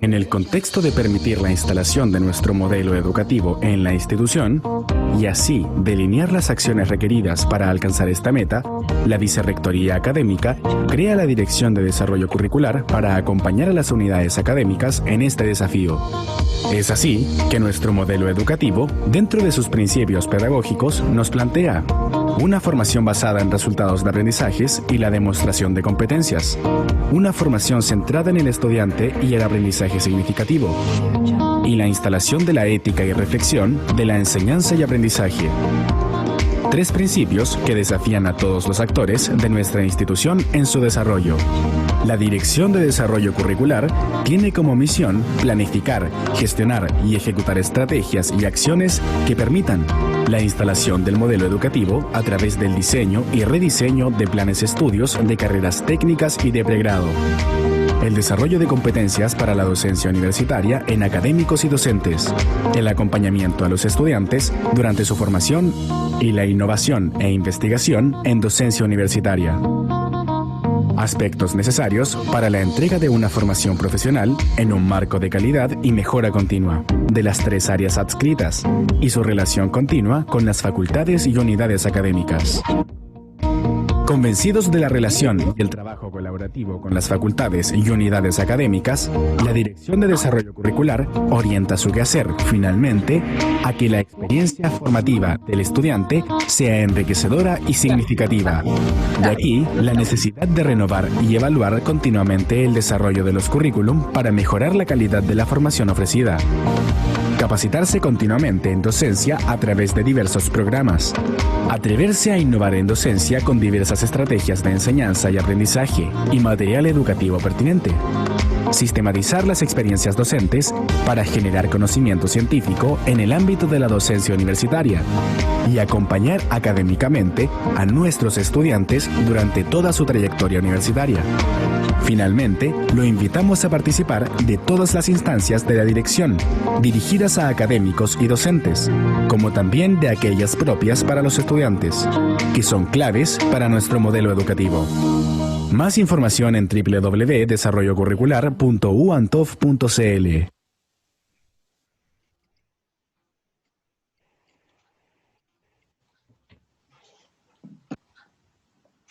En el contexto de permitir la instalación de nuestro modelo educativo en la institución y así delinear las acciones requeridas para alcanzar esta meta, la Vicerrectoría Académica crea la Dirección de Desarrollo Curricular para acompañar a las unidades académicas en este desafío. Es así que nuestro modelo educativo, dentro de sus principios pedagógicos, nos plantea una formación basada en resultados de aprendizajes y la demostración de competencias, una formación centrada en el estudiante y el aprendizaje significativo, y la instalación de la ética y reflexión de la enseñanza y aprendizaje. Tres principios que desafían a todos los actores de nuestra institución en su desarrollo. La Dirección de Desarrollo Curricular tiene como misión planificar, gestionar y ejecutar estrategias y acciones que permitan la instalación del modelo educativo a través del diseño y rediseño de planes de estudios de carreras técnicas y de pregrado. El desarrollo de competencias para la docencia universitaria en académicos y docentes, el acompañamiento a los estudiantes durante su formación y la innovación e investigación en docencia universitaria. Aspectos necesarios para la entrega de una formación profesional en un marco de calidad y mejora continua de las tres áreas adscritas y su relación continua con las facultades y unidades académicas. Convencidos de la relación y el trabajo colaborativo con las facultades y unidades académicas, la Dirección de Desarrollo Curricular orienta su quehacer, finalmente, a que la experiencia formativa del estudiante sea enriquecedora y significativa. De aquí, la necesidad de renovar y evaluar continuamente el desarrollo de los currículum para mejorar la calidad de la formación ofrecida. Capacitarse continuamente en docencia a través de diversos programas. Atreverse a innovar en docencia con diversas estrategias de enseñanza y aprendizaje y material educativo pertinente. Sistematizar las experiencias docentes para generar conocimiento científico en el ámbito de la docencia universitaria y acompañar académicamente a nuestros estudiantes durante toda su trayectoria universitaria. Finalmente, lo invitamos a participar de todas las instancias de la dirección, dirigidas a académicos y docentes, como también de aquellas propias para los estudiantes, que son claves para nuestro modelo educativo. Más información en www.desarrollocurricular.uantov.cl.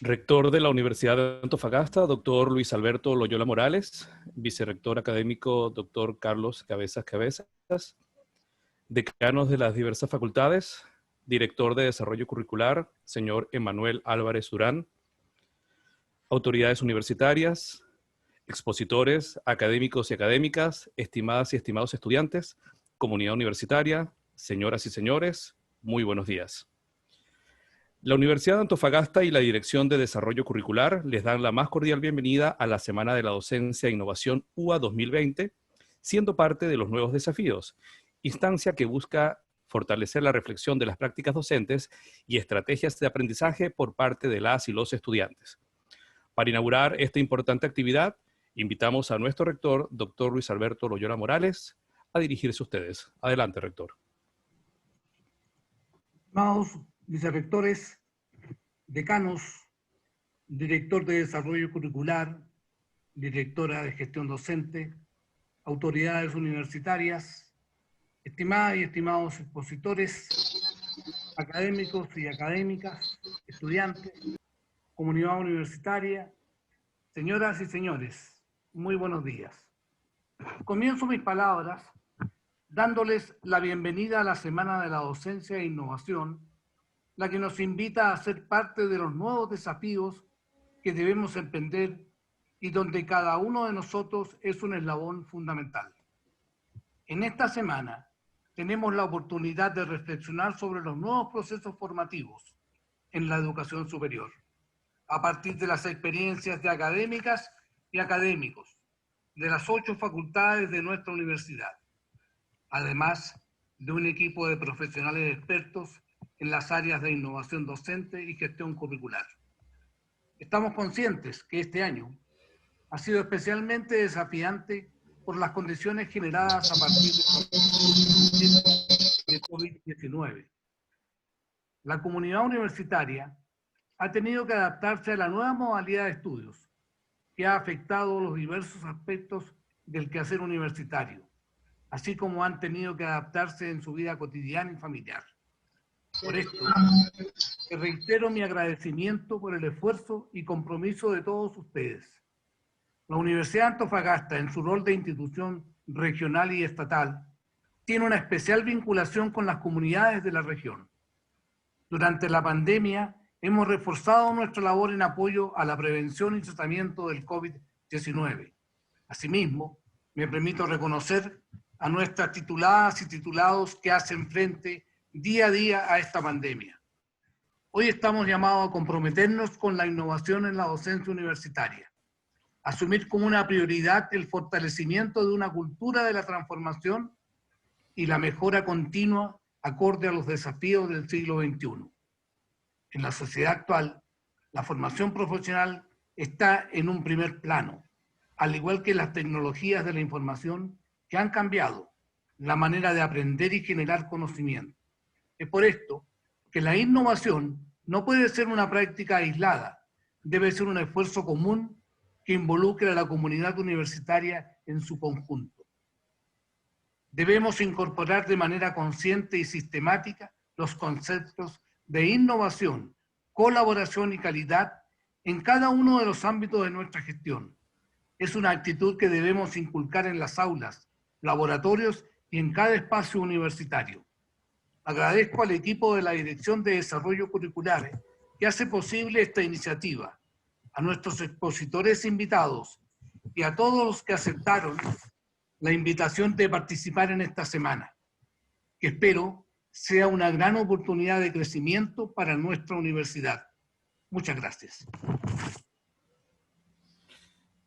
Rector de la Universidad de Antofagasta, doctor Luis Alberto Loyola Morales, vicerrector académico, doctor Carlos Cabezas, decanos de las diversas facultades, director de Desarrollo Curricular, señor Emanuel Álvarez Durán, autoridades universitarias, expositores, académicos y académicas, estimadas y estimados estudiantes, comunidad universitaria, señoras y señores, muy buenos días. La Universidad de Antofagasta y la Dirección de Desarrollo Curricular les dan la más cordial bienvenida a la Semana de la Docencia e Innovación UA 2020, siendo parte de los nuevos desafíos, instancia que busca fortalecer la reflexión de las prácticas docentes y estrategias de aprendizaje por parte de las y los estudiantes. Para inaugurar esta importante actividad, invitamos a nuestro rector, doctor Luis Alberto Loyola Morales, a dirigirse a ustedes. Adelante, rector. Estimados vicerrectores, decanos, director de Desarrollo Curricular, directora de Gestión Docente, autoridades universitarias, estimadas y estimados expositores, académicos y académicas, estudiantes, comunidad universitaria, señoras y señores, muy buenos días. Comienzo mis palabras dándoles la bienvenida a la Semana de la Docencia e Innovación, la que nos invita a ser parte de los nuevos desafíos que debemos emprender y donde cada uno de nosotros es un eslabón fundamental. En esta semana tenemos la oportunidad de reflexionar sobre los nuevos procesos formativos en la educación superior, a partir de las experiencias de académicas y académicos de las 8 facultades de nuestra universidad, además de un equipo de profesionales expertos en las áreas de innovación docente y gestión curricular. Estamos conscientes que este año ha sido especialmente desafiante por las condiciones generadas a partir de COVID-19. La comunidad universitaria ha tenido que adaptarse a la nueva modalidad de estudios que ha afectado los diversos aspectos del quehacer universitario, así como han tenido que adaptarse en su vida cotidiana y familiar. Por esto, reitero mi agradecimiento por el esfuerzo y compromiso de todos ustedes. La Universidad de Antofagasta, en su rol de institución regional y estatal, tiene una especial vinculación con las comunidades de la región. Durante la pandemia, hemos reforzado nuestra labor en apoyo a la prevención y tratamiento del COVID-19. Asimismo, me permito reconocer a nuestras tituladas y titulados que hacen frente día a día a esta pandemia. Hoy estamos llamados a comprometernos con la innovación en la docencia universitaria, asumir como una prioridad el fortalecimiento de una cultura de la transformación y la mejora continua acorde a los desafíos del siglo XXI. En la sociedad actual, la formación profesional está en un primer plano, al igual que las tecnologías de la información que han cambiado la manera de aprender y generar conocimiento. Es por esto que la innovación no puede ser una práctica aislada, debe ser un esfuerzo común que involucre a la comunidad universitaria en su conjunto. Debemos incorporar de manera consciente y sistemática los conceptos de innovación, colaboración y calidad en cada uno de los ámbitos de nuestra gestión. Es una actitud que debemos inculcar en las aulas, laboratorios y en cada espacio universitario. Agradezco al equipo de la Dirección de Desarrollo Curricular que hace posible esta iniciativa, a nuestros expositores invitados y a todos los que aceptaron la invitación de participar en esta semana, que espero sea una gran oportunidad de crecimiento para nuestra universidad. Muchas gracias.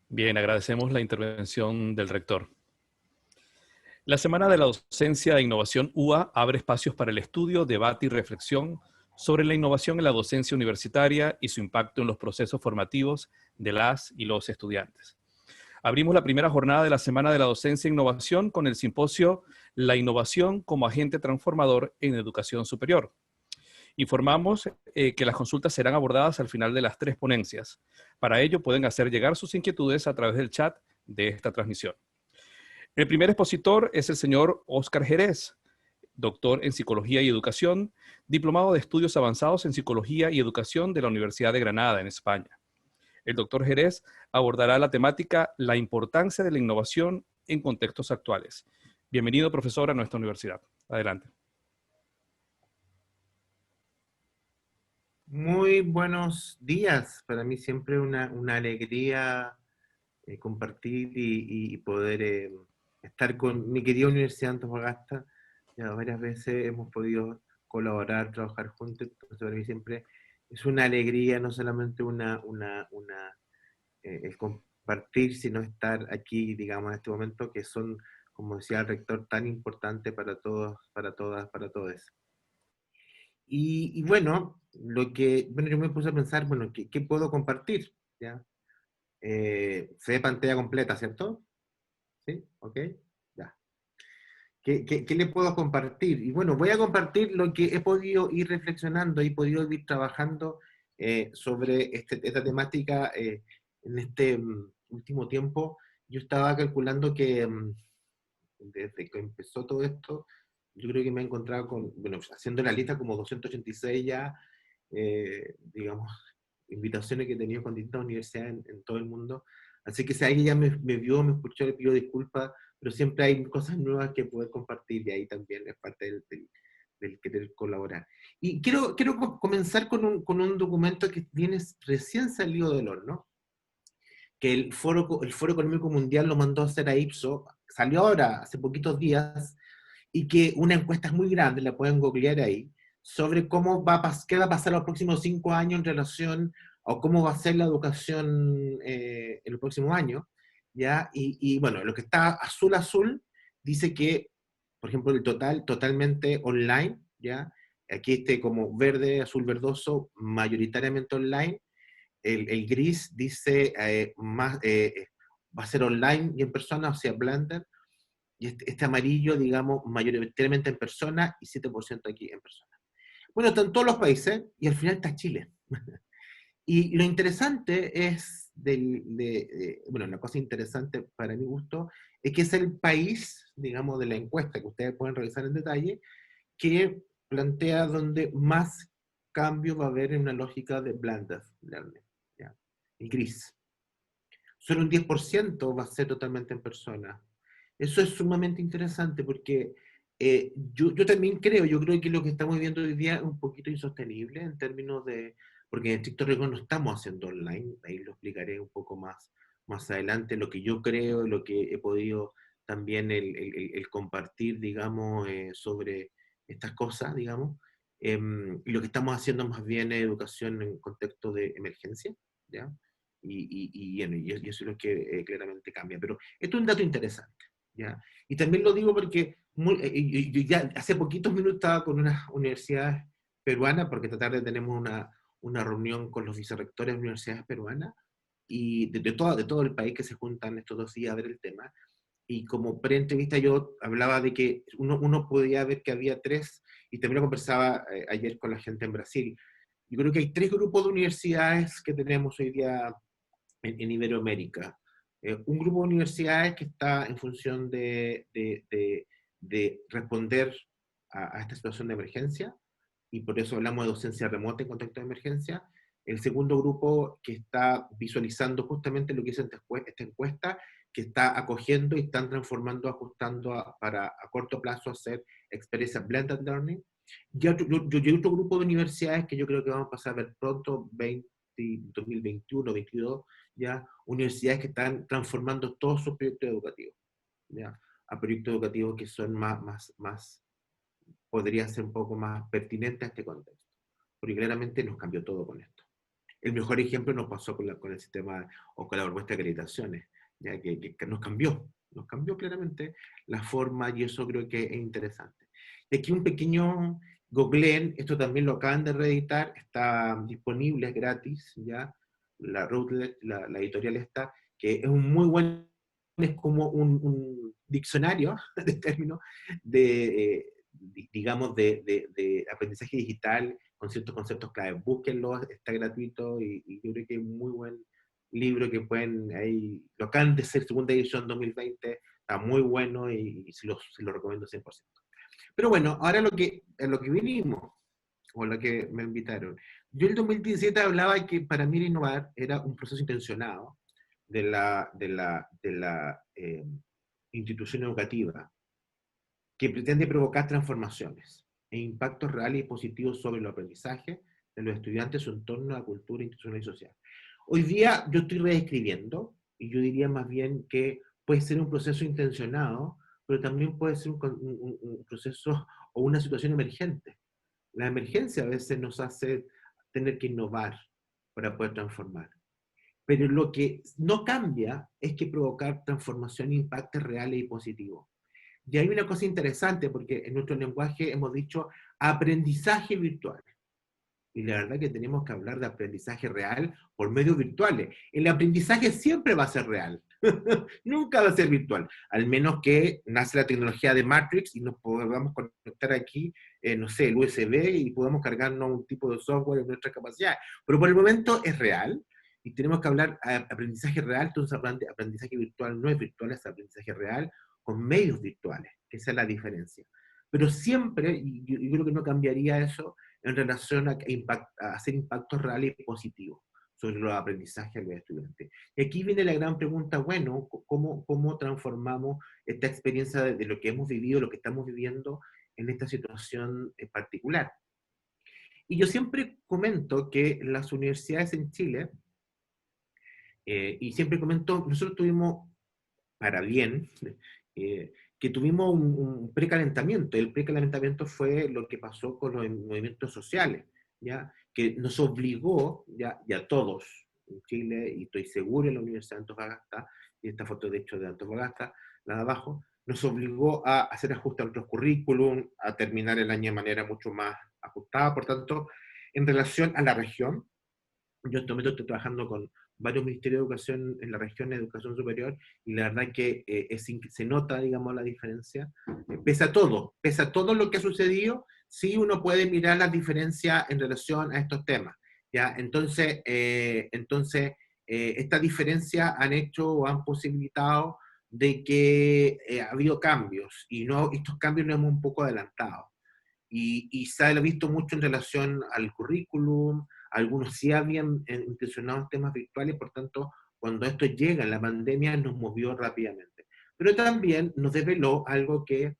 Bien, agradecemos la intervención del rector. La Semana de la Docencia e Innovación UA abre espacios para el estudio, debate y reflexión sobre la innovación en la docencia universitaria y su impacto en los procesos formativos de las y los estudiantes. Abrimos la primera jornada de la Semana de la Docencia e Innovación con el simposio La innovación como agente transformador en educación superior. Informamos que las consultas serán abordadas al final de las 3 ponencias. Para ello pueden hacer llegar sus inquietudes a través del chat de esta transmisión. El primer expositor es el señor Óscar Jerez, doctor en Psicología y Educación, diplomado de Estudios Avanzados en Psicología y Educación de la Universidad de Granada, en España. El doctor Jerez abordará la temática La importancia de la innovación en contextos actuales. Bienvenido, profesor, a nuestra universidad. Adelante. Muy buenos días. Para mí siempre una alegría compartir y poder estar con mi querida Universidad de Antofagasta. Ya varias veces hemos podido colaborar, trabajar juntos, entonces para mí siempre es una alegría, no solamente el compartir, sino estar aquí, digamos, en este momento, que son, como decía el rector, tan importantes para todos, para todas, para todos. Y bueno, yo me puse a pensar, bueno, ¿qué puedo compartir? ¿Ya? Se ve pantalla completa, ¿cierto? ¿Sí? ¿Ok? Ya. ¿Qué le puedo compartir? Y bueno, voy a compartir lo que he podido ir reflexionando y podido ir trabajando sobre esta temática en este último tiempo. Yo estaba calculando que desde que empezó todo esto, yo creo que me he encontrado con, bueno, haciendo la lista como 286 ya, digamos, invitaciones que he tenido con distintas universidades en todo el mundo. Así que si alguien ya me vio, me escuchó, le pido disculpas, pero siempre hay cosas nuevas que poder compartir y ahí también es parte del querer colaborar. Y quiero comenzar con un documento que viene recién salido del horno, que el Foro Económico Mundial lo mandó a hacer a Ipsos, salió ahora, hace poquitos días, y que una encuesta es muy grande, la pueden googlear ahí, sobre qué va a pasar los próximos 5 años en relación a cómo va a ser la educación en los próximos años, ¿ya? Y bueno, lo que está azul azul dice que, por ejemplo, el totalmente online, ¿ya? Aquí como verde, azul verdoso, mayoritariamente online. El gris dice va a ser online y en persona, o sea, blended. Y este amarillo, digamos, mayoritariamente en persona y 7% aquí en persona. Bueno, están todos los países y al final está Chile. Y lo interesante es, bueno, la cosa interesante para mi gusto, es que es el país, digamos, de la encuesta que ustedes pueden revisar en detalle, que plantea donde más cambio va a haber en una lógica de blended learning, ¿ya? El gris. Solo un 10% va a ser totalmente en persona. Eso es sumamente interesante porque yo también yo creo que lo que estamos viviendo hoy día es un poquito insostenible en términos de, porque en estricto rigor no estamos haciendo online, ahí lo explicaré un poco más adelante, lo que yo creo, lo que he podido también el compartir, digamos, sobre estas cosas, digamos, y lo que estamos haciendo más bien es educación en contexto de emergencia, ¿ya? Bueno, y eso es lo que claramente cambia. Pero esto es un dato interesante, ¿ya? Y también lo digo porque yo ya hace poquitos minutos estaba con una universidad peruana, porque esta tarde tenemos una reunión con los vicerrectores de universidades peruanas, y de todo el país que se juntan estos 2 días a ver el tema. Y como pre-entrevista yo hablaba de que uno podía ver que había 3, y también lo conversaba ayer con la gente en Brasil. Yo creo que hay 3 grupos de universidades que tenemos hoy día en Iberoamérica. Un grupo de universidades que está en función de responder a esta situación de emergencia, y por eso hablamos de docencia remota en contexto de emergencia. El segundo grupo que está visualizando justamente lo que dice esta encuesta, que está acogiendo y están transformando, ajustando para a corto plazo hacer experiencias blended learning. Y otro grupo de universidades que yo creo que vamos a pasar a ver pronto, 2021, 2022, ya, universidades que están transformando todos sus proyectos educativos, ya, a proyectos educativos que son podría ser un poco más pertinentes a este contexto, porque claramente nos cambió todo con esto. El mejor ejemplo nos pasó con el sistema o con la propuesta de acreditaciones, ya que nos cambió claramente la forma, y eso creo que es interesante. Y aquí un pequeño googleen, esto también lo acaban de reeditar, está disponible, es gratis, ya, la Routledge, la editorial está, que es un muy buen, es como un diccionario de términos digamos, de aprendizaje digital con ciertos conceptos clave. Búsquenlo, está gratuito, y yo creo que es un muy buen libro que pueden, ahí, lo acaban de ser segunda edición 2020, está muy bueno y se lo recomiendo 100%. Pero bueno, ahora a lo que vinimos, o a lo que me invitaron. Yo en el 2017 hablaba que para mí innovar era un proceso intencionado de la institución educativa, que pretende provocar transformaciones e impactos reales y positivos sobre el aprendizaje de los estudiantes, su entorno, la cultura institucional y social. Hoy día yo estoy reescribiendo, y yo diría más bien que puede ser un proceso intencionado, pero también puede ser un proceso o una situación emergente. La emergencia a veces nos hace tener que innovar para poder transformar. Pero lo que no cambia es que provocar transformación impacte reales y positivos. Y hay una cosa interesante, porque en nuestro lenguaje hemos dicho aprendizaje virtual. Y la verdad que tenemos que hablar de aprendizaje real por medios virtuales. El aprendizaje siempre va a ser real. Nunca va a ser virtual. Al menos que nace la tecnología de Matrix y nos podamos conectar aquí, no sé, el USB, y podamos cargarnos un tipo de software en nuestra capacidad. Pero por el momento es real. Y tenemos que hablar de aprendizaje real. Entonces, aprendizaje virtual no es virtual, es aprendizaje real con medios virtuales. Esa es la diferencia. Pero siempre, y yo creo que no cambiaría eso, en relación a hacer impactos reales y positivos sobre los aprendizajes de los estudiantes. Y aquí viene la gran pregunta, bueno, ¿cómo transformamos esta experiencia de lo que hemos vivido, lo que estamos viviendo en esta situación en particular? Y yo siempre comento que las universidades en Chile, y siempre comento, nosotros tuvimos, para bien, que tuvimos un precalentamiento. El precalentamiento fue lo que pasó con los movimientos sociales, ¿ya? Que nos obligó, ya a todos en Chile, y estoy seguro en la Universidad de Antofagasta, y esta foto de hecho de Antofagasta, la de abajo, nos obligó a hacer ajustes a otros currículum, a terminar el año de manera mucho más ajustada. Por tanto, en relación a la región, yo en este momento estoy trabajando con varios ministerios de educación en la región de educación superior, y la verdad que se nota, digamos, la diferencia. Pese a todo lo que ha sucedido, sí uno puede mirar las diferencias en relación a estos temas, ¿ya? Entonces, estas diferencias han hecho o han posibilitado de que ha habido cambios, y no, estos cambios nos hemos un poco adelantado. Y se ha visto mucho en relación al currículum. Algunos sí habían intencionado temas virtuales, por tanto, cuando esto llega, la pandemia nos movió rápidamente. Pero también nos desveló algo que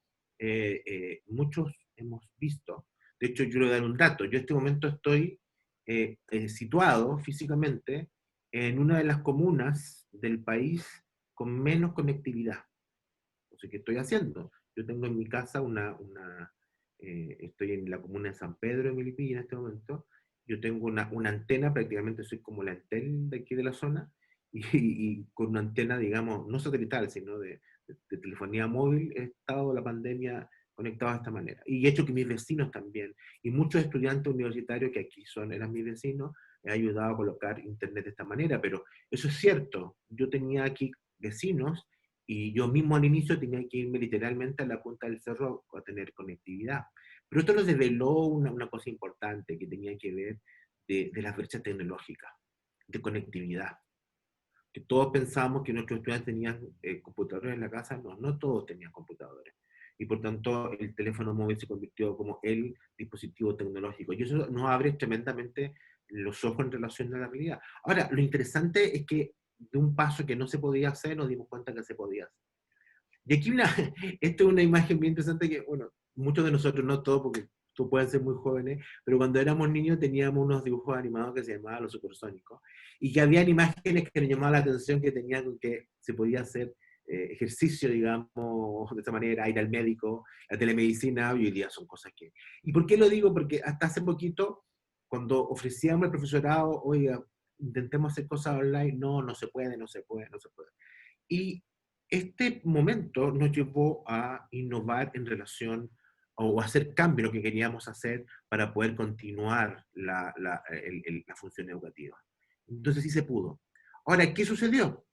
muchos hemos visto. De hecho, yo le voy a dar un dato. Yo en este momento estoy situado físicamente en una de las comunas del país con menos conectividad. No sé qué estoy haciendo. Yo tengo en mi casa estoy en la comuna de San Pedro de Milipilla en este momento. Yo tengo una antena, prácticamente soy como la Entel de aquí de la zona, y con una antena, digamos, no satelital, sino de telefonía móvil, he estado la pandemia conectado de esta manera. Y he hecho que mis vecinos también, y muchos estudiantes universitarios que aquí eran mis vecinos, he ayudado a colocar internet de esta manera. Pero eso es cierto, yo tenía aquí vecinos, y yo mismo al inicio tenía que irme literalmente a la punta del cerro a tener conectividad. Pero esto nos reveló una cosa importante que tenía que ver de las brechas tecnológicas, de conectividad. Que todos pensábamos que nuestros estudiantes tenían computadores en la casa. No, no todos tenían computadores. Y por tanto el teléfono móvil se convirtió como el dispositivo tecnológico. Y eso nos abre tremendamente los ojos en relación a la realidad. Ahora, lo interesante es que de un paso que no se podía hacer, nos dimos cuenta que se podía hacer. Y aquí esta es una imagen bien interesante que, bueno, muchos de nosotros, no todos, porque tú pueden ser muy jóvenes, pero cuando éramos niños teníamos unos dibujos animados que se llamaban Los Supersónicos, y que habían imágenes que nos llamaban la atención, que tenían que se podía hacer ejercicio, digamos, de esa manera, ir al médico, la telemedicina, y hoy día son cosas que... ¿Y por qué lo digo? Porque hasta hace poquito, cuando ofrecíamos al profesorado, oiga, intentemos hacer cosas online, no se puede, no se puede, no se puede. Y este momento nos llevó a innovar en relación o hacer cambio lo que queríamos hacer para poder continuar la función educativa. Entonces sí se pudo. Ahora, ¿qué sucedió?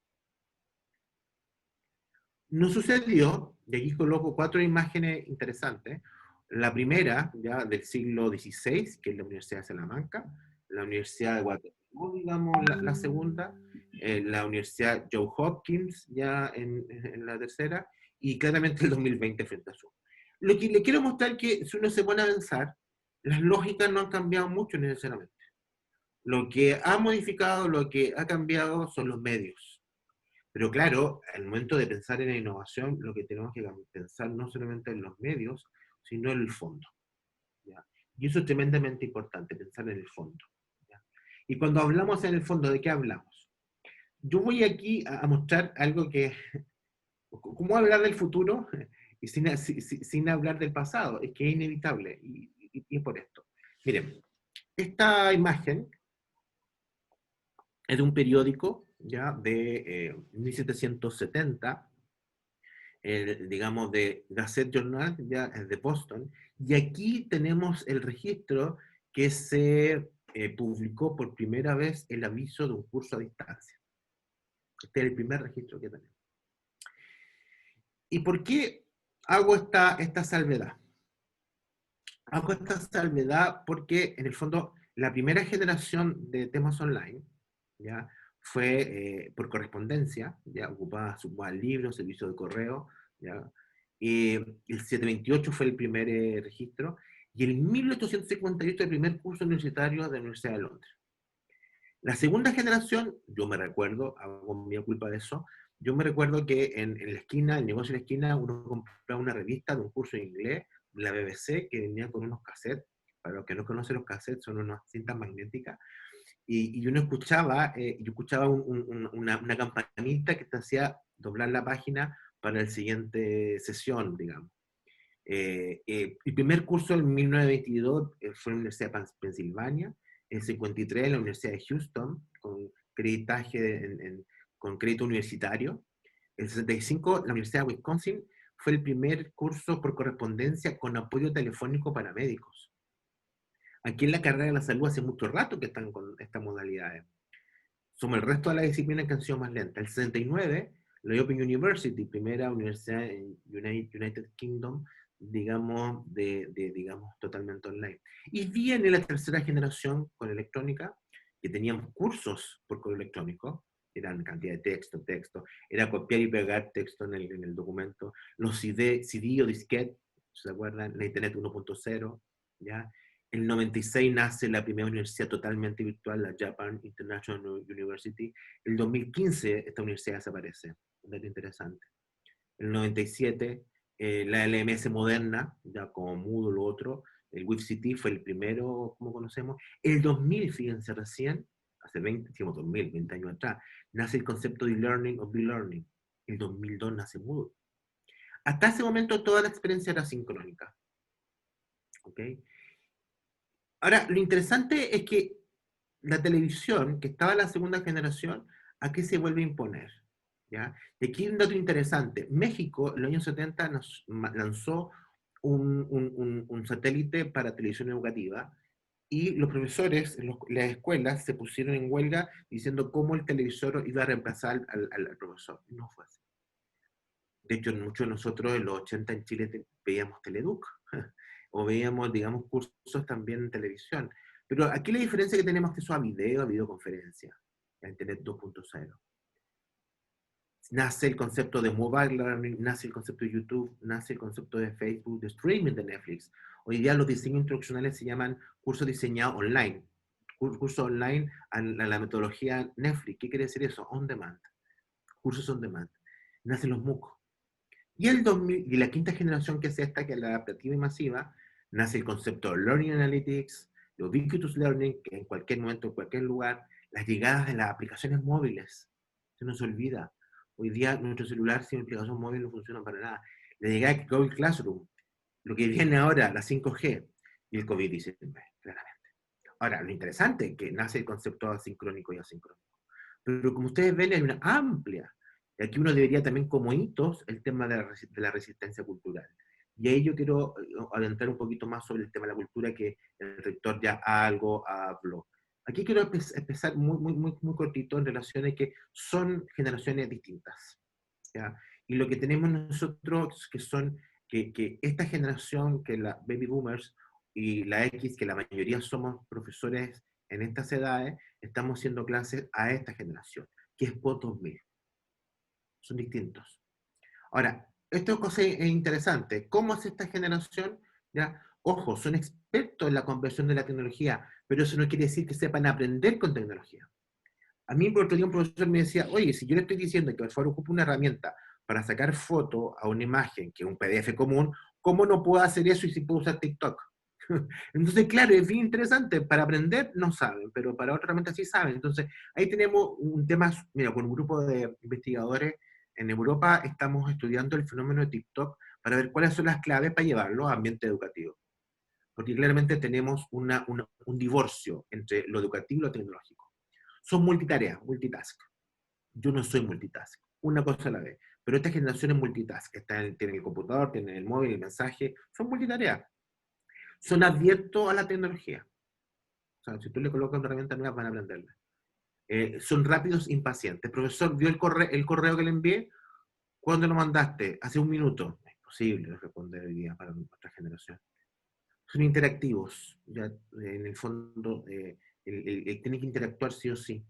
No sucedió, y aquí coloco 4 imágenes interesantes. La primera, ya del siglo XVI, que es la Universidad de Salamanca, la Universidad de Waterloo, digamos, la segunda, la Universidad Johns Hopkins, ya en la tercera, y claramente el 2020 frente a Zoom. Lo que le quiero mostrar es que si uno se pone a pensar, las lógicas no han cambiado mucho necesariamente. Lo que ha modificado, lo que ha cambiado son los medios. Pero claro, al momento de pensar en la innovación, lo que tenemos que pensar no solamente en los medios, sino en el fondo, ¿ya? Y eso es tremendamente importante, pensar en el fondo, ¿ya? Y cuando hablamos en el fondo, ¿de qué hablamos? Yo voy aquí a mostrar algo que, ¿cómo hablar del futuro y sin hablar del pasado? Es que es inevitable, y es por esto. Miren, esta imagen es de un periódico, ya, de 1770, digamos, de Gazette Journal, ya, de Boston, y aquí tenemos el registro que se publicó por primera vez el aviso de un curso a distancia. Este es el primer registro que tenemos. ¿Y por qué hago esta salvedad? Hago esta salvedad porque, en el fondo, la primera generación de temas online, ¿ya?, fue por correspondencia, ya ocupaba libros, servicio de correo, ¿ya? El 728 fue el primer registro, y en 1858 el primer curso universitario de la Universidad de Londres. La segunda generación, yo me recuerdo, hago mi culpa de eso, yo me recuerdo que en la esquina, el negocio de la esquina, uno compraba una revista de un curso de inglés, la BBC, que venía con unos cassettes. Para los que no conocen, los cassettes son unas cintas magnéticas, y uno escuchaba, yo escuchaba una campanita que te hacía doblar la página para la siguiente sesión, digamos. El primer curso en 1922 fue en la Universidad de Pensilvania, en 53 en la Universidad de Houston, con creditaje con crédito universitario. En 65 la Universidad de Wisconsin fue el primer curso por correspondencia con apoyo telefónico para médicos. Aquí en la carrera de la salud hace mucho rato que están con estas modalidades. Somos el resto de las disciplinas que han sido más lentas. El 69, la Open University, primera universidad en United Kingdom, digamos, digamos, totalmente online. Y viene la tercera generación con electrónica, que teníamos cursos por correo electrónico, eran cantidad de texto, era copiar y pegar texto en el documento, los CD o disquete, ¿se acuerdan? La Internet 1.0, ¿ya? En el 96 nace la primera universidad totalmente virtual, la Japan International University. El 2015 esta universidad desaparece, un dato interesante. En el 97 la LMS moderna, ya como Moodle o otro, el WebCT fue el primero, como conocemos. El 2000, fíjense, recién, hace 20 años atrás, nace el concepto de learning o be-learning. El 2002 nace Moodle. Hasta ese momento toda la experiencia era sincrónica. ¿Ok? Ahora, lo interesante es que la televisión, que estaba en la segunda generación, ¿a qué se vuelve a imponer? ¿Ya? Y aquí hay un dato interesante. México, en los años 70, lanzó un satélite para televisión educativa y los profesores, las escuelas, se pusieron en huelga diciendo cómo el televisor iba a reemplazar al profesor. No fue así. De hecho, muchos de nosotros en los 80 en Chile veíamos Teleduc, o veíamos, digamos, cursos también en televisión. Pero aquí la diferencia que tenemos acceso a video, a videoconferencia, a Internet 2.0. Nace el concepto de mobile learning, nace el concepto de YouTube, nace el concepto de Facebook, de streaming de Netflix. Hoy día los diseños instruccionales se llaman cursos diseñados online. Cursos online a la metodología Netflix. ¿Qué quiere decir eso? On demand. Cursos on demand. Nacen los MOOC. Y la quinta generación, que es esta, que es la adaptativa y masiva, nace el concepto de Learning Analytics, de Ubiquitous Learning, que en cualquier momento, en cualquier lugar, las llegadas de las aplicaciones móviles. Se nos olvida. Hoy día nuestro celular sin aplicación móvil no funciona para nada. La llegada de Google Classroom, lo que viene ahora, la 5G y el COVID-19, claramente. Ahora, lo interesante es que nace el concepto asincrónico y asincrónico. Pero como ustedes ven, hay una amplia. Y aquí uno debería también como hitos el tema de la resistencia cultural. Y ahí yo quiero adentrar un poquito más sobre el tema de la cultura, que el rector ya algo habló. Aquí quiero empezar muy cortito en relación a que son generaciones distintas, ¿ya? Y lo que tenemos nosotros, que esta generación, que la Baby Boomers y la X, que la mayoría somos profesores en estas edades, estamos haciendo clases a esta generación, que es post 2000. Son distintos. Ahora, esta cosa es interesante. ¿Cómo es esta generación? ¿Ya? Ojo, son expertos en la conversión de la tecnología, pero eso no quiere decir que sepan aprender con tecnología. A mí, por otro día, un profesor me decía, oye, si yo le estoy diciendo que por favor ocupe una herramienta para sacar foto a una imagen, que es un PDF común, ¿cómo no puedo hacer eso y si puedo usar TikTok? Entonces, claro, es bien interesante. Para aprender no saben, pero para otra herramienta sí saben. Entonces, ahí tenemos un tema, mira, con un grupo de investigadores en Europa estamos estudiando el fenómeno de TikTok para ver cuáles son las claves para llevarlo a ambiente educativo. Porque claramente tenemos un divorcio entre lo educativo y lo tecnológico. Son multitareas, multitask. Yo no soy multitask, una cosa a la vez. Pero esta generación es multitask. Tienen el computador, tienen el móvil, el mensaje, son multitareas. Son abiertos a la tecnología. O sea, si tú le colocas una herramienta nueva, van a aprenderla. Son rápidos, impacientes. Profesor, ¿vio el correo que le envié? ¿Cuándo lo mandaste? Hace un minuto. Es imposible responder hoy día para nuestra generación. Son interactivos. Ya, en el fondo, tienen que interactuar sí o sí.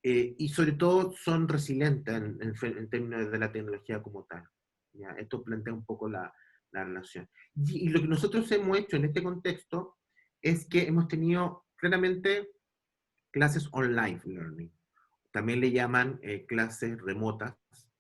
Y sobre todo son resilientes en términos de la tecnología como tal. ¿Ya? Esto plantea un poco la relación. Y lo que nosotros hemos hecho en este contexto es que hemos tenido claramente clases online learning. También le llaman clases remotas,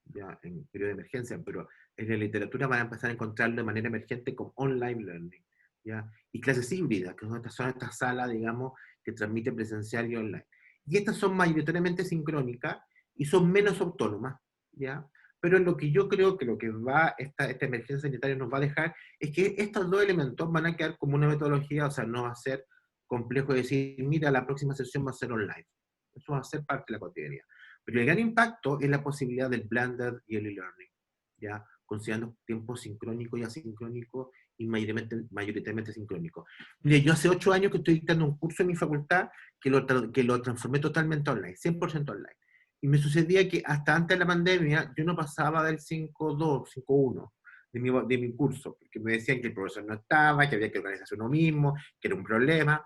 ya en periodo de emergencia, pero en la literatura van a empezar a encontrarlo de manera emergente con online learning, ¿ya? Y clases híbridas, que son estas salas, digamos, que transmiten presencial y online. Y estas son mayoritariamente sincrónicas y son menos autónomas, ¿ya? pero lo que yo creo que lo que esta emergencia sanitaria nos va a dejar es que estos dos elementos van a quedar como una metodología, o sea, no va a ser complejo decir, mira, la próxima sesión va a ser online. Eso va a ser parte de la cotidianidad. Pero el gran impacto es la posibilidad del blended y el e-learning, ¿ya? Considerando tiempo sincrónico y asincrónico y mayoritariamente sincrónico. Mire, yo hace 8 años que estoy dictando un curso en mi facultad que lo transformé totalmente online, 100% online. Y me sucedía que hasta antes de la pandemia yo no pasaba del 5.2, 5.1 de mi curso, porque me decían que el profesor no estaba, que había que organizarse uno mismo, que era un problema.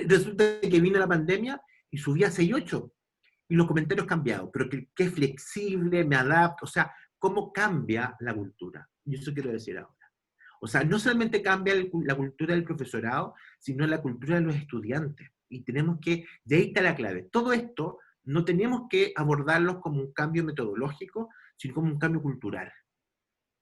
Resulta que vino la pandemia y subí a 6.8 y los comentarios cambiados, pero que es flexible, me adapto, o sea, cómo cambia la cultura. Y eso quiero decir ahora. O sea, no solamente cambia la cultura del profesorado, sino la cultura de los estudiantes. Y tenemos que, de ahí está la clave. Todo esto no tenemos que abordarlo como un cambio metodológico, sino como un cambio cultural,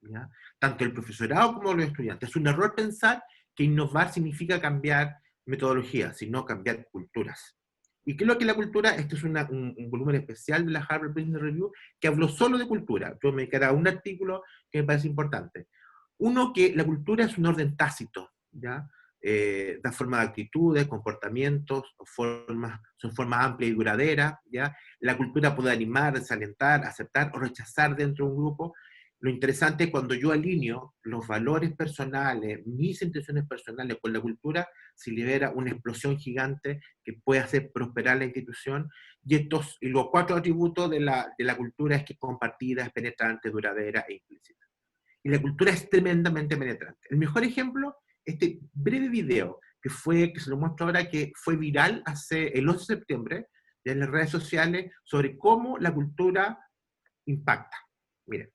¿ya? Tanto el profesorado como los estudiantes. Es un error pensar que innovar significa cambiar metodología, sino cambiar culturas. ¿Y qué es lo que es la cultura? Este es un volumen especial de la Harvard Business Review que habló solo de cultura. Yo me dedicaré a un artículo que me parece importante. Uno, que la cultura es un orden tácito, ¿ya? Da forma de actitudes, comportamientos, son formas amplias y duraderas, ¿ya? La cultura puede animar, desalentar, aceptar o rechazar dentro de un grupo. Lo interesante es cuando yo alineo los valores personales, mis intenciones personales con la cultura, se libera una explosión gigante que puede hacer prosperar la institución. Y los 4 atributos de la cultura es que es compartida, es penetrante, duradera e implícita. Y la cultura es tremendamente penetrante. El mejor ejemplo, este breve video que se lo muestro ahora, que fue viral el 11 de septiembre en las redes sociales sobre cómo la cultura impacta. Miren.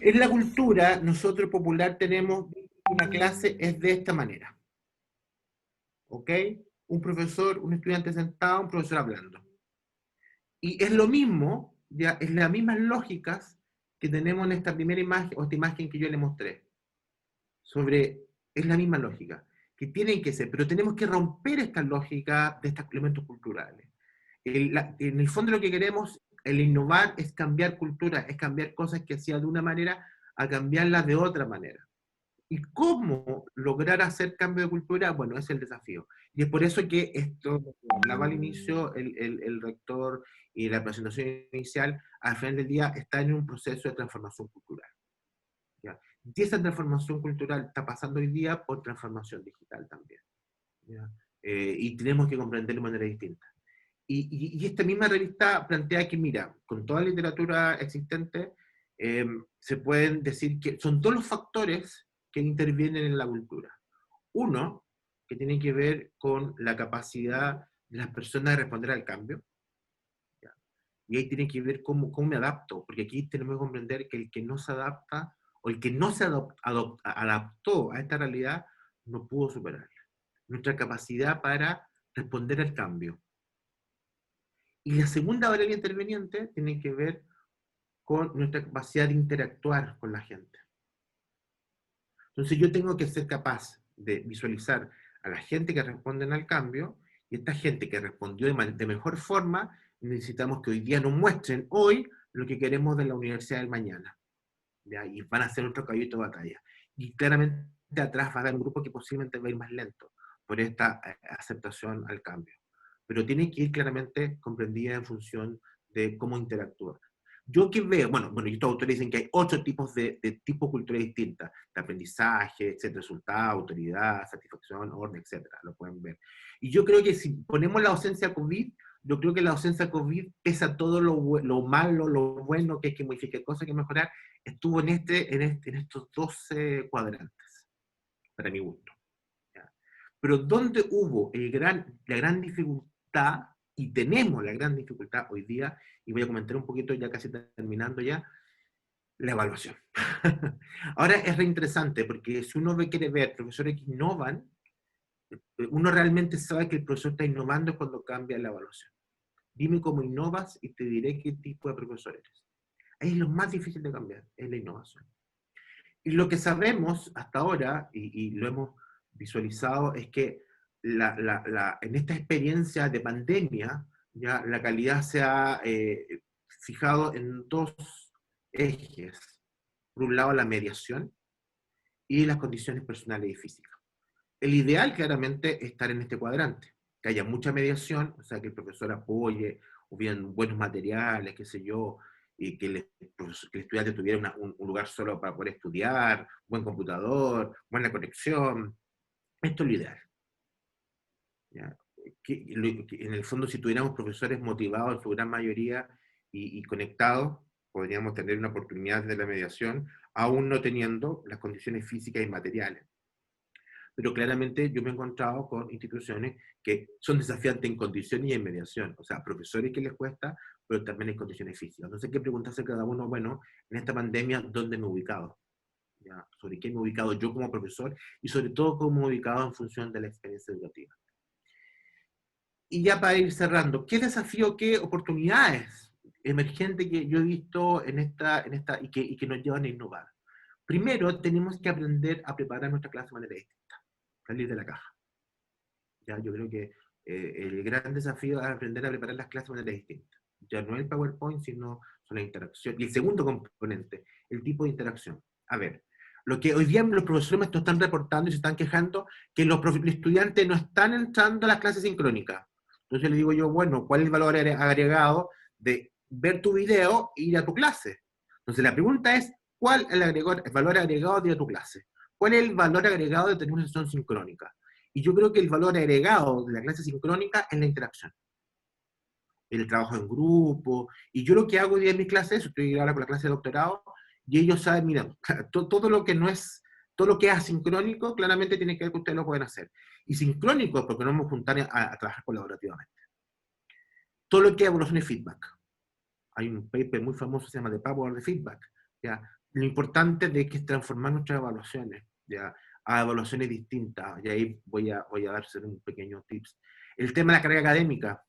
En la cultura, nosotros popular tenemos una clase, es de esta manera. ¿Ok? Un profesor, un estudiante sentado, un profesor hablando. Y es lo mismo, ya, es las mismas lógicas que tenemos en esta primera imagen, o esta imagen que yo le mostré. Es la misma lógica, que tienen que ser, pero tenemos que romper esta lógica de estos elementos culturales. En el fondo lo que queremos, el innovar, es cambiar cultura, es cambiar cosas que hacía de una manera a cambiarlas de otra manera. ¿Y cómo lograr hacer cambio de cultura? Bueno, es el desafío. Y es por eso que esto, lo que hablaba al inicio, el rector y la presentación inicial, al final del día está en un proceso de transformación cultural, ¿ya? Y esa transformación cultural está pasando hoy día por transformación digital también, ¿ya? Y tenemos que comprenderlo de manera distinta. Y esta misma revista plantea que, mira, con toda la literatura existente, se pueden decir que son todos los factores que intervienen en la cultura. Uno, que tiene que ver con la capacidad de las personas de responder al cambio, ¿ya? Y ahí tiene que ver cómo me adapto, porque aquí tenemos que comprender que el que no se adapta, o el que no se adaptó a esta realidad, no pudo superarla. Nuestra capacidad para responder al cambio. Y la segunda variable interveniente tiene que ver con nuestra capacidad de interactuar con la gente. Entonces yo tengo que ser capaz de visualizar a la gente que responden al cambio, y esta gente que respondió de mejor forma, necesitamos que hoy día nos muestren hoy lo que queremos de la universidad del mañana, ¿ya? Y van a ser otro caballito de batalla. Y claramente atrás va a haber un grupo que posiblemente va a ir más lento por esta aceptación al cambio. Pero tiene que ir claramente comprendida en función de cómo interactúa. Yo que veo, bueno, y estos autores dicen que hay 8 tipos de tipos culturales distintas, de aprendizaje, etcétera, resultado, autoridad, satisfacción, orden, etcétera, lo pueden ver. Y yo creo que si ponemos la ausencia COVID, yo creo que la ausencia COVID, pese a todo lo malo, lo bueno que hay que modificar, cosas que mejorar, estuvo en estos 12 cuadrantes, para mi gusto. ¿Ya? Pero donde hubo la gran dificultad, y tenemos la gran dificultad hoy día, y voy a comentar un poquito ya casi terminando ya, La evaluación. Ahora es reinteresante porque si uno quiere ver profesores que innovan, uno realmente sabe que el profesor está innovando cuando cambia la evaluación. Dime cómo innovas y te diré qué tipo de profesor eres. Ahí es lo más difícil de cambiar, es la innovación. Y lo que sabemos hasta ahora, y lo hemos visualizado, es que en esta experiencia de pandemia, ya la calidad se ha fijado en dos ejes. Por un lado, la mediación y las condiciones personales y físicas. El ideal, claramente, es estar en este cuadrante, que haya mucha mediación, o sea, que el profesor apoye, o bien buenos materiales, qué sé yo, y que el estudiante tuviera un lugar solo para poder estudiar, buen computador, buena conexión. Esto es lo ideal. ¿Ya? Que en el fondo, si tuviéramos profesores motivados en su gran mayoría y conectados, podríamos tener una oportunidad de la mediación, aún no teniendo las condiciones físicas y materiales. Pero claramente yo me he encontrado con instituciones que son desafiantes en condiciones y en mediación, o sea, profesores que les cuesta, pero también en condiciones físicas. Entonces hay que preguntarse cada uno, bueno, en esta pandemia, ¿dónde me he ubicado? ¿Ya? ¿Sobre qué me he ubicado yo como profesor? Y sobre todo, cómo me he ubicado en función de la experiencia educativa. Y ya para ir cerrando, ¿qué desafío, qué oportunidades emergentes que yo he visto en esta y que nos llevan a innovar? Primero, tenemos que aprender a preparar nuestra clase de manera distinta, salir de la caja. ¿Ya? Yo creo que el gran desafío es aprender a preparar las clases de manera distinta. Ya no el PowerPoint, sino la interacción. Y el segundo componente, el tipo de interacción. A ver, lo que hoy día los profesores me están reportando y se están quejando, que los estudiantes no están entrando a las clases sincrónicas. Entonces le digo yo, bueno, ¿cuál es el valor agregado de ver tu video e ir a tu clase? Entonces la pregunta es, ¿cuál es el valor agregado de ir a tu clase? ¿Cuál es el valor agregado de tener una sesión sincrónica? Y yo creo que el valor agregado de la clase sincrónica es la interacción. El trabajo en grupo. Y yo lo que hago hoy día en mis clases, estoy ahora con la clase de doctorado, y ellos saben, mira, todo lo que no es, todo lo que es asincrónico, claramente tiene que ver que ustedes lo pueden hacer. Y sincrónico, porque no vamos a juntar a trabajar colaborativamente. Todo lo que es evaluación y feedback. Hay un paper muy famoso que se llama The Power of the Feedback. ¿Ya? Lo importante de que es transformar nuestras evaluaciones, ¿ya? A evaluaciones distintas, y ahí voy a darse un pequeño tips. El tema de la carga académica.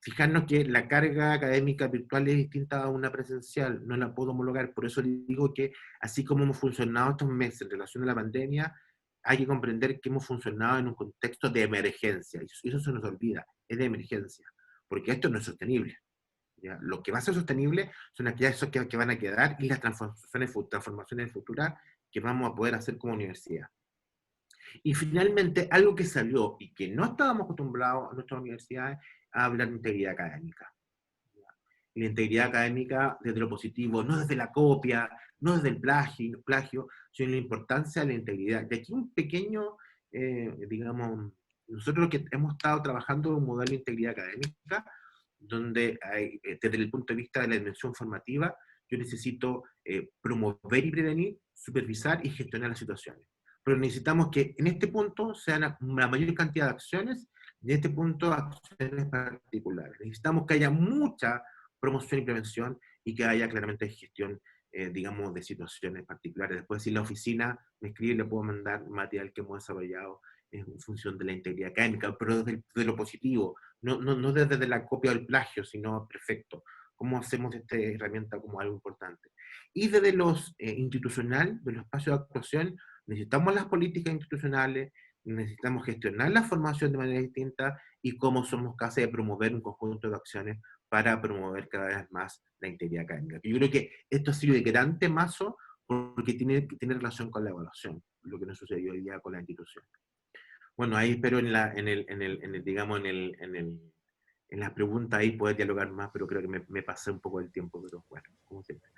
Fijarnos que la carga académica virtual es distinta a una presencial, no la puedo homologar, por eso digo que así como hemos funcionado estos meses en relación a la pandemia, hay que comprender que hemos funcionado en un contexto de emergencia, y eso se nos olvida, es de emergencia, porque esto no es sostenible. ¿Ya? Lo que va a ser sostenible son aquellas que van a quedar y las transformaciones futuras que vamos a poder hacer como universidad. Y finalmente, algo que salió y que no estábamos acostumbrados a nuestras universidades a hablar de integridad académica. Y la integridad académica desde lo positivo, no desde la copia, no desde el plagio, sino la importancia de la integridad. Y aquí un pequeño, digamos, nosotros que hemos estado trabajando en un modelo de integridad académica, donde hay, desde el punto de vista de la dimensión formativa, yo necesito promover y prevenir, supervisar y gestionar las situaciones. Pero necesitamos que en este punto sean la mayor cantidad de acciones, y en este punto acciones particulares. Necesitamos que haya mucha promoción y prevención y que haya claramente gestión, digamos, de situaciones particulares. Después, si la oficina me escribe, le puedo mandar material que hemos desarrollado en función de la integridad académica, pero desde lo positivo, no desde la copia del plagio, sino perfecto. ¿Cómo hacemos esta herramienta como algo importante? Y desde los institucional, de los espacios de actuación, necesitamos las políticas institucionales, necesitamos gestionar la formación de manera distinta y cómo somos capaces de promover un conjunto de acciones para promover cada vez más la integridad académica. Yo creo que esto ha sido de gran temazo porque tiene relación con la evaluación, lo que nos sucedió hoy día con la institución. Bueno, ahí espero en la pregunta ahí poder dialogar más, pero creo que me pasé un poco del tiempo, pero bueno, como siempre.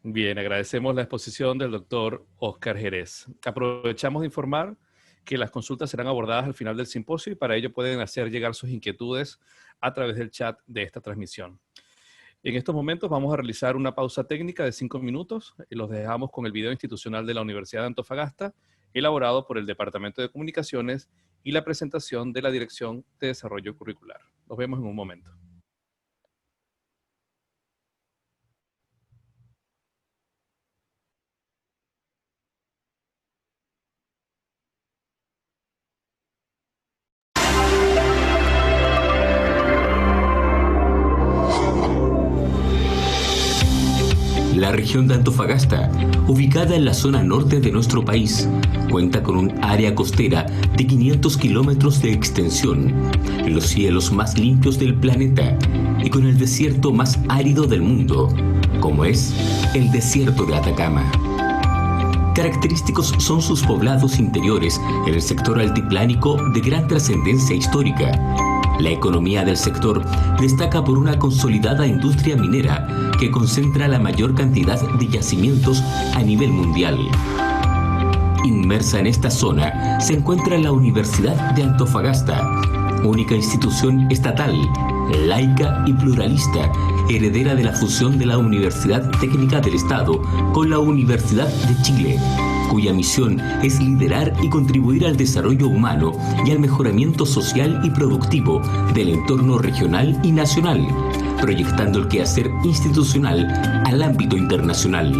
Bien, agradecemos la exposición del doctor Óscar Jerez. Aprovechamos de informar que las consultas serán abordadas al final del simposio y para ello pueden hacer llegar sus inquietudes a través del chat de esta transmisión. En estos momentos vamos a realizar una pausa técnica de 5 minutos y los dejamos con el video institucional de la Universidad de Antofagasta, elaborado por el Departamento de Comunicaciones y la presentación de la Dirección de Desarrollo Curricular. Nos vemos en un momento. La región de Antofagasta, ubicada en la zona norte de nuestro país, cuenta con un área costera de 500 kilómetros de extensión, los cielos más limpios del planeta y con el desierto más árido del mundo, como es el desierto de Atacama. Característicos son sus poblados interiores en el sector altiplánico de gran trascendencia histórica. La economía del sector destaca por una consolidada industria minera que concentra la mayor cantidad de yacimientos a nivel mundial. Inmersa en esta zona se encuentra la Universidad de Antofagasta, única institución estatal, laica y pluralista, heredera de la fusión de la Universidad Técnica del Estado con la Universidad de Chile, cuya misión es liderar y contribuir al desarrollo humano y al mejoramiento social y productivo del entorno regional y nacional, proyectando el quehacer institucional al ámbito internacional.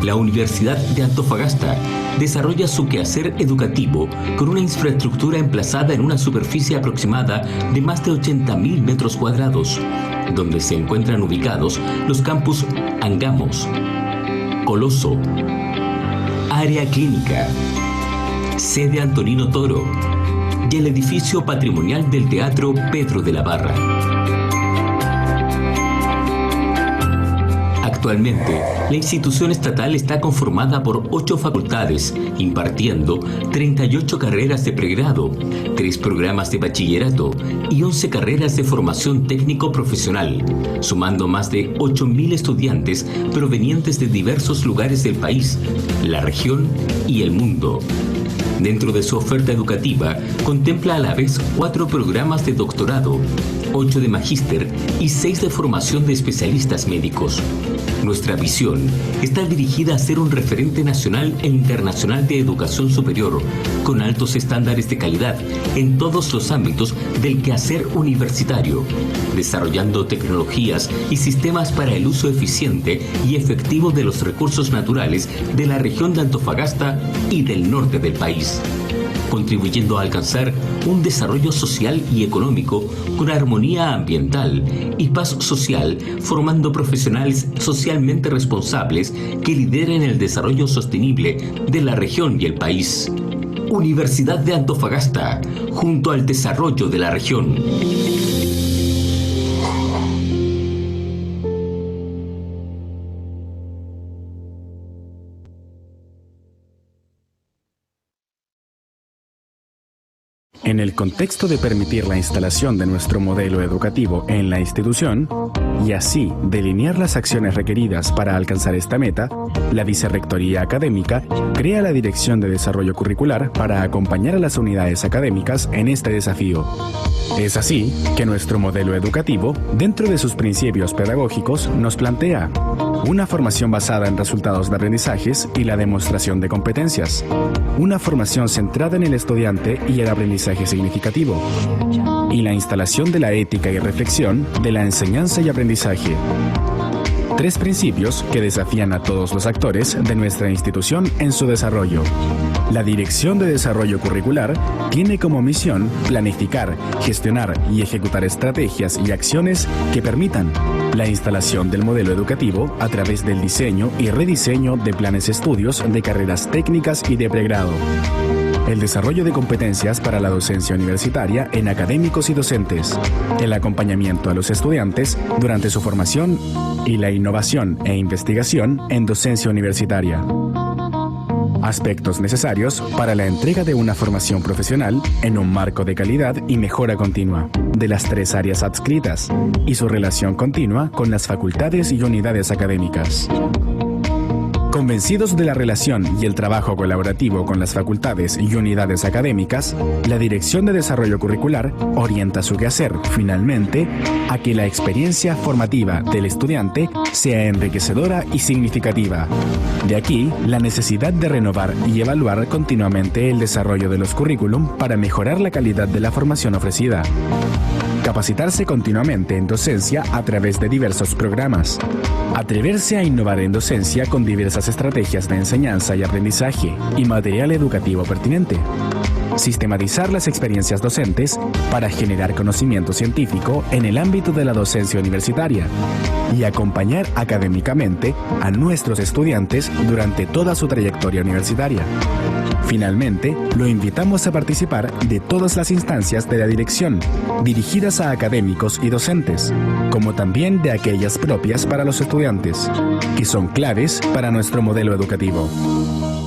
La Universidad de Antofagasta desarrolla su quehacer educativo con una infraestructura emplazada en una superficie aproximada de más de 80.000 metros cuadrados, donde se encuentran ubicados los campus Angamos, Coloso, Área Clínica, Sede Antonino Toro y el edificio patrimonial del Teatro Pedro de la Barra. Actualmente, la institución estatal está conformada por 8 facultades, impartiendo 38 carreras de pregrado, 3 programas de bachillerato y 11 carreras de formación técnico-profesional, sumando más de 8.000 estudiantes provenientes de diversos lugares del país, la región y el mundo. Dentro de su oferta educativa, contempla a la vez 4 programas de doctorado, 8 de magíster y 6 de formación de especialistas médicos. Nuestra visión está dirigida a ser un referente nacional e internacional de educación superior, con altos estándares de calidad en todos los ámbitos del quehacer universitario, desarrollando tecnologías y sistemas para el uso eficiente y efectivo de los recursos naturales de la región de Antofagasta y del norte del país, contribuyendo a alcanzar un desarrollo social y económico con armonía ambiental y paz social, formando profesionales socialmente responsables que lideren el desarrollo sostenible de la región y el país. Universidad de Antofagasta, junto al desarrollo de la región. En el contexto de permitir la instalación de nuestro modelo educativo en la institución y así delinear las acciones requeridas para alcanzar esta meta, la Vicerrectoría Académica crea la Dirección de Desarrollo Curricular para acompañar a las unidades académicas en este desafío. Es así que nuestro modelo educativo, dentro de sus principios pedagógicos, nos plantea una formación basada en resultados de aprendizajes y la demostración de competencias, una formación centrada en el estudiante y el aprendizaje significativo, y la instalación de la ética y reflexión de la enseñanza y aprendizaje. 3 principios que desafían a todos los actores de nuestra institución en su desarrollo. La Dirección de Desarrollo Curricular tiene como misión planificar, gestionar y ejecutar estrategias y acciones que permitan la instalación del modelo educativo a través del diseño y rediseño de planes de estudios de carreras técnicas y de pregrado. El desarrollo de competencias para la docencia universitaria en académicos y docentes, el acompañamiento a los estudiantes durante su formación y la innovación e investigación en docencia universitaria. Aspectos necesarios para la entrega de una formación profesional en un marco de calidad y mejora continua de las 3 áreas adscritas y su relación continua con las facultades y unidades académicas. Convencidos de la relación y el trabajo colaborativo con las facultades y unidades académicas, la Dirección de Desarrollo Curricular orienta su quehacer, finalmente, a que la experiencia formativa del estudiante sea enriquecedora y significativa. De aquí, la necesidad de renovar y evaluar continuamente el desarrollo de los currículum para mejorar la calidad de la formación ofrecida. Capacitarse continuamente en docencia a través de diversos programas. Atreverse a innovar en docencia con diversas estrategias de enseñanza y aprendizaje y material educativo pertinente. sistematizar las experiencias docentes para generar conocimiento científico en el ámbito de la docencia universitaria y acompañar académicamente a nuestros estudiantes durante toda su trayectoria universitaria. Finalmente, lo invitamos a participar de todas las instancias de la dirección, dirigidas a académicos y docentes, como también de aquellas propias para los estudiantes, que son claves para nuestro modelo educativo.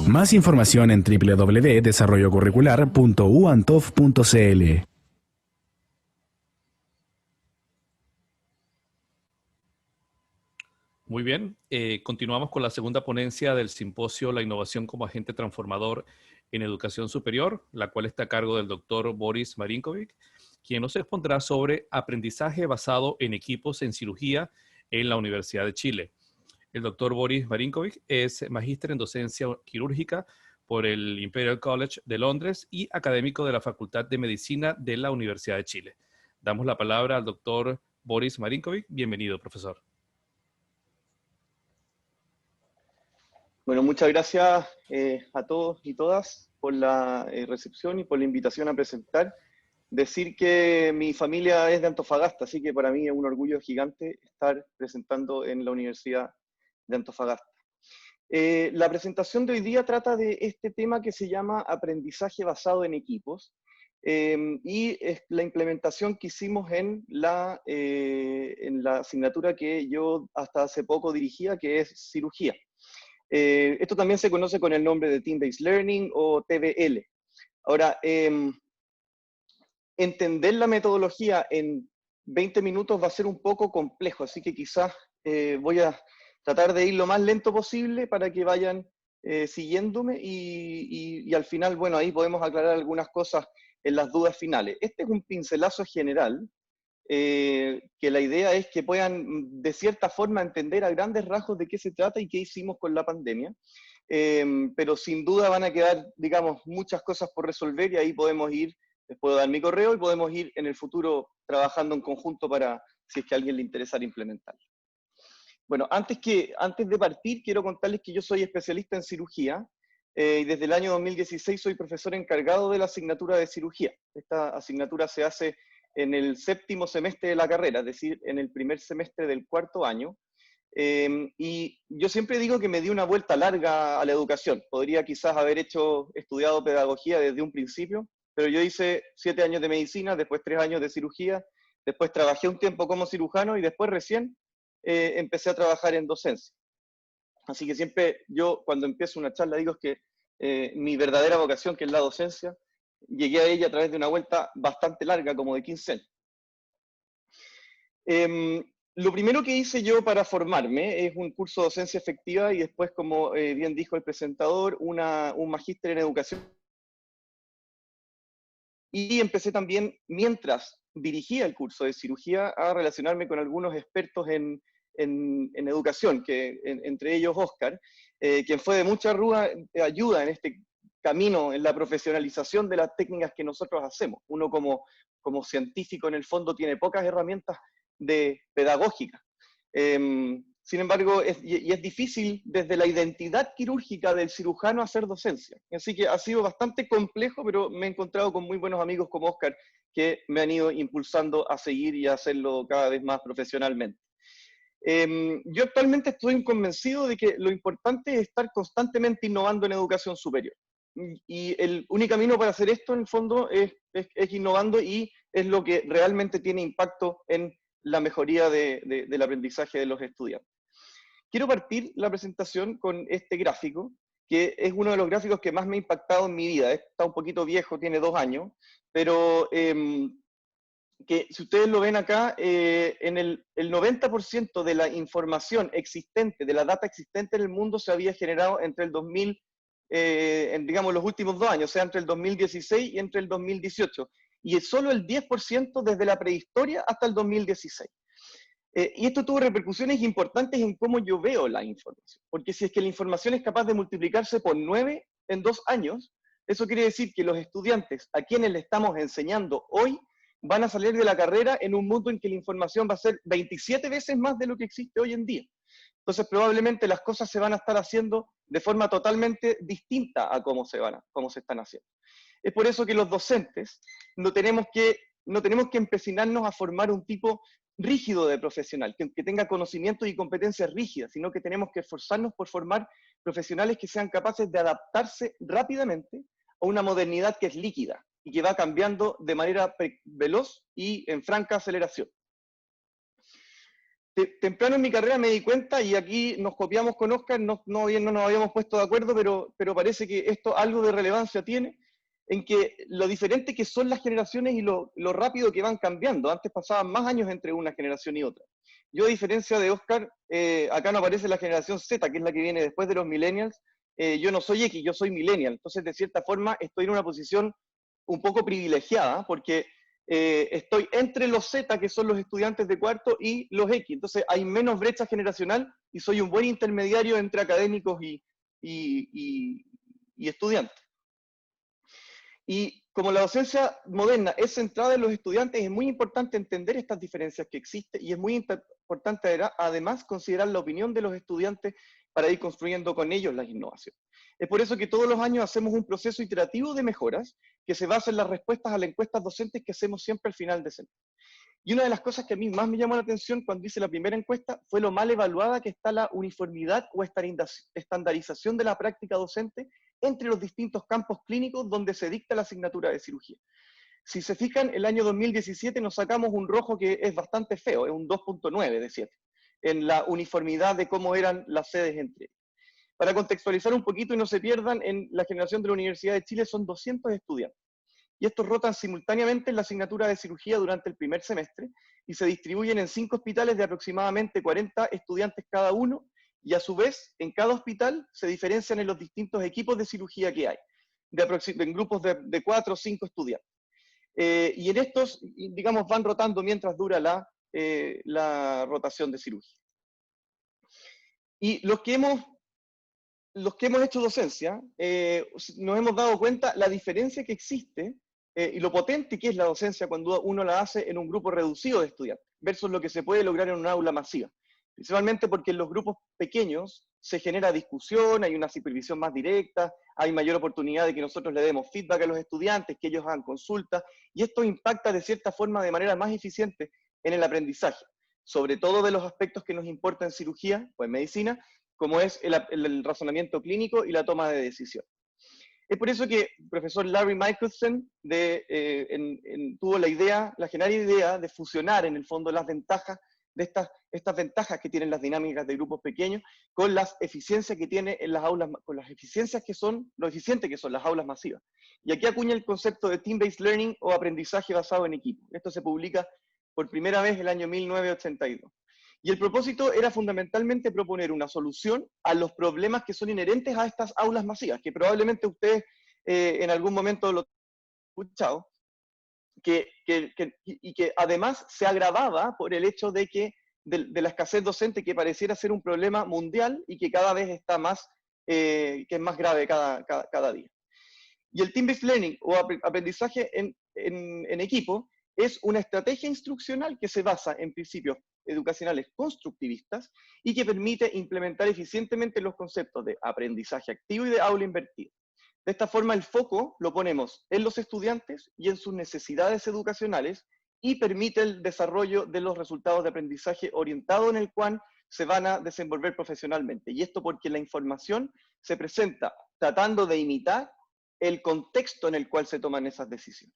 Más información en www.desarrollocurricular.uantov.cl. Muy bien, continuamos con la segunda ponencia del simposio La innovación como agente transformador en educación superior, la cual está a cargo del doctor Boris Marinkovic, quien nos expondrá sobre aprendizaje basado en equipos en cirugía en la Universidad de Chile. El doctor Boris Marinkovic es magíster en docencia quirúrgica por el Imperial College de Londres y académico de la Facultad de Medicina de la Universidad de Chile. Damos la palabra al doctor Boris Marinkovic. Bienvenido, profesor. Bueno, muchas gracias a todos y todas por la recepción y por la invitación a presentar. Decir que mi familia es de Antofagasta, así que para mí es un orgullo gigante estar presentando en la Universidad de Antofagasta. La presentación de hoy día trata de este tema que se llama aprendizaje basado en equipos y es la implementación que hicimos en la asignatura que yo hasta hace poco dirigía, que es cirugía. Esto también se conoce con el nombre de Team-Based Learning o TBL. Ahora, entender la metodología en 20 minutos va a ser un poco complejo, así que quizás voy a tratar de ir lo más lento posible para que vayan siguiéndome y al final, bueno, ahí podemos aclarar algunas cosas en las dudas finales. Este es un pincelazo general, que la idea es que puedan de cierta forma entender a grandes rasgos de qué se trata y qué hicimos con la pandemia, pero sin duda van a quedar, digamos, muchas cosas por resolver y ahí podemos ir, les puedo dar mi correo y podemos ir en el futuro trabajando en conjunto para, si es que a alguien le interesara implementarlo. Bueno, antes de partir quiero contarles que yo soy especialista en cirugía y desde el año 2016 soy profesor encargado de la asignatura de cirugía. Esta asignatura se hace en el 7º semestre de la carrera, es decir, en el primer semestre del 4º año. Y yo siempre digo que me di una vuelta larga a la educación. Podría quizás haber estudiado pedagogía desde un principio, pero yo hice 7 años de medicina, después 3 años de cirugía, después trabajé un tiempo como cirujano y después recién empecé a trabajar en docencia. Así que siempre yo cuando empiezo una charla digo que mi verdadera vocación, que es la docencia, llegué a ella a través de una vuelta bastante larga, como de 15 años. Lo primero que hice yo para formarme es un curso de docencia efectiva y después, como bien dijo el presentador, un magíster en educación. Y empecé también, mientras dirigía el curso de cirugía, a relacionarme con algunos expertos en educación, entre ellos Oscar, quien fue de mucha ayuda en este camino, en la profesionalización de las técnicas que nosotros hacemos. Uno como científico en el fondo tiene pocas herramientas pedagógicas. Sin embargo, es difícil desde la identidad quirúrgica del cirujano hacer docencia. Así que ha sido bastante complejo, pero me he encontrado con muy buenos amigos como Oscar que me han ido impulsando a seguir y a hacerlo cada vez más profesionalmente. Yo actualmente estoy convencido de que lo importante es estar constantemente innovando en educación superior. Y el único camino para hacer esto, en el fondo, es innovando y es lo que realmente tiene impacto en la mejoría del aprendizaje de los estudiantes. Quiero partir la presentación con este gráfico, que es uno de los gráficos que más me ha impactado en mi vida. Está un poquito viejo, tiene 2 años, pero que si ustedes lo ven acá, en el 90% de la información existente, de la data existente en el mundo se había generado entre el 2000, digamos, los últimos 2 años, o sea, entre el 2016 y entre el 2018. Y es solo el 10% desde la prehistoria hasta el 2016. Y esto tuvo repercusiones importantes en cómo yo veo la información. Porque si es que la información es capaz de multiplicarse por 9 en 2 años, eso quiere decir que los estudiantes a quienes le estamos enseñando hoy van a salir de la carrera en un mundo en que la información va a ser 27 veces más de lo que existe hoy en día. Entonces probablemente las cosas se van a estar haciendo de forma totalmente distinta a cómo se están haciendo. Es por eso que los docentes no tenemos que empecinarnos a formar un tipo rígido de profesional, que tenga conocimientos y competencias rígidas, sino que tenemos que esforzarnos por formar profesionales que sean capaces de adaptarse rápidamente a una modernidad que es líquida y que va cambiando de manera veloz y en franca aceleración. Temprano en mi carrera me di cuenta, y aquí nos copiamos con Oscar, no nos habíamos puesto de acuerdo, pero parece que esto algo de relevancia tiene, en que lo diferente que son las generaciones y lo rápido que van cambiando. Antes pasaban más años entre una generación y otra. Yo, a diferencia de Oscar, acá no aparece la generación Z, que es la que viene después de los millennials. Yo no soy X, yo soy millennial. Entonces, de cierta forma, estoy en una posición un poco privilegiada, porque estoy entre los Z, que son los estudiantes de cuarto, y los X. Entonces, hay menos brecha generacional y soy un buen intermediario entre académicos y estudiantes. Y como la docencia moderna es centrada en los estudiantes, es muy importante entender estas diferencias que existen, y es muy importante además considerar la opinión de los estudiantes para ir construyendo con ellos las innovaciones. Es por eso que todos los años hacemos un proceso iterativo de mejoras que se basa en las respuestas a las encuestas docentes que hacemos siempre al final de semestre. Y una de las cosas que a mí más me llamó la atención cuando hice la primera encuesta fue lo mal evaluada que está la uniformidad o estandarización de la práctica docente entre los distintos campos clínicos donde se dicta la asignatura de cirugía. Si se fijan, el año 2017 nos sacamos un rojo que es bastante feo, es un 2.9 de 7, en la uniformidad de cómo eran las sedes entre ellos. Para contextualizar un poquito y no se pierdan, en la generación de la Universidad de Chile son 200 estudiantes. Y estos rotan simultáneamente en la asignatura de cirugía durante el primer semestre y se distribuyen en 5 hospitales de aproximadamente 40 estudiantes cada uno, y a su vez en cada hospital se diferencian en los distintos equipos de cirugía que hay, en grupos de 4 o 5 estudiantes. Y en estos, digamos, van rotando mientras dura la rotación de cirugía. Y los que hemos hecho docencia, nos hemos dado cuenta la diferencia que existe y lo potente que es la docencia cuando uno la hace en un grupo reducido de estudiantes, versus lo que se puede lograr en un aula masiva. Principalmente porque en los grupos pequeños se genera discusión, hay una supervisión más directa, hay mayor oportunidad de que nosotros le demos feedback a los estudiantes, que ellos hagan consultas, y esto impacta de cierta forma de manera más eficiente en el aprendizaje, sobre todo de los aspectos que nos importan en cirugía o en medicina, como es el razonamiento clínico y la toma de decisión. Es por eso que el profesor Larry Michelson tuvo la genial idea de fusionar en el fondo las ventajas de estas ventajas que tienen las dinámicas de grupos pequeños con las eficiencias que tiene en las aulas, con las eficiencias que son, lo eficientes que son las aulas masivas. Y aquí acuña el concepto de Team-Based Learning o aprendizaje basado en equipo. Esto se publica por primera vez el año 1982. Y el propósito era fundamentalmente proponer una solución a los problemas que son inherentes a estas aulas masivas, que probablemente ustedes en algún momento lo han escuchado, y que además se agravaba por el hecho de la escasez docente, que pareciera ser un problema mundial y que cada vez está más, que es más grave cada día. Y el Team-Based Learning o aprendizaje en equipo es una estrategia instruccional que se basa en principios educacionales constructivistas y que permite implementar eficientemente los conceptos de aprendizaje activo y de aula invertida. De esta forma, el foco lo ponemos en los estudiantes y en sus necesidades educacionales y permite el desarrollo de los resultados de aprendizaje orientado en el cual se van a desenvolver profesionalmente. Y esto porque la información se presenta tratando de imitar el contexto en el cual se toman esas decisiones.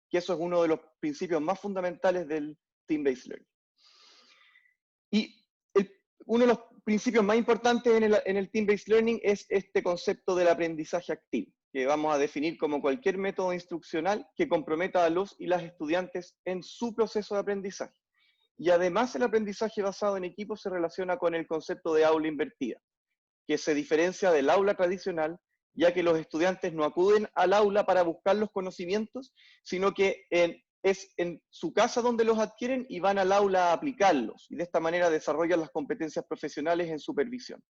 Que eso es uno de los principios más fundamentales del Team-Based Learning. Y uno de los principios más importantes en el Team-Based Learning es este concepto del aprendizaje activo, que vamos a definir como cualquier método instruccional que comprometa a los y las estudiantes en su proceso de aprendizaje. Y además el aprendizaje basado en equipo se relaciona con el concepto de aula invertida, que se diferencia del aula tradicional, ya que los estudiantes no acuden al aula para buscar los conocimientos, sino que es en su casa donde los adquieren y van al aula a aplicarlos, y de esta manera desarrollan las competencias profesionales en supervisión.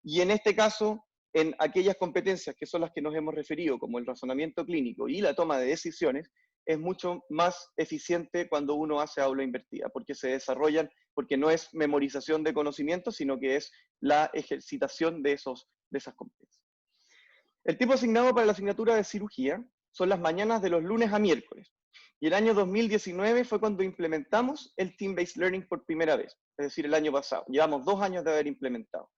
Y en este caso, en aquellas competencias que son las que nos hemos referido, como el razonamiento clínico y la toma de decisiones, es mucho más eficiente cuando uno hace aula invertida, porque se desarrollan, porque no es memorización de conocimientos, sino que es la ejercitación de esas competencias. El tiempo asignado para la asignatura de cirugía son las mañanas de los lunes a miércoles. Y el año 2019 fue cuando implementamos el Team-Based Learning por primera vez, es decir, el año pasado. Llevamos 2 años de haber implementado.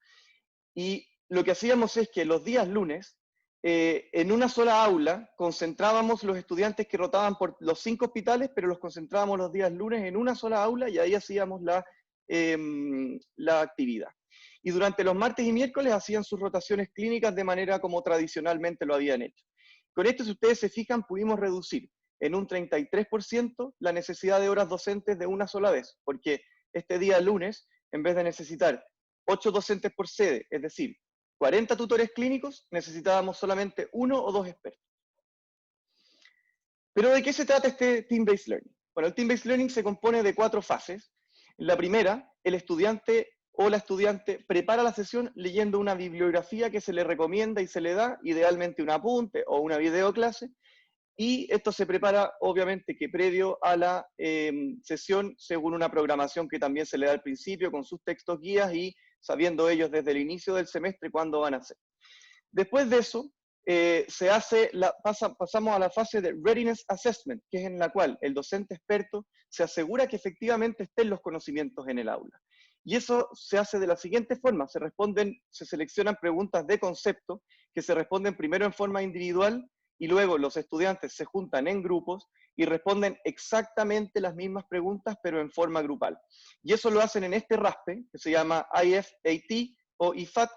Y lo que hacíamos es que los días lunes, en una sola aula, concentrábamos los estudiantes que rotaban por los 5 hospitales, pero los concentrábamos los días lunes en una sola aula y ahí hacíamos la actividad. Y durante los martes y miércoles hacían sus rotaciones clínicas de manera como tradicionalmente lo habían hecho. Con esto, si ustedes se fijan, pudimos reducir en un 33% la necesidad de horas docentes de una sola vez, porque este día lunes, en vez de necesitar 8 docentes por sede, es decir, 40 tutores clínicos, necesitábamos solamente 1 o 2 expertos. Pero ¿de qué se trata este Team-Based Learning? Bueno, el Team-Based Learning se compone de 4 fases. En la primera, el estudiante o la estudiante prepara la sesión leyendo una bibliografía que se le recomienda y se le da, idealmente un apunte o una videoclase, y esto se prepara, obviamente, que previo a la sesión, según una programación que también se le da al principio, con sus textos guías y sabiendo ellos desde el inicio del semestre cuándo van a hacer. Después de eso, pasamos a la fase de Readiness Assessment, que es en la cual el docente experto se asegura que efectivamente estén los conocimientos en el aula. Y eso se hace de la siguiente forma: se seleccionan preguntas de concepto que se responden primero en forma individual y luego los estudiantes se juntan en grupos y responden exactamente las mismas preguntas, pero en forma grupal. Y eso lo hacen en este raspe, que se llama IFAT o IFAT,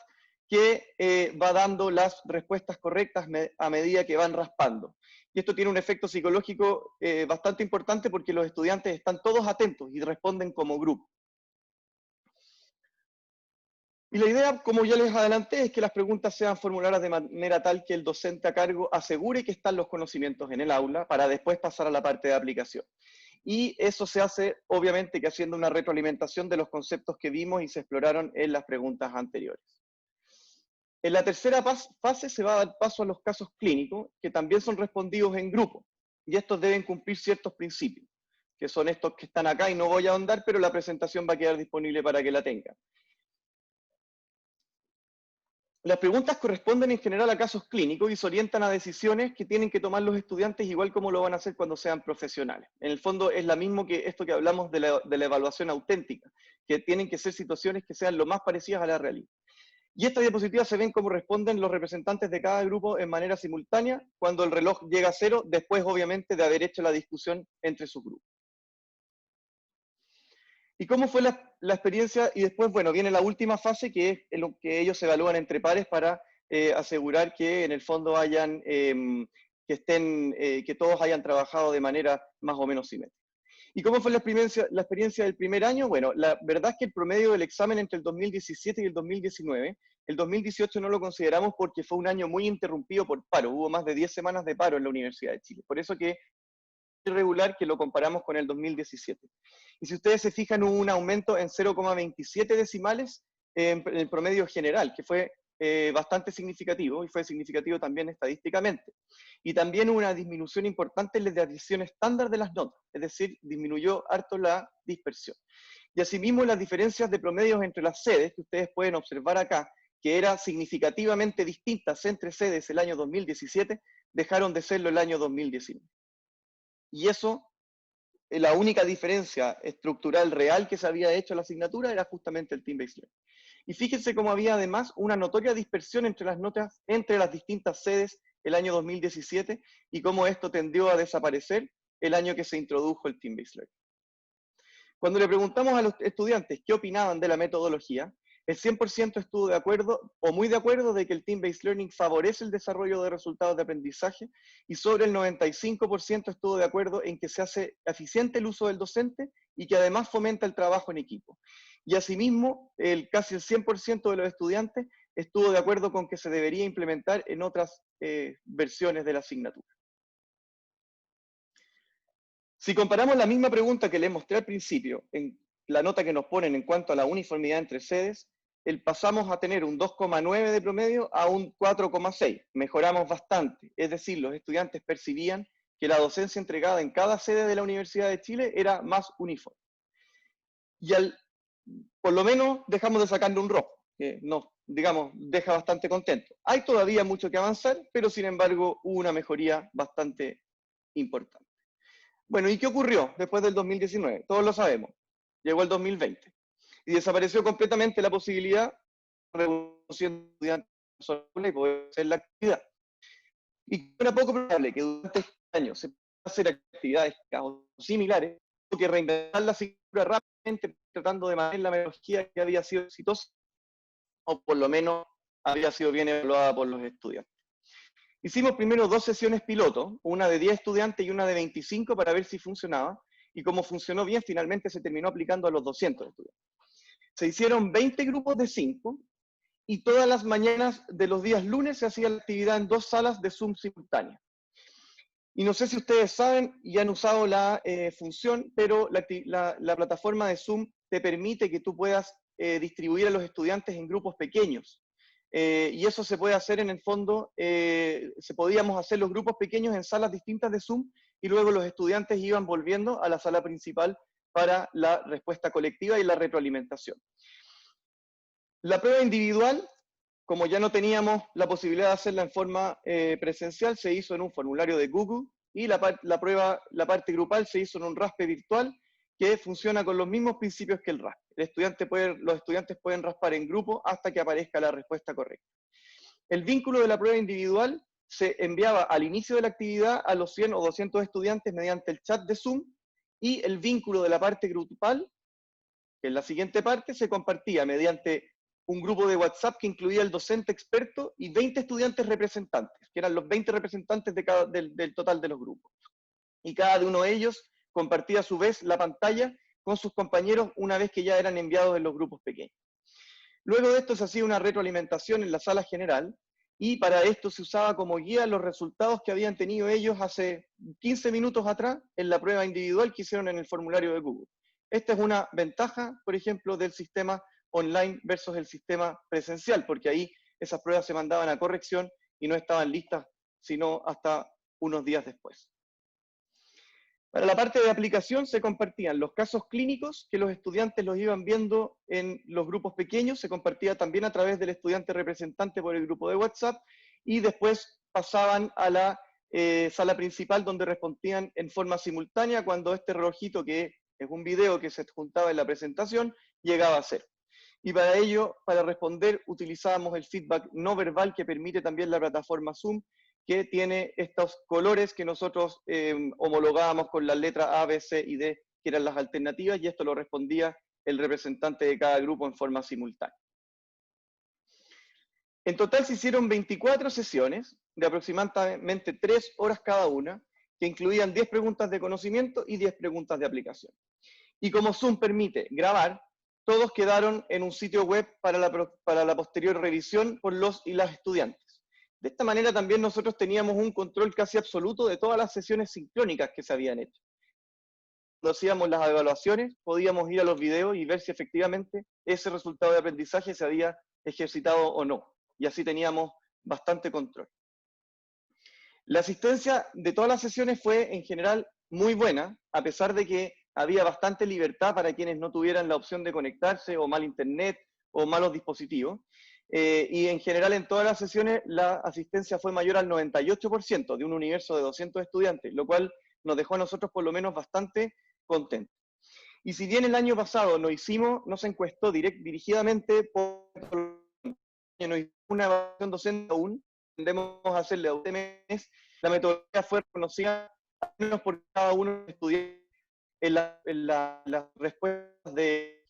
que va dando las respuestas correctas a medida que van raspando. Y esto tiene un efecto psicológico bastante importante porque los estudiantes están todos atentos y responden como grupo. Y la idea, como ya les adelanté, es que las preguntas sean formuladas de manera tal que el docente a cargo asegure que están los conocimientos en el aula para después pasar a la parte de aplicación. Y eso se hace, obviamente, que haciendo una retroalimentación de los conceptos que vimos y se exploraron en las preguntas anteriores. En la tercera fase se va a dar paso a los casos clínicos, que también son respondidos en grupo. Y estos deben cumplir ciertos principios, que son estos que están acá y no voy a ahondar, pero la presentación va a quedar disponible para que la tengan. Las preguntas corresponden en general a casos clínicos y se orientan a decisiones que tienen que tomar los estudiantes igual como lo van a hacer cuando sean profesionales. En el fondo es lo mismo que esto que hablamos de la evaluación auténtica, que tienen que ser situaciones que sean lo más parecidas a la realidad. Y estas diapositivas se ven cómo responden los representantes de cada grupo en manera simultánea cuando el reloj llega a 0, después obviamente de haber hecho la discusión entre sus grupos. ¿Y cómo fue la experiencia? Y después, bueno, viene la última fase, que es en lo que ellos se evalúan entre pares para asegurar que en el fondo hayan, que todos hayan trabajado de manera más o menos simétrica. ¿Y cómo fue la experiencia del primer año? Bueno, la verdad es que el promedio del examen entre el 2017 y el 2019, el 2018 no lo consideramos porque fue un año muy interrumpido por paro, hubo más de 10 semanas de paro en la Universidad de Chile. Por eso que irregular que lo comparamos con el 2017. Y si ustedes se fijan, hubo un aumento en 0,27 decimales en el promedio general, que fue bastante significativo, y fue significativo también estadísticamente. Y también hubo una disminución importante en la desviación estándar de las notas, es decir, disminuyó harto la dispersión. Y asimismo las diferencias de promedios entre las sedes, que ustedes pueden observar acá, que eran significativamente distintas entre sedes el año 2017, dejaron de serlo el año 2019. Y eso, la única diferencia estructural real que se había hecho en la asignatura era justamente el Team-Based Learning. Y fíjense cómo había además una notoria dispersión entre las notas, entre las distintas sedes el año 2017, y cómo esto tendió a desaparecer el año que se introdujo el Team-Based Learning. Cuando le preguntamos a los estudiantes qué opinaban de la metodología, el 100% estuvo de acuerdo, o muy de acuerdo, de que el Team-Based Learning favorece el desarrollo de resultados de aprendizaje, y sobre el 95% estuvo de acuerdo en que se hace eficiente el uso del docente y que además fomenta el trabajo en equipo. Y asimismo, casi el 100% de los estudiantes estuvo de acuerdo con que se debería implementar en otras versiones de la asignatura. Si comparamos la misma pregunta que les mostré al principio, en la nota que nos ponen en cuanto a la uniformidad entre sedes, pasamos a tener un 2,9 de promedio a un 4,6. Mejoramos bastante. Es decir, los estudiantes percibían que la docencia entregada en cada sede de la Universidad de Chile era más uniforme. Y por lo menos dejamos de sacarle un rojo, que nos digamos, deja bastante contento. Hay todavía mucho que avanzar, pero sin embargo hubo una mejoría bastante importante. Bueno, ¿y qué ocurrió después del 2019? Todos lo sabemos. Llegó el 2020 y desapareció completamente la posibilidad de reducir estudiantes y poder hacer la actividad. Y era poco probable que durante este año se puedan hacer actividades similares, o que reinventar la asignatura rápidamente, tratando de mantener la metodología que había sido exitosa, o por lo menos había sido bien evaluada por los estudiantes. Hicimos primero 2 sesiones piloto, una de 10 estudiantes y una de 25 para ver si funcionaba, y como funcionó bien, finalmente se terminó aplicando a los 200 estudiantes. Se hicieron 20 grupos de 5, y todas las mañanas de los días lunes se hacía la actividad en 2 salas de Zoom simultáneas. Y no sé si ustedes saben y han usado la función, pero la plataforma de Zoom te permite que tú puedas distribuir a los estudiantes en grupos pequeños. Y eso se puede hacer en el fondo, podíamos hacer los grupos pequeños en salas distintas de Zoom y luego los estudiantes iban volviendo a la sala principal para la respuesta colectiva y la retroalimentación. La prueba individual, como ya no teníamos la posibilidad de hacerla en forma presencial, se hizo en un formulario de Google, y la parte grupal se hizo en un RASPE virtual que funciona con los mismos principios que el RASPE. Los estudiantes pueden raspar en grupo hasta que aparezca la respuesta correcta. El vínculo de la prueba individual se enviaba al inicio de la actividad a los 100 o 200 estudiantes mediante el chat de Zoom, y el vínculo de la parte grupal, que en la siguiente parte, se compartía mediante un grupo de WhatsApp que incluía el docente experto y 20 estudiantes representantes, que eran los 20 representantes del total de los grupos. Y cada uno de ellos compartía a su vez la pantalla con sus compañeros una vez que ya eran enviados en los grupos pequeños. Luego de esto se hacía una retroalimentación en la sala general, y para esto se usaba como guía los resultados que habían tenido ellos hace 15 minutos atrás en la prueba individual que hicieron en el formulario de Google. Esta es una ventaja, por ejemplo, del sistema online versus el sistema presencial, porque ahí esas pruebas se mandaban a corrección y no estaban listas sino hasta unos días después. Para la parte de aplicación se compartían los casos clínicos que los estudiantes los iban viendo en los grupos pequeños, se compartía también a través del estudiante representante por el grupo de WhatsApp, y después pasaban a la sala principal donde respondían en forma simultánea cuando este relojito, que es un video que se juntaba en la presentación, llegaba a 0. Y para ello, para responder, utilizábamos el feedback no verbal que permite también la plataforma Zoom, que tiene estos colores que nosotros homologábamos con las letras A, B, C y D, que eran las alternativas, y esto lo respondía el representante de cada grupo en forma simultánea. En total se hicieron 24 sesiones de aproximadamente 3 horas cada una, que incluían 10 preguntas de conocimiento y 10 preguntas de aplicación. Y como Zoom permite grabar, todos quedaron en un sitio web para la posterior revisión por los y las estudiantes. De esta manera también nosotros teníamos un control casi absoluto de todas las sesiones sincrónicas que se habían hecho. Cuando hacíamos las evaluaciones, podíamos ir a los videos y ver si efectivamente ese resultado de aprendizaje se había ejercitado o no. Y así teníamos bastante control. La asistencia de todas las sesiones fue en general muy buena, a pesar de que había bastante libertad para quienes no tuvieran la opción de conectarse, o mal internet, o malos dispositivos. Y en general en todas las sesiones la asistencia fue mayor al 98% de un universo de 200 estudiantes, lo cual nos dejó a nosotros por lo menos bastante contentos. Y si bien el año pasado no se encuestó dirigidamente por una evaluación docente aún, tendemos a hacerle a UTMS, la metodología fue reconocida al menos por cada uno de los estudiantes en las respuestas de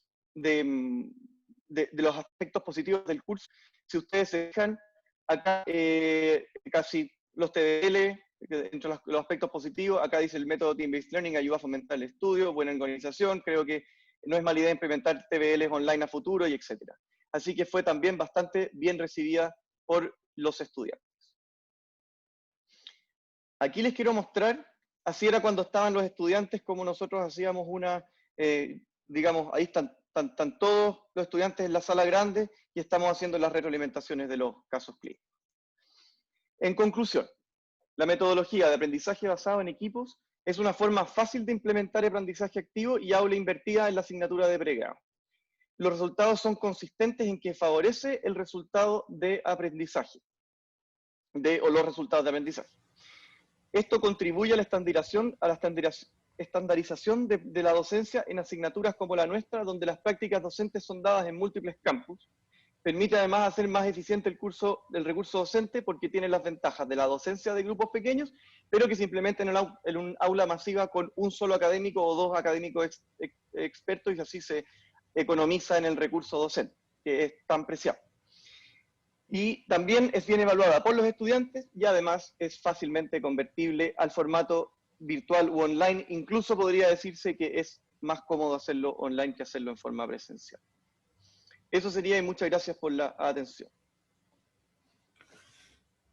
los aspectos positivos del curso. Si ustedes se fijan, acá casi los TBL, entre los aspectos positivos, acá dice el método Team-Based Learning ayuda a fomentar el estudio, buena organización, creo que no es mala idea implementar TBLs online a futuro, y etc. Así que fue también bastante bien recibida por los estudiantes. Aquí les quiero mostrar, así era cuando estaban los estudiantes, como nosotros hacíamos digamos, ahí están todos los estudiantes en la sala grande y estamos haciendo las retroalimentaciones de los casos clínicos. En conclusión, la metodología de aprendizaje basado en equipos es una forma fácil de implementar aprendizaje activo y aula invertida en la asignatura de pregrado. los resultados son consistentes en que favorece el resultado de aprendizaje, o los resultados de aprendizaje. Esto contribuye a la estandarización de la docencia en asignaturas como la nuestra, donde las prácticas docentes son dadas en múltiples campus. Permite además hacer más eficiente el recurso docente porque tiene las ventajas de la docencia de grupos pequeños, pero que se implementa en un aula masiva con un solo académico o dos académicos expertos, y así se economiza en el recurso docente, que es tan preciado. Y también es bien evaluada por los estudiantes y además es fácilmente convertible al formato virtual u online. Incluso podría decirse que es más cómodo hacerlo online que hacerlo en forma presencial. Eso sería, y muchas gracias por la atención.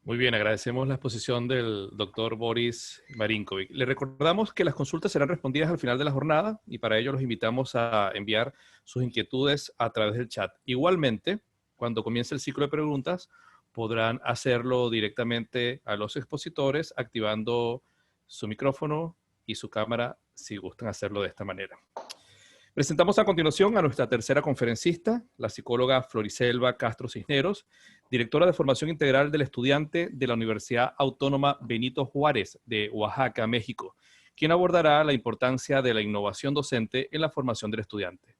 Muy bien, agradecemos la exposición del doctor Boris Marinkovic. Le recordamos que las consultas serán respondidas al final de la jornada y para ello los invitamos a enviar sus inquietudes a través del chat. Igualmente, cuando comience el ciclo de preguntas, podrán hacerlo directamente a los expositores activando su micrófono y su cámara si gustan hacerlo de esta manera. Presentamos a continuación a nuestra tercera conferencista, la psicóloga Floriselva Castro Cisneros, directora de Formación Integral del Estudiante de la Universidad Autónoma Benito Juárez de Oaxaca, México, quien abordará la importancia de la innovación docente en la formación del estudiante.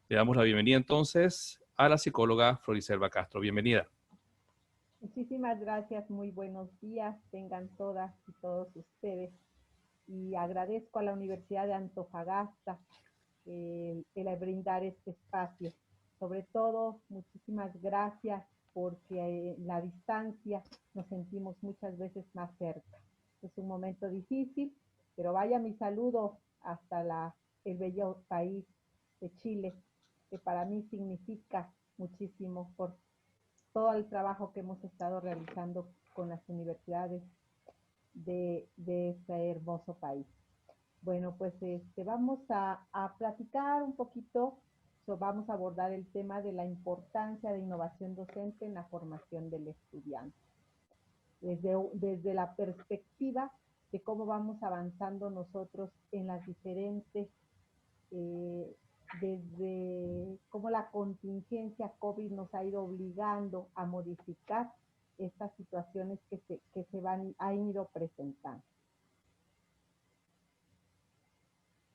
Le damos la bienvenida entonces a la psicóloga Floriselva Castro. Bienvenida. Muchísimas gracias, muy buenos días, tengan todas y todos ustedes. Y agradezco a la Universidad de Antofagasta el brindar este espacio. Sobre todo, muchísimas gracias porque en la distancia nos sentimos muchas veces más cerca. Es un momento difícil, pero vaya mi saludo hasta el bello país de Chile, que para mí significa muchísimo por todo el trabajo que hemos estado realizando con las universidades de este hermoso país. Bueno, pues vamos a platicar un poquito, vamos a abordar el tema de la importancia de innovación docente en la formación del estudiante. Desde la perspectiva de cómo vamos avanzando nosotros en las diferentes, desde cómo la contingencia COVID nos ha ido obligando a modificar estas situaciones que han ido presentando.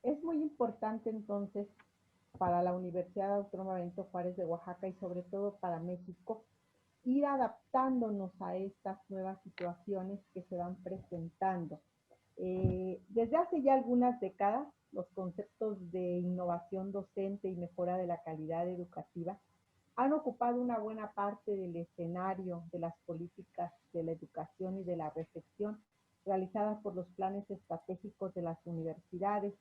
Es muy importante entonces para la Universidad Autónoma Benito Juárez de Oaxaca y sobre todo para México ir adaptándonos a estas nuevas situaciones que se van presentando. Desde hace ya algunas décadas, los conceptos de innovación docente y mejora de la calidad educativa han ocupado una buena parte del escenario de las políticas de la educación y de la reflexión realizadas por los planes estratégicos de las universidades.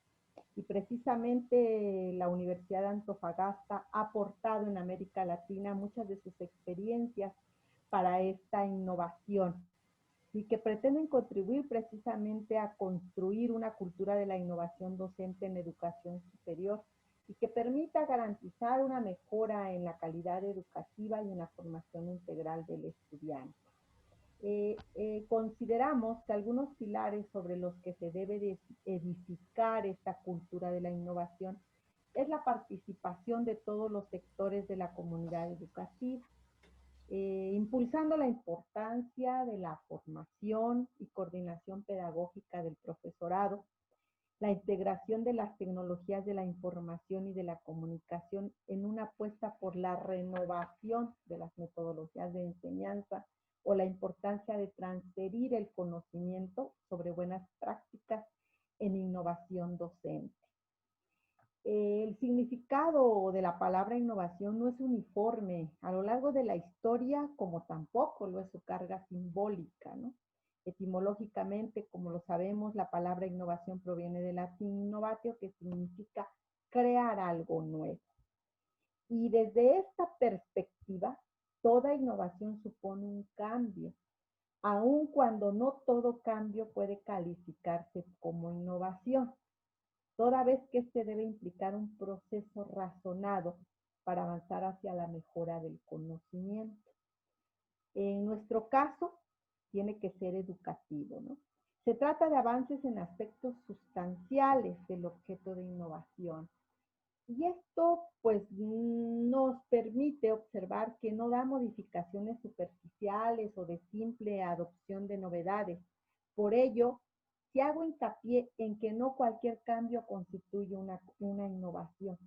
Y precisamente la Universidad de Antofagasta ha aportado en América Latina muchas de sus experiencias para esta innovación y que pretenden contribuir precisamente a construir una cultura de la innovación docente en educación superior y que permita garantizar una mejora en la calidad educativa y en la formación integral del estudiante. Consideramos que algunos pilares sobre los que se debe de edificar esta cultura de la innovación es la participación de todos los sectores de la comunidad educativa, impulsando la importancia de la formación y coordinación pedagógica del profesorado, la integración de las tecnologías de la información y de la comunicación en una apuesta por la renovación de las metodologías de enseñanza o la importancia de transferir el conocimiento sobre buenas prácticas en innovación docente. El significado de la palabra innovación no es uniforme a lo largo de la historia, como tampoco lo es su carga simbólica, ¿no? Etimológicamente, como lo sabemos, la palabra innovación proviene del latín innovatio, que significa crear algo nuevo. Y desde esta perspectiva, toda innovación supone un cambio, aun cuando no todo cambio puede calificarse como innovación, toda vez que este debe implicar un proceso razonado para avanzar hacia la mejora del conocimiento. En nuestro caso, tiene que ser educativo, ¿no? Se trata de avances en aspectos sustanciales del objeto de innovación. Y esto pues nos permite observar que no da modificaciones superficiales o de simple adopción de novedades. Por ello, si hago hincapié en que no cualquier cambio constituye una innovación.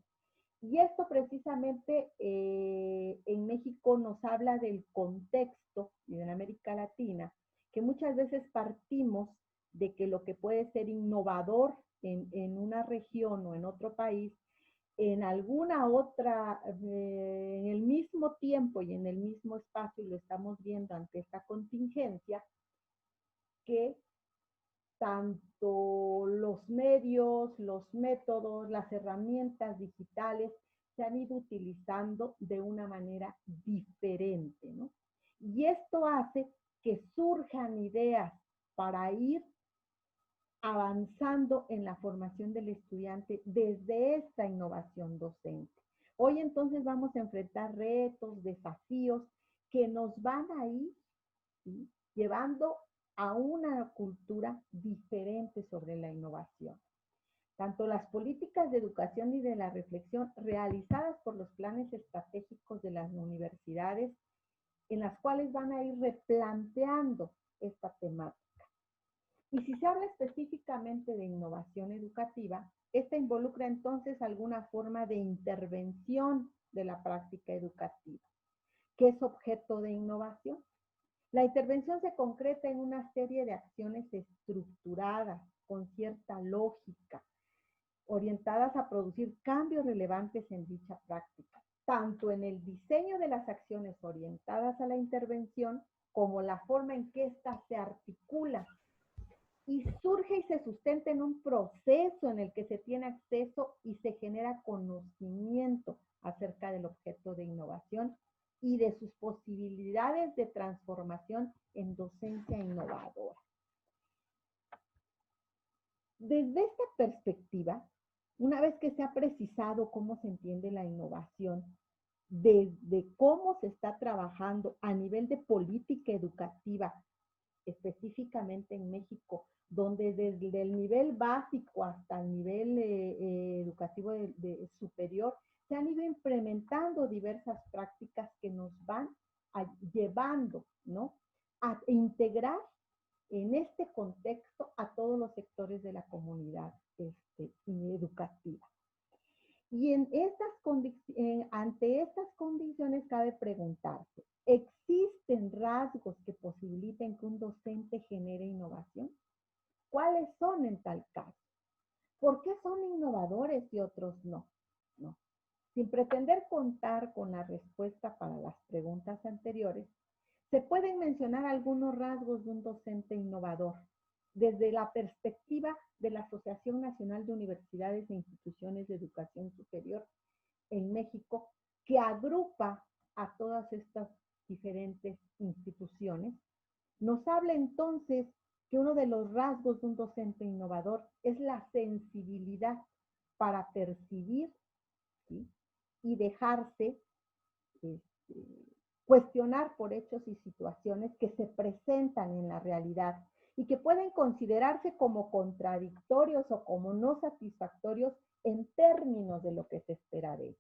Y esto precisamente en México nos habla del contexto y en América Latina, que muchas veces partimos de que lo que puede ser innovador en una región o en otro país, en alguna otra, en el mismo tiempo y en el mismo espacio, y lo estamos viendo ante esta contingencia, que tanto los medios, los métodos, las herramientas digitales se han ido utilizando de una manera diferente, ¿no? Y esto hace que surjan ideas para ir avanzando en la formación del estudiante desde esta innovación docente. Hoy entonces vamos a enfrentar retos, desafíos que nos van a ir, ¿sí?, llevando a una cultura diferente sobre la innovación. Tanto las políticas de educación y de la reflexión realizadas por los planes estratégicos de las universidades, en las cuales van a ir replanteando esta temática. Y si se habla específicamente de innovación educativa, esta involucra entonces alguna forma de intervención de la práctica educativa, que es objeto de innovación. La intervención se concreta en una serie de acciones estructuradas, con cierta lógica, orientadas a producir cambios relevantes en dicha práctica, tanto en el diseño de las acciones orientadas a la intervención, como la forma en que ésta se articula y surge y se sustenta en un proceso en el que se tiene acceso y se genera conocimiento acerca del objeto de innovación y de sus posibilidades de transformación en docencia innovadora. Desde esta perspectiva, una vez que se ha precisado cómo se entiende la innovación, desde cómo se está trabajando a nivel de política educativa, específicamente en México, donde desde el nivel básico hasta el nivel educativo superior, se han ido implementando diversas prácticas que nos van llevando, ¿no?, a integrar en este contexto a todos los sectores de la comunidad educativa. Y ante estas condiciones cabe preguntarse, ¿existen rasgos que posibiliten que un docente genere innovación? ¿Cuáles son en tal caso? ¿Por qué son innovadores y otros no? ¿No? Sin pretender contar con la respuesta para las preguntas anteriores, se pueden mencionar algunos rasgos de un docente innovador desde la perspectiva de la Asociación Nacional de Universidades e Instituciones de Educación Superior en México, que agrupa a todas estas diferentes instituciones. Nos habla entonces que uno de los rasgos de un docente innovador es la sensibilidad para percibir, ¿sí?, y dejarse cuestionar por hechos y situaciones que se presentan en la realidad y que pueden considerarse como contradictorios o como no satisfactorios en términos de lo que se espera de ellos.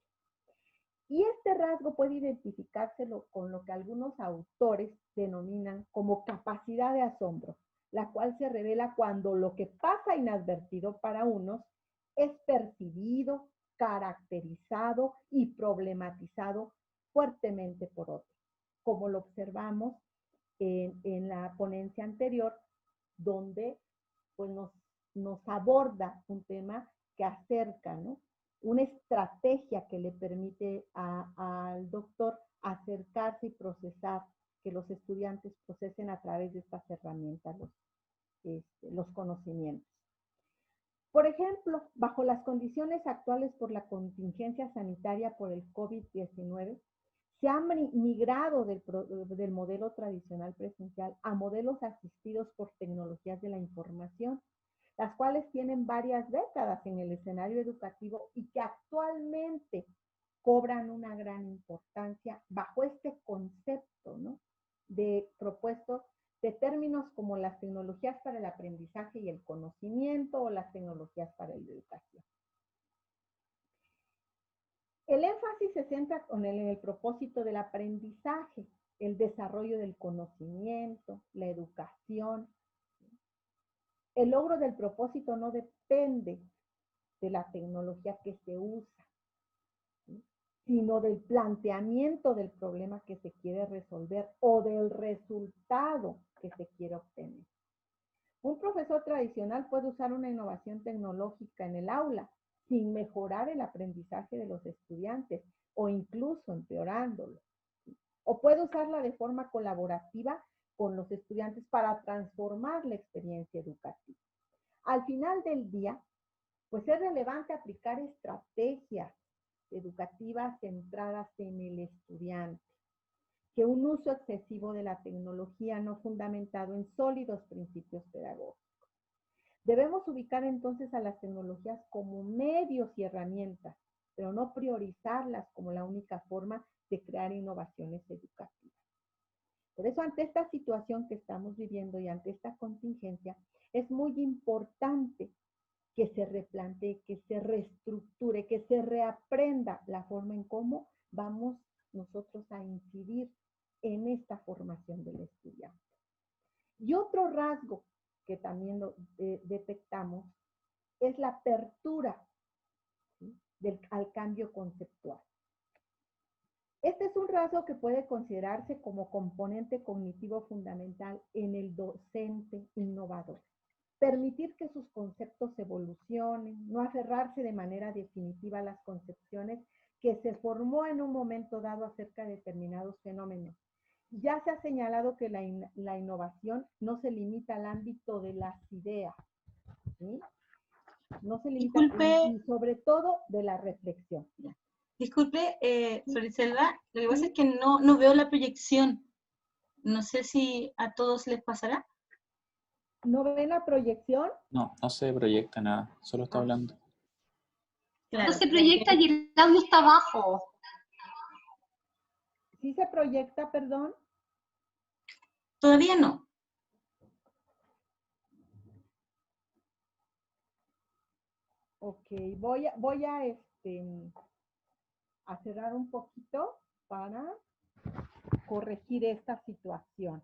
Y este rasgo puede identificarse con lo que algunos autores denominan como capacidad de asombro, la cual se revela cuando lo que pasa inadvertido para unos es percibido, caracterizado y problematizado fuertemente por otros, como lo observamos en la ponencia anterior, donde pues nos aborda un tema que acerca, ¿no?, una estrategia que le permite al doctor acercarse y procesar, que los estudiantes procesen a través de estas herramientas los conocimientos. Por ejemplo, bajo las condiciones actuales por la contingencia sanitaria por el COVID-19, se ha migrado del modelo tradicional presencial a modelos asistidos por tecnologías de la información, las cuales tienen varias décadas en el escenario educativo y que actualmente cobran una gran importancia bajo este concepto, ¿no?, propuesto de términos como las tecnologías para el aprendizaje y el conocimiento o las tecnologías para la educación. El énfasis se centra en el propósito del aprendizaje, el desarrollo del conocimiento, la educación. El logro del propósito no depende de la tecnología que se usa, ¿sí?, sino del planteamiento del problema que se quiere resolver o del resultado que se quiere obtener. Un profesor tradicional puede usar una innovación tecnológica en el aula sin mejorar el aprendizaje de los estudiantes o incluso empeorándolo. O puede usarla de forma colaborativa con los estudiantes para transformar la experiencia educativa. Al final del día, pues es relevante aplicar estrategias educativas centradas en el estudiante, que un uso excesivo de la tecnología no fundamentado en sólidos principios pedagógicos. Debemos ubicar entonces a las tecnologías como medios y herramientas, pero no priorizarlas como la única forma de crear innovaciones educativas. Por eso, ante esta situación que estamos viviendo y ante esta contingencia, es muy importante que se replantee, que se reestructure, que se reaprenda la forma en cómo vamos nosotros a incidir en esta formación del estudiante. Y otro rasgo que también detectamos es la apertura, ¿sí?, al cambio conceptual. Este es un rasgo que puede considerarse como componente cognitivo fundamental en el docente innovador. Permitir que sus conceptos evolucionen, no aferrarse de manera definitiva a las concepciones que se formó en un momento dado acerca de determinados fenómenos. Ya se ha señalado que la innovación no se limita al ámbito de las ideas, ¿sí? No se limita, y sobre todo de la reflexión. Disculpe, Floriselva, lo que pasa es que no veo la proyección. No sé si a todos les pasará. ¿No ven la proyección? No, no se proyecta nada, solo está hablando. Claro. No se proyecta y el audio está abajo. ¿Sí se proyecta, perdón? Todavía no. Ok, voy a cerrar un poquito para corregir esta situación.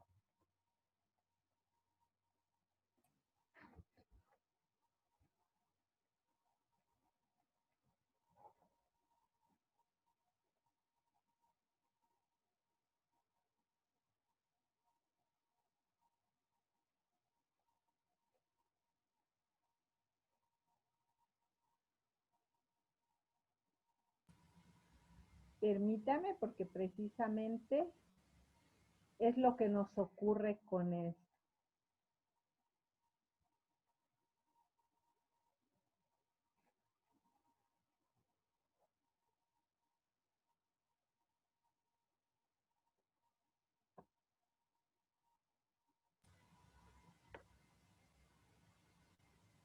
Permítame, porque precisamente es lo que nos ocurre con esto.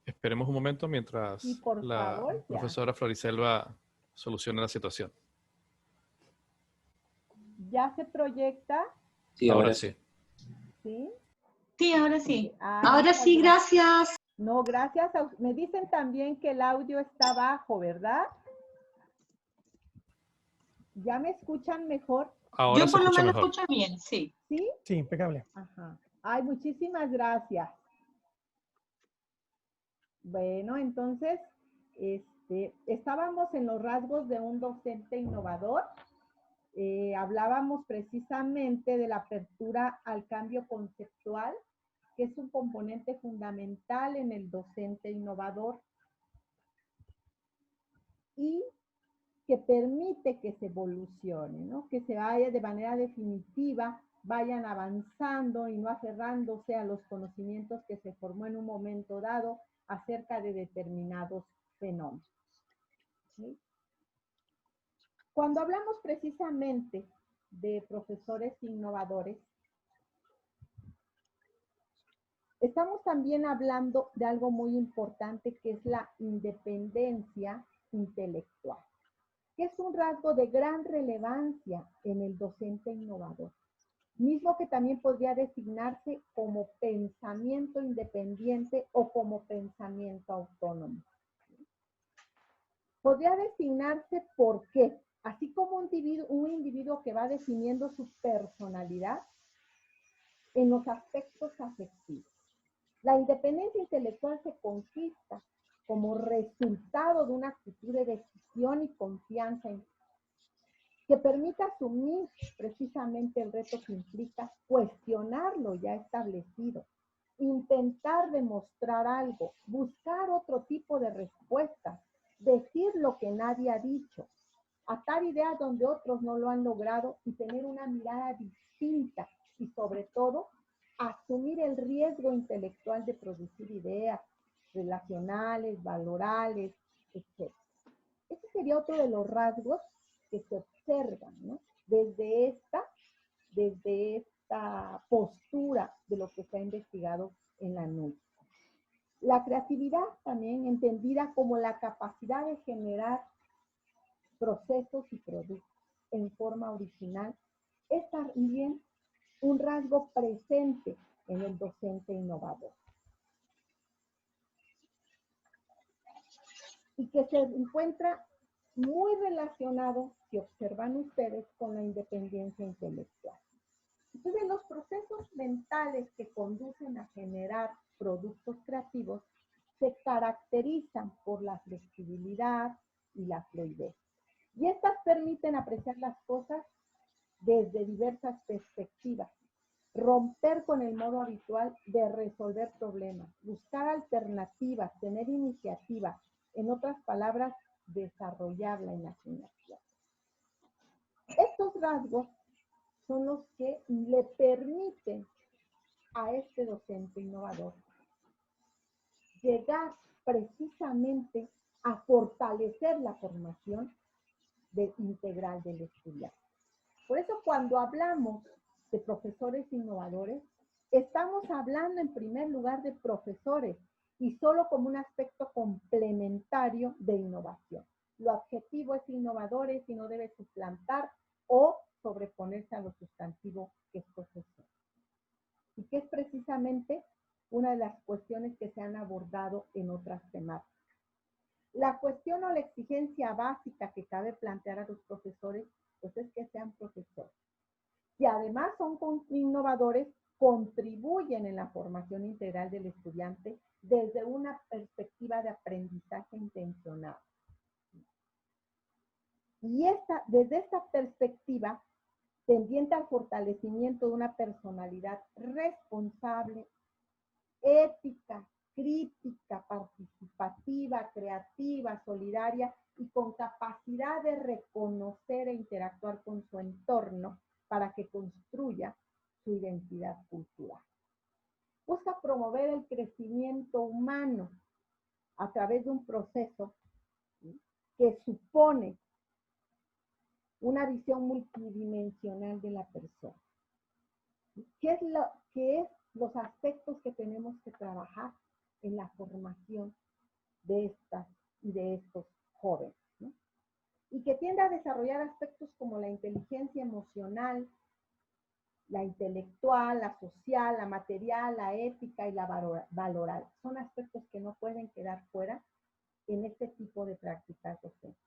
Esperemos un momento mientras Sí, por la favor, ya. profesora Floriselva soluciona la situación. ¿Ya se proyecta? Sí, ahora sí. ¿Sí? Sí, ahora sí. Ahora sí, gracias. No, gracias. Me dicen también que el audio está bajo, ¿verdad? ¿Ya me escuchan mejor? Ahora Yo se por lo escucha menos mejor. escucho bien, sí. ¿Sí? Sí, impecable. Ajá. Ay, muchísimas gracias. Bueno, entonces, estábamos en los rasgos de un docente innovador. Hablábamos precisamente de la apertura al cambio conceptual, que es un componente fundamental en el docente innovador y que permite que se evolucione, ¿no? Que se vaya de manera definitiva, vayan avanzando y no aferrándose a los conocimientos que se formó en un momento dado acerca de determinados fenómenos, ¿sí? Cuando hablamos precisamente de profesores innovadores, estamos también hablando de algo muy importante que es la independencia intelectual, que es un rasgo de gran relevancia en el docente innovador, mismo que también podría designarse como pensamiento independiente o como pensamiento autónomo. Podría designarse ¿por qué? así como un individuo que va definiendo su personalidad en los aspectos afectivos. La independencia intelectual se conquista como resultado de una actitud de decisión y confianza que permita asumir precisamente el reto que implica cuestionar lo ya establecido, intentar demostrar algo, buscar otro tipo de respuestas, decir lo que nadie ha dicho, atar ideas donde otros no lo han logrado y tener una mirada distinta y sobre todo asumir el riesgo intelectual de producir ideas relacionales, valorales, etc. Ese sería otro de los rasgos que se observan, ¿no? Desde esta postura de lo que se ha investigado en la NULS. La creatividad también entendida como la capacidad de generar procesos y productos en forma original es también un rasgo presente en el docente innovador. Y que se encuentra muy relacionado, si observan ustedes, con la independencia intelectual. Entonces, los procesos mentales que conducen a generar productos creativos se caracterizan por la flexibilidad y la fluidez. Y estas permiten apreciar las cosas desde diversas perspectivas, romper con el modo habitual de resolver problemas, buscar alternativas, tener iniciativa, en otras palabras, desarrollar la imaginación. Estos rasgos son los que le permiten a este docente innovador llegar precisamente a fortalecer la formación integral del estudiante. Por eso cuando hablamos de profesores innovadores, estamos hablando en primer lugar de profesores y solo como un aspecto complementario de innovación. Lo adjetivo es innovadores y no debe suplantar o sobreponerse a lo sustantivo que es profesor. Y que es precisamente una de las cuestiones que se han abordado en otras temáticas. La cuestión o la exigencia básica que cabe plantear a los profesores, pues es que sean profesores. Y además son innovadores, contribuyen en la formación integral del estudiante desde una perspectiva de aprendizaje intencionado. Y desde esta perspectiva, tendiente al fortalecimiento de una personalidad responsable, ética, crítica, participativa, creativa, solidaria y con capacidad de reconocer e interactuar con su entorno para que construya su identidad cultural. Busca promover el crecimiento humano a través de un proceso, ¿sí?, que supone una visión multidimensional de la persona. ¿Qué es los aspectos que tenemos que trabajar en la formación de estas y de estos jóvenes, ¿no? Y que tiende a desarrollar aspectos como la inteligencia emocional, la intelectual, la social, la material, la ética y la valoral. Son aspectos que no pueden quedar fuera en este tipo de prácticas docentes.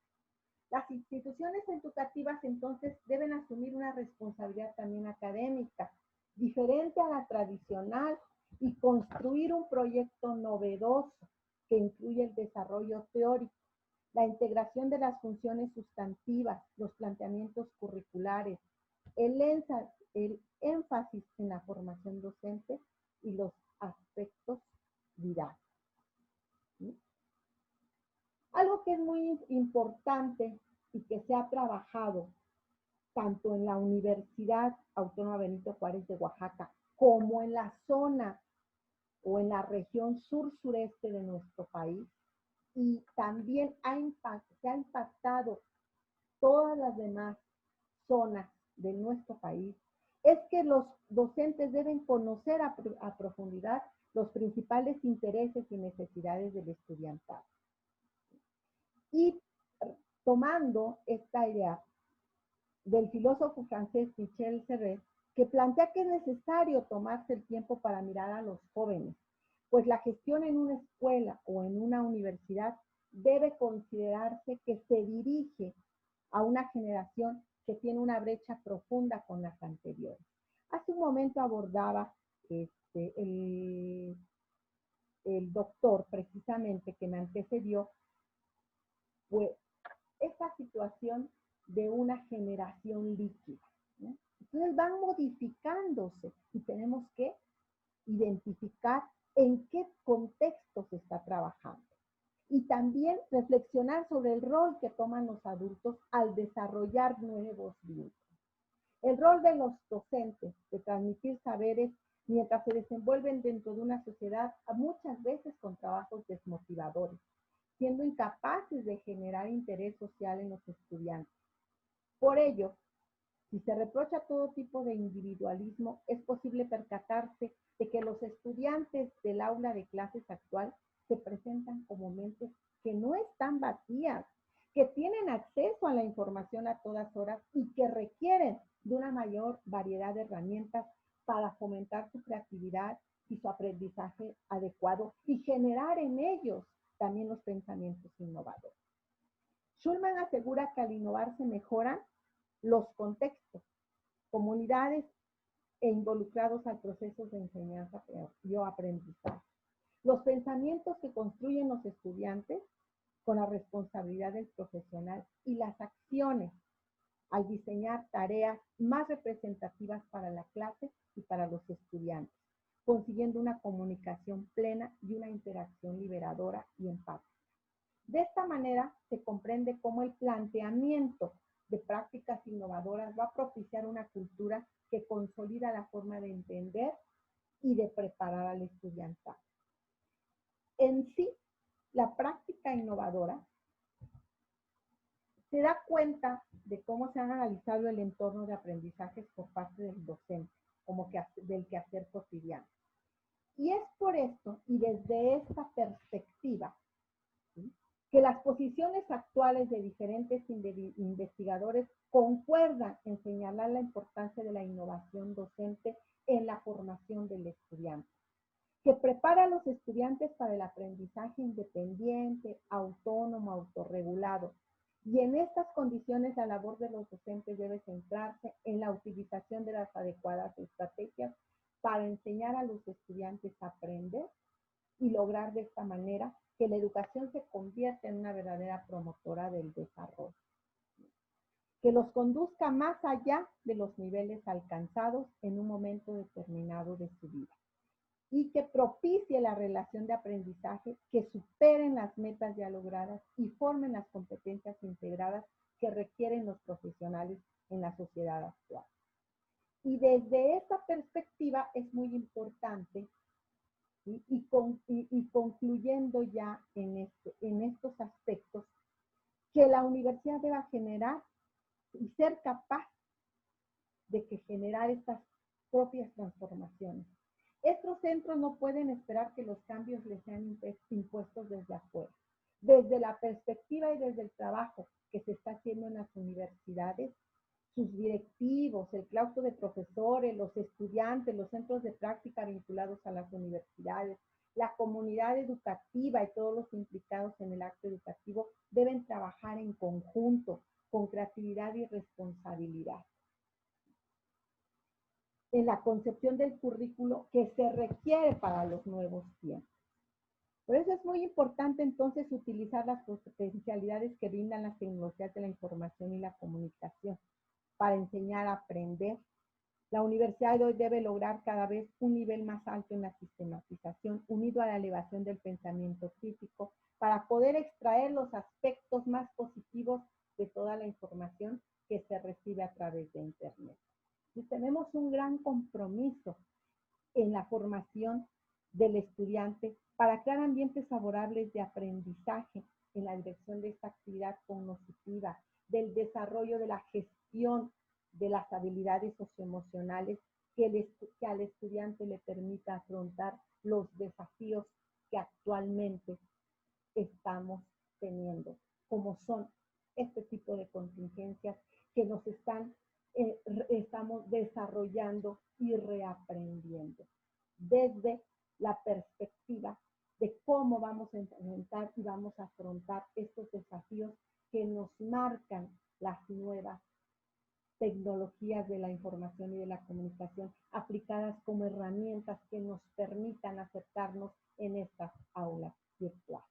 Las instituciones educativas entonces deben asumir una responsabilidad también académica, diferente a la tradicional, y construir un proyecto novedoso que incluye el desarrollo teórico, la integración de las funciones sustantivas, los planteamientos curriculares, el énfasis en la formación docente y los aspectos didácticos. ¿Sí? Algo que es muy importante y que se ha trabajado tanto en la Universidad Autónoma Benito Juárez de Oaxaca como en la zona o en la región sur-sureste de nuestro país, y también se ha impactado todas las demás zonas de nuestro país, es que los docentes deben conocer a profundidad los principales intereses y necesidades del estudiantado. Y tomando esta idea del filósofo francés Michel Serres, que plantea que es necesario tomarse el tiempo para mirar a los jóvenes, pues la gestión en una escuela o en una universidad debe considerarse que se dirige a una generación que tiene una brecha profunda con las anteriores. Hace un momento abordaba el doctor precisamente que me antecedió, pues esta situación de una generación líquida, ¿no? Entonces van modificándose y tenemos que identificar en qué contexto se está trabajando. Y también reflexionar sobre el rol que toman los adultos al desarrollar nuevos vínculos. El rol de los docentes de transmitir saberes mientras se desenvuelven dentro de una sociedad, muchas veces con trabajos desmotivadores, siendo incapaces de generar interés social en los estudiantes. Por ello, si se reprocha todo tipo de individualismo, es posible percatarse de que los estudiantes del aula de clases actual se presentan como mentes que no están vacías, que tienen acceso a la información a todas horas y que requieren de una mayor variedad de herramientas para fomentar su creatividad y su aprendizaje adecuado y generar en ellos también los pensamientos innovadores. Schulman asegura que al innovar se mejoran los contextos, comunidades e involucrados al proceso de enseñanza y aprendizaje. Los pensamientos que construyen los estudiantes con la responsabilidad del profesional y las acciones al diseñar tareas más representativas para la clase y para los estudiantes, consiguiendo una comunicación plena y una interacción liberadora y empática. De esta manera se comprende cómo el planteamiento de prácticas innovadoras va a propiciar una cultura que consolida la forma de entender y de preparar al estudiantado. En sí, la práctica innovadora se da cuenta de cómo se han analizado el entorno de aprendizajes por parte del docente, como que del quehacer cotidiano. Y es por esto, y desde esta perspectiva, ¿sí?, que las posiciones actuales de diferentes investigadores concuerdan en señalar la importancia de la innovación docente en la formación del estudiante, que prepara a los estudiantes para el aprendizaje independiente, autónomo, autorregulado. Y en estas condiciones la labor de los docentes debe centrarse en la utilización de las adecuadas estrategias para enseñar a los estudiantes a aprender y lograr de esta manera que la educación se convierta en una verdadera promotora del desarrollo, que los conduzca más allá de los niveles alcanzados en un momento determinado de su vida y que propicie la relación de aprendizaje que superen las metas ya logradas y formen las competencias integradas que requieren los profesionales en la sociedad actual. Y desde esta perspectiva es muy importante, ¿sí?, y concluyendo ya en estos aspectos, que la universidad deba generar y ser capaz de generar estas propias transformaciones. Estos centros no pueden esperar que los cambios les sean impuestos desde afuera. Desde la perspectiva y desde el trabajo que se está haciendo en las universidades, sus directivos, el claustro de profesores, los estudiantes, los centros de práctica vinculados a las universidades, la comunidad educativa y todos los implicados en el acto educativo deben trabajar en conjunto, con creatividad y responsabilidad, en la concepción del currículo que se requiere para los nuevos tiempos. Por eso es muy importante entonces utilizar las potencialidades que brindan las tecnologías de la información y la comunicación para enseñar a aprender. La universidad de hoy debe lograr cada vez un nivel más alto en la sistematización, unido a la elevación del pensamiento crítico, para poder extraer los aspectos más positivos de toda la información que se recibe a través de Internet. Y tenemos un gran compromiso en la formación del estudiante para crear ambientes favorables de aprendizaje en la dirección de esta actividad cognitiva, del desarrollo de la gestión de las habilidades socioemocionales que al estudiante le permita afrontar los desafíos que actualmente estamos teniendo, como son este tipo de contingencias que nos estamos desarrollando y reaprendiendo desde la perspectiva de cómo vamos a enfrentar y vamos a afrontar estos desafíos que nos marcan las nuevas tecnologías de la información y de la comunicación aplicadas como herramientas que nos permitan acercarnos en estas aulas virtuales.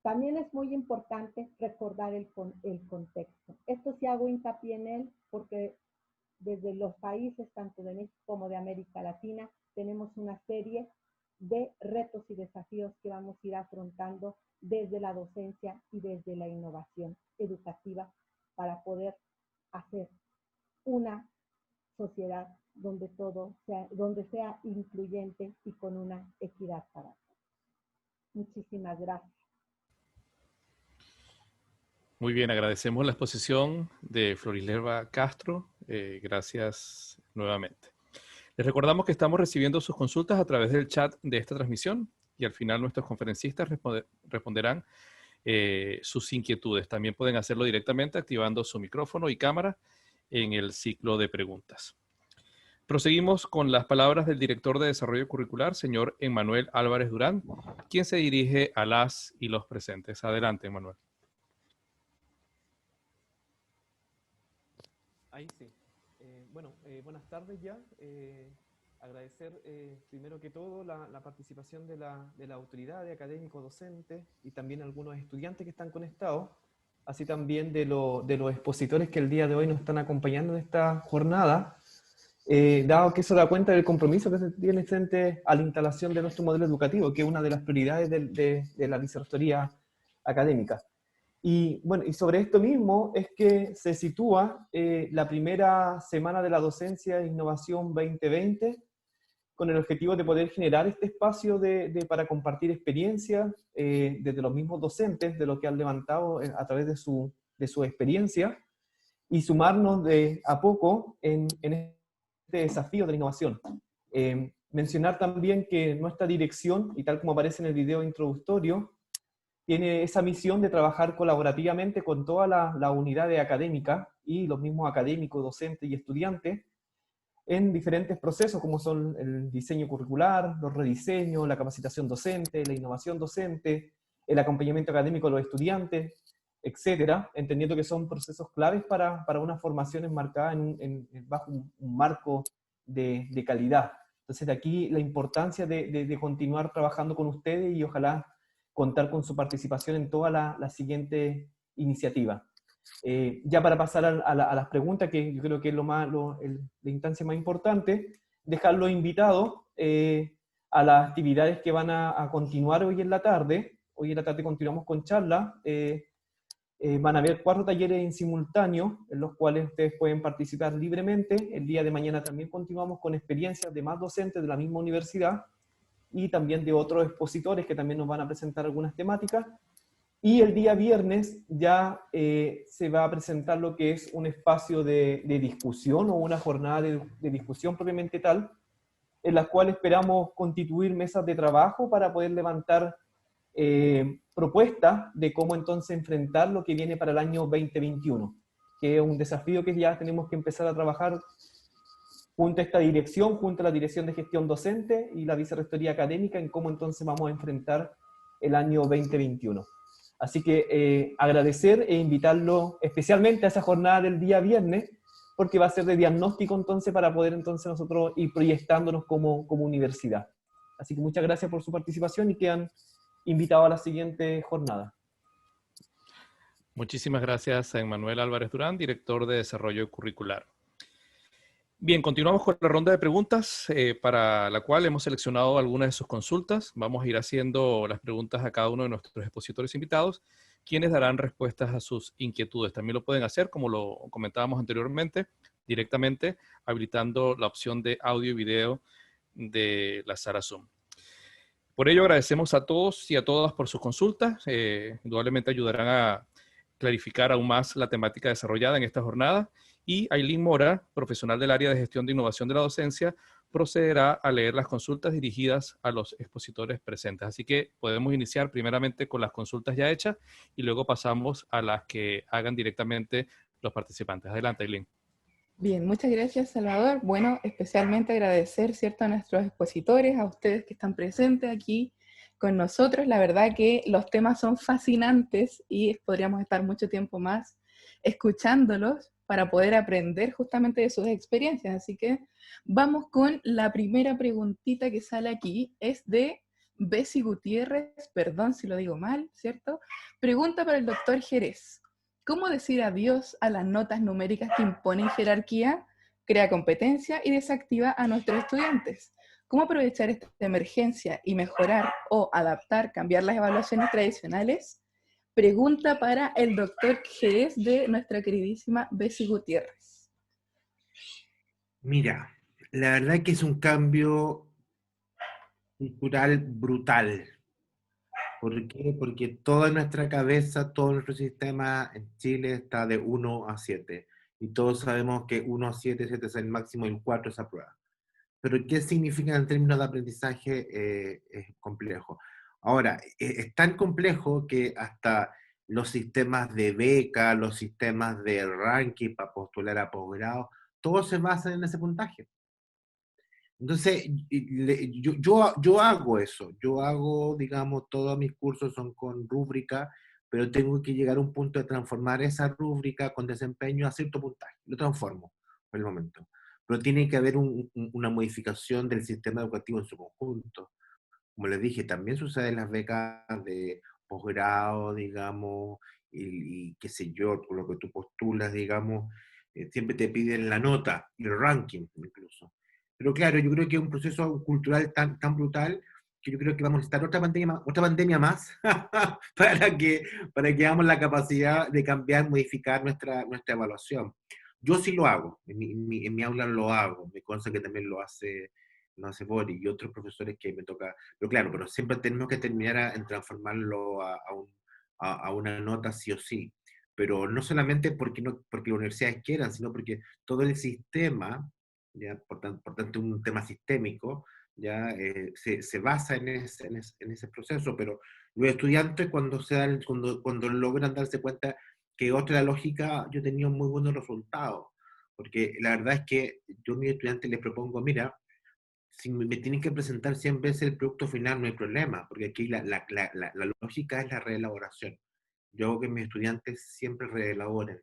También es muy importante recordar el contexto. Esto sí hago hincapié en él porque desde los países, tanto de México como de América Latina, tenemos una serie de retos y desafíos que vamos a ir afrontando desde la docencia y desde la innovación educativa para poder hacer una sociedad donde donde sea incluyente y con una equidad para todos. Muchísimas gracias. Muy bien, agradecemos la exposición de Florisleva Castro. Gracias nuevamente. Les recordamos que estamos recibiendo sus consultas a través del chat de esta transmisión y al final nuestros conferencistas responderán sus inquietudes. También pueden hacerlo directamente activando su micrófono y cámara en el ciclo de preguntas. Proseguimos con las palabras del director de Desarrollo Curricular, señor Emmanuel Álvarez Durán, quien se dirige a las y los presentes. Adelante, Emmanuel. Ahí sí. Buenas tardes ya. Agradecer primero que todo la participación de la autoridad, de académicos, docentes y también algunos estudiantes que están conectados, así también de los expositores que el día de hoy nos están acompañando en esta jornada, dado que eso da cuenta del compromiso que se tiene frente a la instalación de nuestro modelo educativo, que es una de las prioridades de la vicerrectoría académica. Y bueno, y sobre esto mismo es que se sitúa la primera semana de la docencia e innovación 2020, con el objetivo de poder generar este espacio para compartir experiencias desde los mismos docentes, de lo que han levantado a través de su experiencia, y sumarnos de a poco en este desafío de la innovación. Mencionar también que nuestra dirección, y tal como aparece en el video introductorio, tiene esa misión de trabajar colaborativamente con todas las unidades académicas y los mismos académicos, docentes y estudiantes en diferentes procesos como son el diseño curricular, los rediseños, la capacitación docente, la innovación docente, el acompañamiento académico de los estudiantes, etcétera, entendiendo que son procesos claves para una formación enmarcada bajo un marco de calidad. Entonces de aquí la importancia de continuar trabajando con ustedes y ojalá contar con su participación en toda la siguiente iniciativa. Ya para pasar a las preguntas, que yo creo que es la instancia más importante, dejarlos invitados a las actividades que van a continuar hoy en la tarde. Hoy en la tarde continuamos con charlas. Van a haber 4 talleres en simultáneo, en los cuales ustedes pueden participar libremente. El día de mañana también continuamos con experiencias de más docentes de la misma universidad, y también de otros expositores que también nos van a presentar algunas temáticas. Y el día viernes ya se va a presentar lo que es un espacio de discusión o una jornada de discusión propiamente tal, en la cual esperamos constituir mesas de trabajo para poder levantar propuestas de cómo entonces enfrentar lo que viene para el año 2021, que es un desafío que ya tenemos que empezar a trabajar junto a esta dirección, junto a la Dirección de Gestión Docente y la Vicerrectoría Académica, en cómo entonces vamos a enfrentar el año 2021. Así que agradecer e invitarlo especialmente a esa jornada del día viernes, porque va a ser de diagnóstico entonces para poder entonces nosotros ir proyectándonos como universidad. Así que muchas gracias por su participación y quedan invitados a la siguiente jornada. Muchísimas gracias a Emmanuel Álvarez Durán, director de Desarrollo Curricular. Bien, continuamos con la ronda de preguntas, para la cual hemos seleccionado algunas de sus consultas. Vamos a ir haciendo las preguntas a cada uno de nuestros expositores invitados, quienes darán respuestas a sus inquietudes. También lo pueden hacer, como lo comentábamos anteriormente, directamente habilitando la opción de audio y video de la sala Zoom. Por ello, agradecemos a todos y a todas por sus consultas. Indudablemente ayudarán a clarificar aún más la temática desarrollada en esta jornada. Y Ailín Mora, profesional del área de gestión de innovación de la docencia, procederá a leer las consultas dirigidas a los expositores presentes. Así que podemos iniciar primeramente con las consultas ya hechas y luego pasamos a las que hagan directamente los participantes. Adelante, Ailín. Bien, muchas gracias, Salvador. Bueno, especialmente agradecer, ¿cierto?, a nuestros expositores, a ustedes que están presentes aquí con nosotros. La verdad que los temas son fascinantes y podríamos estar mucho tiempo más escuchándolos para poder aprender justamente de sus experiencias. Así que vamos con la primera preguntita que sale aquí. Es de Bessie Gutiérrez, perdón si lo digo mal, ¿cierto? Pregunta para el doctor Jerez. ¿Cómo decir adiós a las notas numéricas que imponen jerarquía, crea competencia y desactiva a nuestros estudiantes? ¿Cómo aprovechar esta emergencia y mejorar o adaptar, cambiar las evaluaciones tradicionales? Pregunta para el doctor Jerez de nuestra queridísima Bessie Gutiérrez. Mira, la verdad que es un cambio cultural brutal. ¿Por qué? Porque toda nuestra cabeza, todo nuestro sistema en Chile está de 1 a 7. Y todos sabemos que 1 a 7, 7 es el máximo y el 4 es aprueba. Pero ¿qué significa en términos de aprendizaje? Es complejo. Ahora, es tan complejo que hasta los sistemas de beca, los sistemas de ranking para postular a posgrado, todos se basan en ese puntaje. Entonces, yo hago eso, yo hago, digamos, todos mis cursos son con rúbrica, pero tengo que llegar a un punto de transformar esa rúbrica con desempeño a cierto puntaje, lo transformo por el momento. Pero tiene que haber una modificación del sistema educativo en su conjunto. Como les dije, también sucede en las becas de posgrado, digamos, y qué sé yo, por lo que tú postulas, digamos, siempre te piden la nota y el ranking incluso. Pero claro, yo creo que es un proceso cultural tan brutal que yo creo que vamos a necesitar otra pandemia más para que hagamos la capacidad de cambiar, modificar nuestra evaluación. Yo sí lo hago, en mi aula lo hago, me consta que también lo hace Boris y otros profesores que me toca, pero siempre tenemos que terminar en transformarlo a una nota sí o sí, pero no solamente porque las universidades quieran, sino porque todo el sistema, ya, por tanto un tema sistémico, ya se basa en ese proceso, pero los estudiantes cuando logran darse cuenta que otra lógica, yo he tenido muy buenos resultados, porque la verdad es que yo a mis estudiantes les propongo, mira, si me tienen que presentar 100 veces el producto final, no hay problema, porque aquí la lógica es la reelaboración. Yo hago que mis estudiantes siempre reelaboren,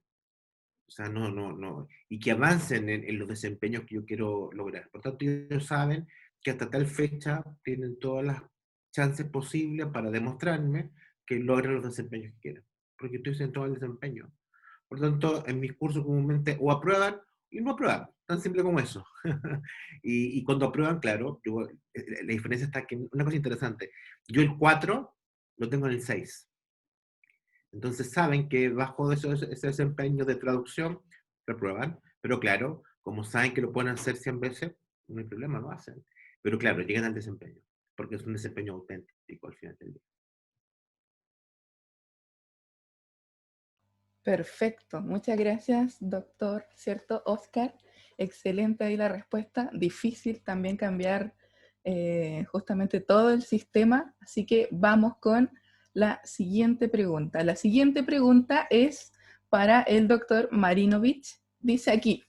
o sea, no, y que avancen en los desempeños que yo quiero lograr. Por tanto, ellos saben que hasta tal fecha tienen todas las chances posibles para demostrarme que logran los desempeños que quieren, porque estoy centrado en el desempeño. Por tanto, en mis cursos comúnmente o aprueban y no aprueban, tan simple como eso. y cuando aprueban, claro, la diferencia está que, una cosa interesante, yo el 4 lo tengo en el 6. Entonces saben que bajo ese desempeño de traducción, reprueban, pero claro, como saben que lo pueden hacer 100 veces, no hay problema, lo hacen. Pero claro, llegan al desempeño, porque es un desempeño auténtico al final del día. Perfecto, muchas gracias, doctor, ¿cierto? Oscar, excelente ahí la respuesta. Difícil también cambiar justamente todo el sistema, así que vamos con la siguiente pregunta. La siguiente pregunta es para el doctor Marinovich. Dice aquí,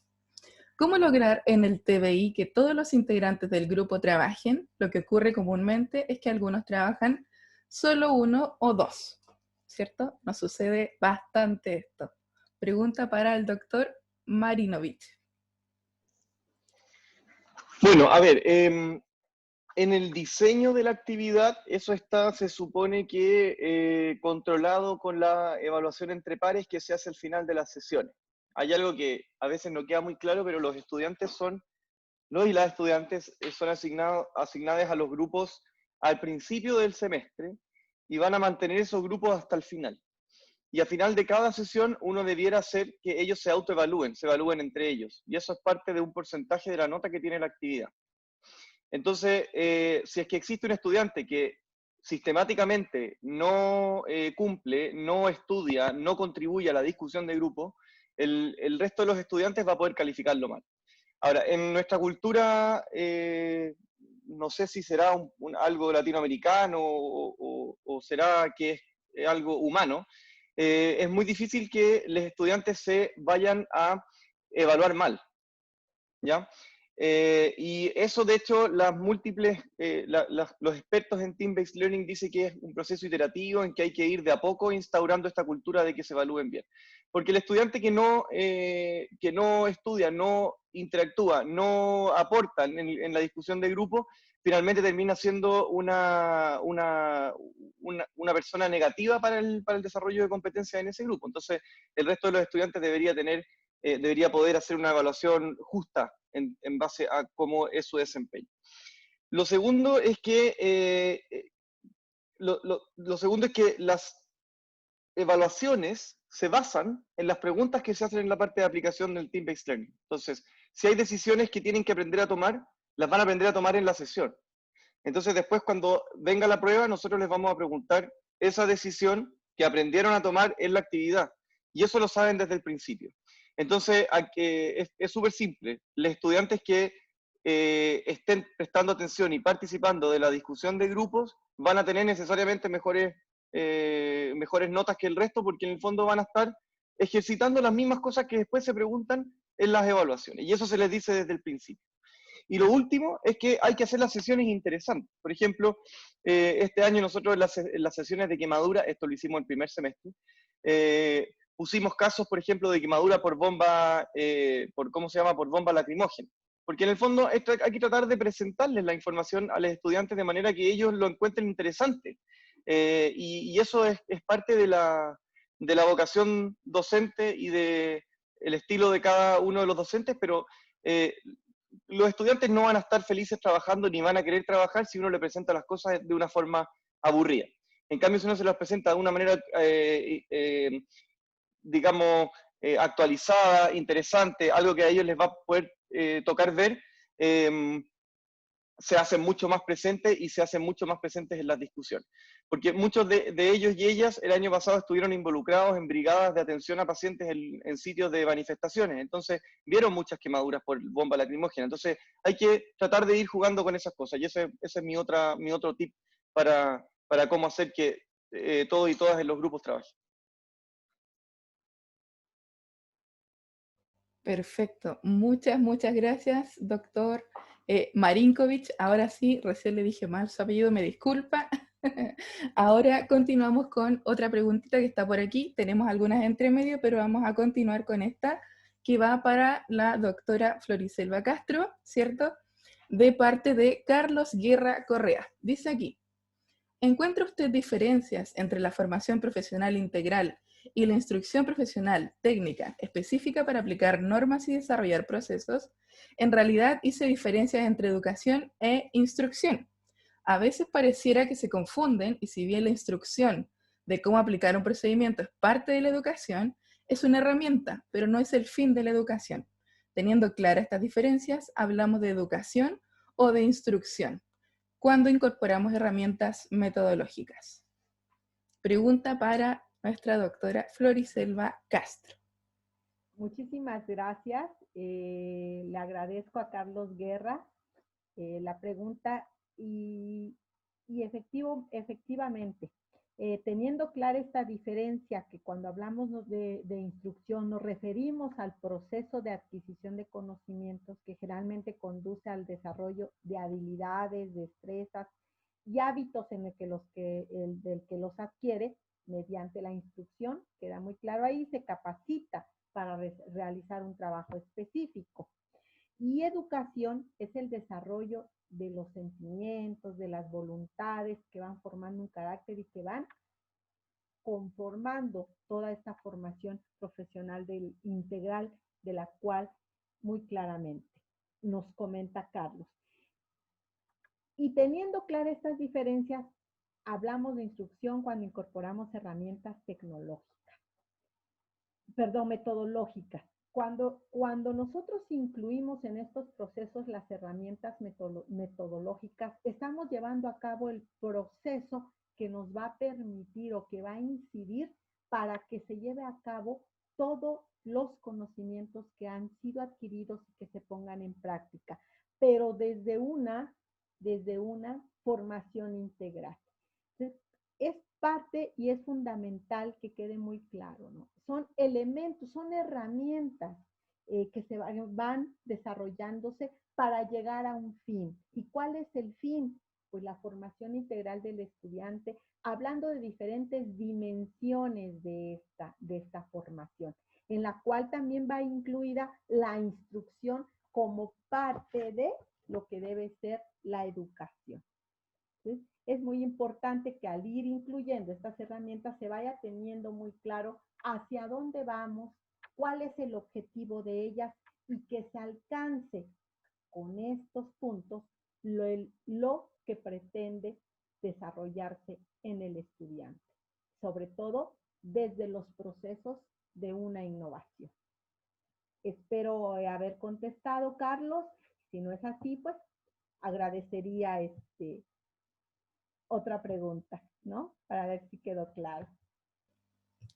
¿cómo lograr en el TBI que todos los integrantes del grupo trabajen? Lo que ocurre comúnmente es que algunos trabajan solo uno o dos, ¿cierto? Nos sucede bastante esto. Pregunta para el doctor Marinovich. Bueno, a ver, en el diseño de la actividad, eso está, se supone que controlado con la evaluación entre pares que se hace al final de las sesiones. Hay algo que a veces no queda muy claro, pero los y las estudiantes son asignadas a los grupos al principio del semestre y van a mantener esos grupos hasta el final. Y al final de cada sesión uno debiera hacer que ellos se autoevalúen, se evalúen entre ellos. Y eso es parte de un porcentaje de la nota que tiene la actividad. Entonces, si es que existe un estudiante que sistemáticamente no cumple, no estudia, no contribuye a la discusión de grupo, el resto de los estudiantes va a poder calificarlo mal. Ahora, en nuestra cultura, no sé si será algo latinoamericano o será que es algo humano, es muy difícil que los estudiantes se vayan a evaluar mal, ¿ya? Y eso, de hecho, las múltiples, los expertos en Team-Based Learning dicen que es un proceso iterativo en que hay que ir de a poco instaurando esta cultura de que se evalúen bien. Porque el estudiante que no estudia, no interactúa, no aporta en la discusión de grupo, finalmente termina siendo una persona negativa para el desarrollo de competencias en ese grupo. Entonces, el resto de los estudiantes debería poder hacer una evaluación justa en base a cómo es su desempeño. Lo segundo es que, las evaluaciones se basan en las preguntas que se hacen en la parte de aplicación del Team-Based Learning. Entonces, si hay decisiones que tienen que aprender a tomar, las van a aprender a tomar en la sesión. Entonces, después, cuando venga la prueba, nosotros les vamos a preguntar esa decisión que aprendieron a tomar en la actividad. Y eso lo saben desde el principio. Entonces, es súper simple. Los estudiantes que estén prestando atención y participando de la discusión de grupos van a tener necesariamente mejores notas que el resto, porque en el fondo van a estar ejercitando las mismas cosas que después se preguntan en las evaluaciones. Y eso se les dice desde el principio. Y lo último es que hay que hacer las sesiones interesantes. Por ejemplo, este año nosotros en las sesiones de quemadura, esto lo hicimos el primer semestre, pusimos casos, por ejemplo, de quemadura por bomba, por bomba lacrimógena. Porque en el fondo hay que tratar de presentarles la información a los estudiantes de manera que ellos lo encuentren interesante. Y eso es parte de la vocación docente y del estilo de cada uno de los docentes, pero los estudiantes no van a estar felices trabajando ni van a querer trabajar si uno le presenta las cosas de una forma aburrida. En cambio, si uno se las presenta de una manera, digamos, actualizada, interesante, algo que a ellos les va a poder tocar ver, se hacen mucho más presentes y se hacen mucho más presentes en las discusiones. Porque muchos de ellos y ellas el año pasado estuvieron involucrados en brigadas de atención a pacientes en sitios de manifestaciones. Entonces, vieron muchas quemaduras por bomba lacrimógena. Entonces, hay que tratar de ir jugando con esas cosas. Y ese es mi otro tip para cómo hacer que todos y todas en los grupos trabajen. Perfecto. Muchas gracias, doctor Marinkovic. Ahora sí, recién le dije mal su apellido, me disculpa. Ahora continuamos con otra preguntita que está por aquí. Tenemos algunas entre medio, pero vamos a continuar con esta, que va para la doctora Floriselva Castro, ¿cierto? De parte de Carlos Guerra Correa. Dice aquí: ¿encuentra usted diferencias entre la formación profesional integral y la instrucción profesional técnica específica para aplicar normas y desarrollar procesos? En realidad hice diferencias entre educación e instrucción. A veces pareciera que se confunden, y si bien la instrucción de cómo aplicar un procedimiento es parte de la educación, es una herramienta, pero no es el fin de la educación. Teniendo claras estas diferencias, hablamos de educación o de instrucción cuando incorporamos herramientas metodológicas. Pregunta para nuestra doctora Floriselva Castro. Muchísimas gracias. Le agradezco a Carlos Guerra la pregunta y efectivamente, teniendo clara esta diferencia que cuando hablamos de instrucción nos referimos al proceso de adquisición de conocimientos que generalmente conduce al desarrollo de habilidades, destrezas y hábitos en el que del que los adquiere mediante la instrucción, queda muy claro ahí, se capacita para realizar un trabajo específico. Y educación es el desarrollo de los sentimientos, de las voluntades que van formando un carácter y que van conformando toda esta formación profesional integral de la cual muy claramente nos comenta Carlos. Y teniendo claras estas diferencias, hablamos de instrucción cuando incorporamos herramientas metodológicas. Cuando nosotros incluimos en estos procesos las herramientas metodológicas, estamos llevando a cabo el proceso que nos va a permitir o que va a incidir para que se lleve a cabo todos los conocimientos que han sido adquiridos y que se pongan en práctica, pero desde una formación integral. Entonces, es parte y es fundamental que quede muy claro, ¿no? Son elementos, son herramientas que se van desarrollándose para llegar a un fin. ¿Y cuál es el fin? Pues la formación integral del estudiante, hablando de diferentes dimensiones de esta formación, en la cual también va incluida la instrucción como parte de lo que debe ser la educación. ¿Sí? Es muy importante que al ir incluyendo estas herramientas se vaya teniendo muy claro hacia dónde vamos, cuál es el objetivo de ellas y que se alcance con estos puntos lo que pretende desarrollarse en el estudiante, sobre todo desde los procesos de una innovación. Espero haber contestado, Carlos. Si no es así, pues agradecería otra pregunta, ¿no? Para ver si quedó claro.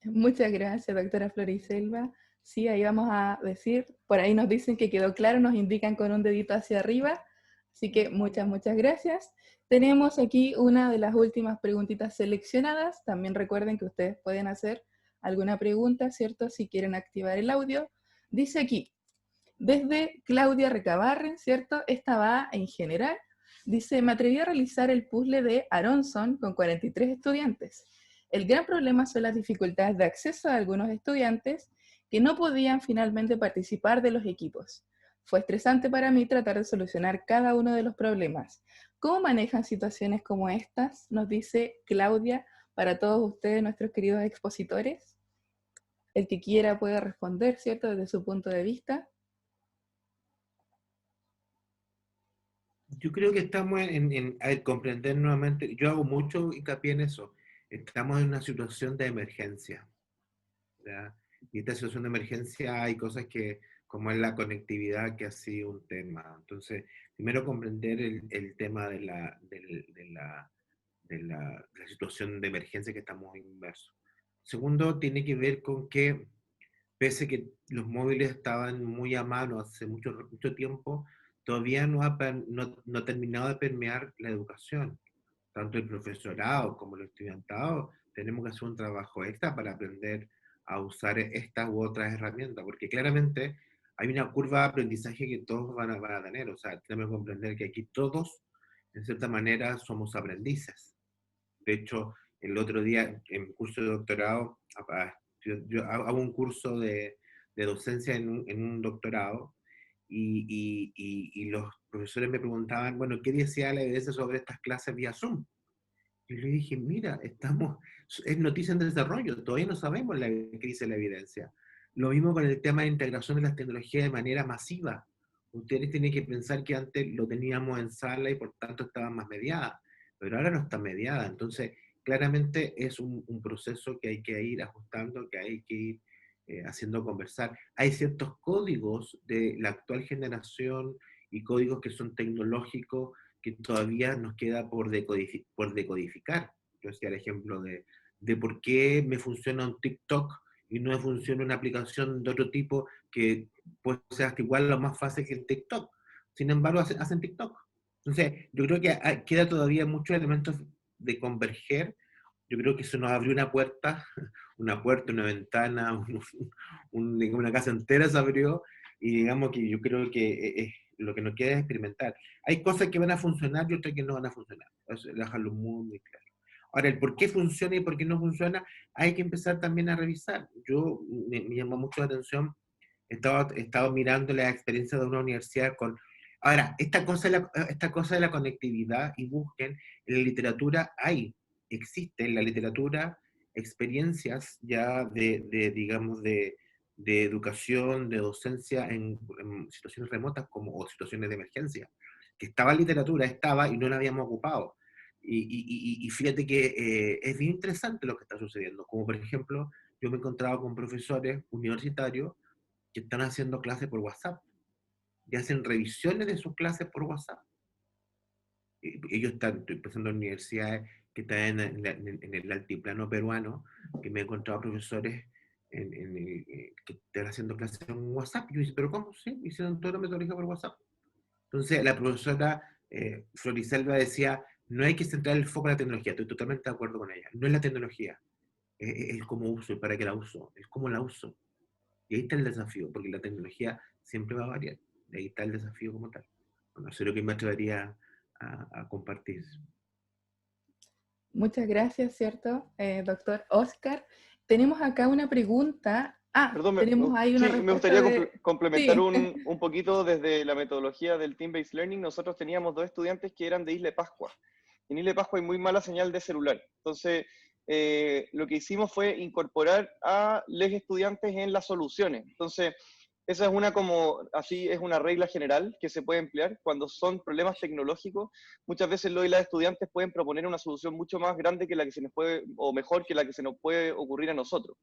Muchas gracias, doctora Floriselva. Sí, ahí vamos a decir, por ahí nos dicen que quedó claro, nos indican con un dedito hacia arriba, así que muchas gracias. Tenemos aquí una de las últimas preguntitas seleccionadas. También recuerden que ustedes pueden hacer alguna pregunta, ¿cierto? Si quieren activar el audio. Dice aquí, desde Claudia Recabarren, ¿cierto? Esta va en general. Dice, me atreví a realizar el puzzle de Aronson con 43 estudiantes. El gran problema son las dificultades de acceso de algunos estudiantes que no podían finalmente participar de los equipos. Fue estresante para mí tratar de solucionar cada uno de los problemas. ¿Cómo manejan situaciones como estas? Nos dice Claudia, para todos ustedes, nuestros queridos expositores. El que quiera puede responder, ¿cierto? Desde su punto de vista. Yo creo que estamos a comprender nuevamente, yo hago mucho hincapié en eso, estamos en una situación de emergencia, ¿ya? Y esta situación de emergencia hay cosas que, como es la conectividad, que ha sido un tema. Entonces, primero comprender el tema de la situación de emergencia que estamos inmersos. Segundo, tiene que ver con que, pese que los móviles estaban muy a mano hace mucho tiempo, todavía no ha terminado de permear la educación. Tanto el profesorado como el estudiantado tenemos que hacer un trabajo extra para aprender a usar estas u otras herramientas, porque claramente hay una curva de aprendizaje que todos van a tener. O sea, tenemos que comprender que aquí todos, en cierta manera, somos aprendices. De hecho, el otro día, en mi curso de doctorado, yo hago un curso de docencia en un doctorado, y los profesores me preguntaban, bueno, ¿qué decía la evidencia sobre estas clases vía Zoom? Y le dije, mira, es noticia en desarrollo, todavía no sabemos qué dice la evidencia. Lo mismo con el tema de integración de las tecnologías de manera masiva. Ustedes tienen que pensar que antes lo teníamos en sala y por tanto estaba más mediada, pero ahora no está mediada. Entonces, claramente es un proceso que hay que ir ajustando, que hay que ir haciendo conversar. Hay ciertos códigos de la actual generación y códigos que son tecnológicos que todavía nos queda por decodificar. Yo decía el ejemplo de por qué me funciona un TikTok y no me funciona una aplicación de otro tipo que puede ser hasta igual o más fácil que el TikTok. Sin embargo, hacen TikTok. Entonces, yo creo que queda todavía muchos elementos de converger. Yo creo que eso nos abrió una puerta, una ventana, una casa entera se abrió, y digamos que yo creo que lo que nos queda es experimentar. Hay cosas que van a funcionar y otras que no van a funcionar. Eso, dejarlo muy claro. Ahora, el por qué funciona y por qué no funciona, hay que empezar también a revisar. Me llamó mucho la atención, he estado mirando la experiencia de una universidad con... Ahora, esta cosa de la conectividad, y busquen, en la literatura existe en la literatura experiencias ya digamos, de educación, de docencia en situaciones remotas o situaciones de emergencia. Que estaba en literatura, y no la habíamos ocupado. Y fíjate que es bien interesante lo que está sucediendo. Como por ejemplo, yo me he encontrado con profesores universitarios que están haciendo clases por WhatsApp y hacen revisiones de sus clases por WhatsApp. Ellos estoy pensando en universidades que están en el altiplano peruano, que me he encontrado profesores que están haciendo clases en WhatsApp. Y yo dije, ¿pero cómo? Sí, hicieron toda la metodología por WhatsApp. Entonces, la profesora Floriselva decía, no hay que centrar el foco en la tecnología. Estoy totalmente de acuerdo con ella. No es la tecnología, es cómo uso y para qué la uso, es cómo la uso. Y ahí está el desafío, porque la tecnología siempre va a variar. Y ahí está el desafío como tal. Bueno, eso es lo que me atrevería a compartir. Muchas gracias, ¿cierto, doctor Oscar? Tenemos acá una pregunta. Perdón, tenemos ahí una sí, me respuesta gustaría complementar Sí. un poquito desde la metodología del Team-Based Learning. Nosotros teníamos 2 estudiantes que eran de Isla Pascua. En Isla Pascua hay muy mala señal de celular. Entonces, lo que hicimos fue incorporar a los estudiantes en las soluciones. Entonces, esa es una regla general que se puede emplear cuando son problemas tecnológicos. Muchas veces los y las estudiantes pueden proponer una solución mucho más grande que la que se nos puede, o mejor que la que se nos puede ocurrir a nosotros.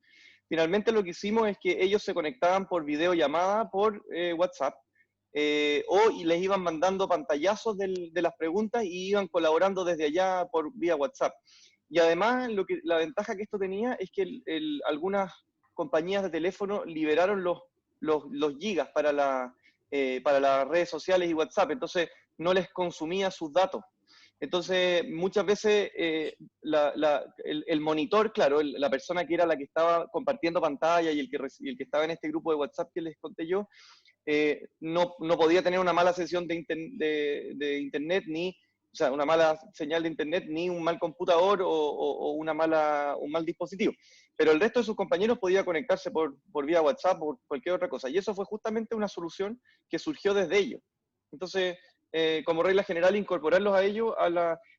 Finalmente lo que hicimos es que ellos se conectaban por videollamada por WhatsApp, y les iban mandando pantallazos de las preguntas y iban colaborando desde allá vía WhatsApp. Y además, la ventaja que esto tenía es que algunas compañías de teléfono liberaron los gigas para las redes sociales y WhatsApp, entonces no les consumía sus datos. Entonces, muchas veces el monitor, claro, la persona que era la que estaba compartiendo pantalla y el que estaba en este grupo de WhatsApp que les conté yo, no podía tener una mala sesión de internet, o sea, una mala señal de internet, ni un mal computador o un mal dispositivo. Pero el resto de sus compañeros podía conectarse por vía WhatsApp o por cualquier otra cosa. Y eso fue justamente una solución que surgió desde ellos. Entonces, como regla general, incorporarlos a ellos.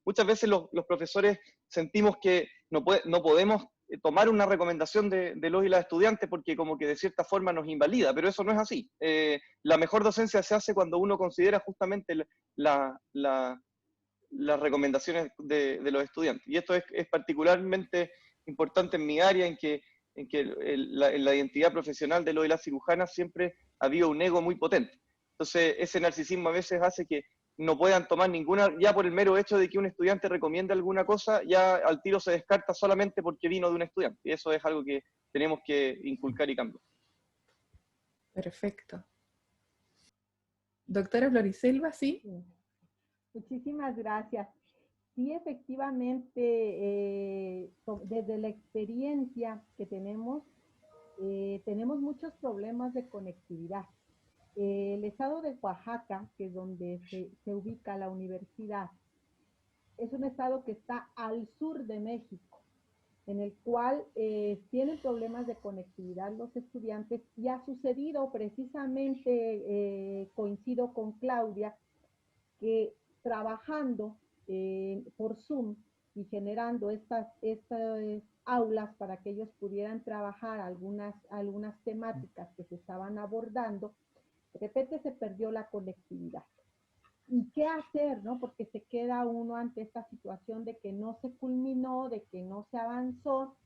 Muchas veces los profesores sentimos que no podemos tomar una recomendación de los y las estudiantes porque como que de cierta forma nos invalida, pero eso no es así. La mejor docencia se hace cuando uno considera justamente las recomendaciones de los estudiantes. Y esto es particularmente importante en mi área, en que en la identidad profesional de los y las cirujanas siempre ha habido un ego muy potente. Entonces, ese narcisismo a veces hace que no puedan tomar ninguna, ya por el mero hecho de que un estudiante recomienda alguna cosa, ya al tiro se descarta solamente porque vino de un estudiante. Y eso es algo que tenemos que inculcar y cambiar. Perfecto. Doctora Floriselva, ¿sí? Muchísimas gracias. Sí, efectivamente, desde la experiencia que tenemos muchos problemas de conectividad. El estado de Oaxaca, que es donde se ubica la universidad, es un estado que está al sur de México, en el cual tienen problemas de conectividad los estudiantes, y ha sucedido precisamente, coincido con Claudia, que trabajando por Zoom y generando estas aulas para que ellos pudieran trabajar algunas temáticas que se estaban abordando, de repente se perdió la conectividad. ¿Y qué hacer, no? Porque se queda uno ante esta situación de que no se culminó, de que no se avanzó,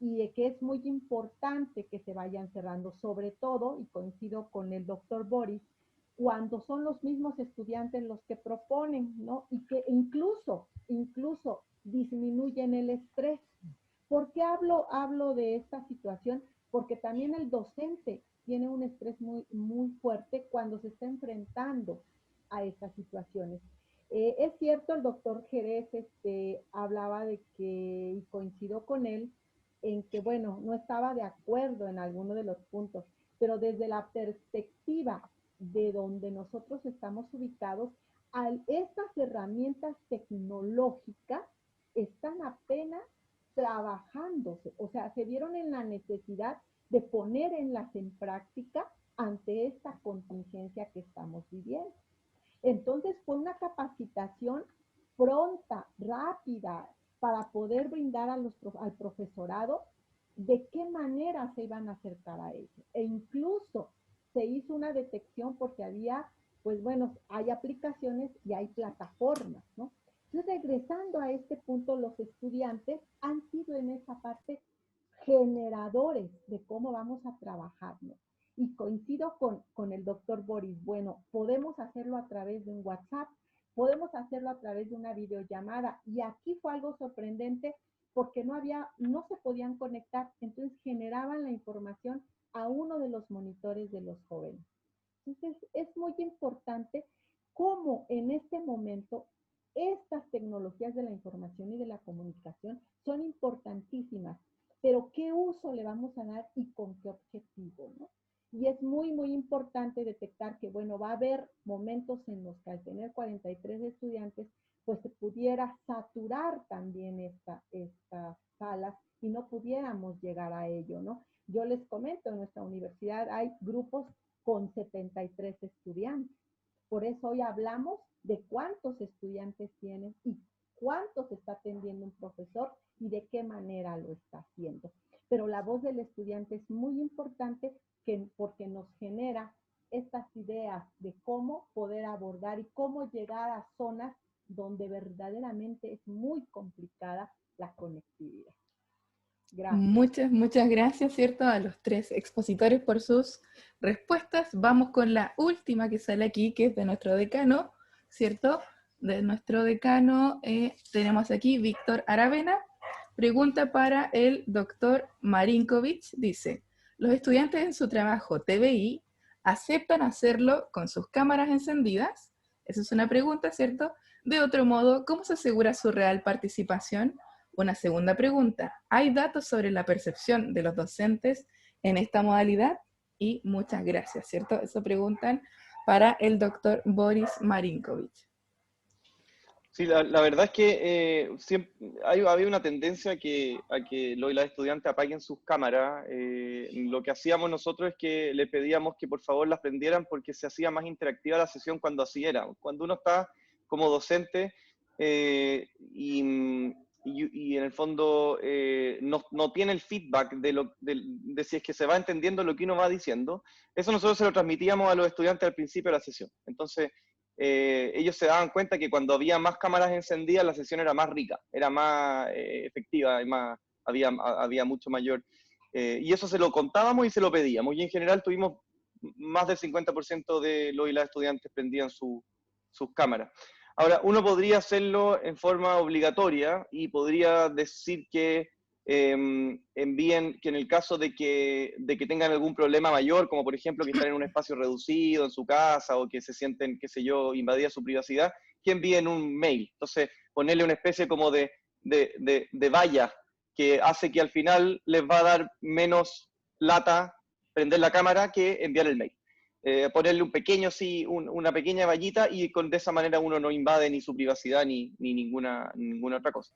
y de que es muy importante que se vayan cerrando, sobre todo, y coincido con el doctor Boris, cuando son los mismos estudiantes los que proponen, ¿no? Y que incluso disminuyen el estrés. ¿Por qué hablo de esta situación? Porque también el docente tiene un estrés muy, muy fuerte cuando se está enfrentando a estas situaciones. Es cierto, el doctor Jerez hablaba de que, y coincido con él, en que, bueno, no estaba de acuerdo en alguno de los puntos, pero desde la perspectiva de donde nosotros estamos ubicados, estas herramientas tecnológicas están apenas trabajándose, o sea, se vieron en la necesidad de ponerlas en práctica ante esta contingencia que estamos viviendo. Entonces fue una capacitación pronta, rápida, para poder brindar al profesorado de qué manera se iban a acercar a ello. E incluso se hizo una detección porque había, pues bueno, hay aplicaciones y hay plataformas, ¿no? Entonces, regresando a este punto, los estudiantes han sido en esa parte generadores de cómo vamos a trabajar, ¿no? Y coincido con el doctor Boris. Bueno, podemos hacerlo a través de un WhatsApp, podemos hacerlo a través de una videollamada. Y aquí fue algo sorprendente porque no se podían conectar, entonces generaban la información a uno de los monitores de los jóvenes. Entonces, es muy importante cómo en este momento estas tecnologías de la información y de la comunicación son importantísimas, pero ¿qué uso le vamos a dar y con qué objetivo, ¿no? Y es muy, muy importante detectar que, bueno, va a haber momentos en los que al tener 43 estudiantes, pues se pudiera saturar también estas salas y no pudiéramos llegar a ello, ¿no? Yo les comento, en nuestra universidad hay grupos con 73 estudiantes. Por eso hoy hablamos de cuántos estudiantes tienen y cuántos está atendiendo un profesor y de qué manera lo está haciendo. Pero la voz del estudiante es muy importante porque nos genera estas ideas de cómo poder abordar y cómo llegar a zonas donde verdaderamente es muy complicada la conectividad. Gracias. Muchas gracias, ¿cierto?, a los tres expositores por sus respuestas. Vamos con la última que sale aquí, que es de nuestro decano, ¿cierto? De nuestro decano tenemos aquí Víctor Aravena. Pregunta para el doctor Marinkovic, dice: ¿los estudiantes en su trabajo TBI aceptan hacerlo con sus cámaras encendidas? Esa es una pregunta, ¿cierto? De otro modo, ¿cómo se asegura su real participación? Una segunda pregunta: ¿hay datos sobre la percepción de los docentes en esta modalidad? Y muchas gracias, ¿cierto? Eso preguntan para el doctor Boris Marinkovic. Sí, la verdad es que había una tendencia a que los y las estudiantes apaguen sus cámaras. Lo que hacíamos nosotros es que le pedíamos que por favor las prendieran porque se hacía más interactiva la sesión cuando así era. Cuando uno está como docente y en el fondo no tiene el feedback de si es que se va entendiendo lo que uno va diciendo, eso nosotros se lo transmitíamos a los estudiantes al principio de la sesión. Entonces, ellos se daban cuenta que cuando había más cámaras encendidas, la sesión era más rica, era más efectiva, había mucho mayor. Y eso se lo contábamos y se lo pedíamos. Y en general tuvimos más del 50% de los y las estudiantes prendían sus cámaras. Ahora, uno podría hacerlo en forma obligatoria y podría decir que envíen, que en el caso de que tengan algún problema mayor, como por ejemplo que están en un espacio reducido en su casa o que se sienten, qué sé yo, invadida su privacidad, que envíen un mail. Entonces, ponerle una especie como de valla que hace que al final les va a dar menos lata prender la cámara que enviar el mail. Ponerle un pequeño, sí, una pequeña vallita y de esa manera uno no invade ni su privacidad ni ninguna otra cosa.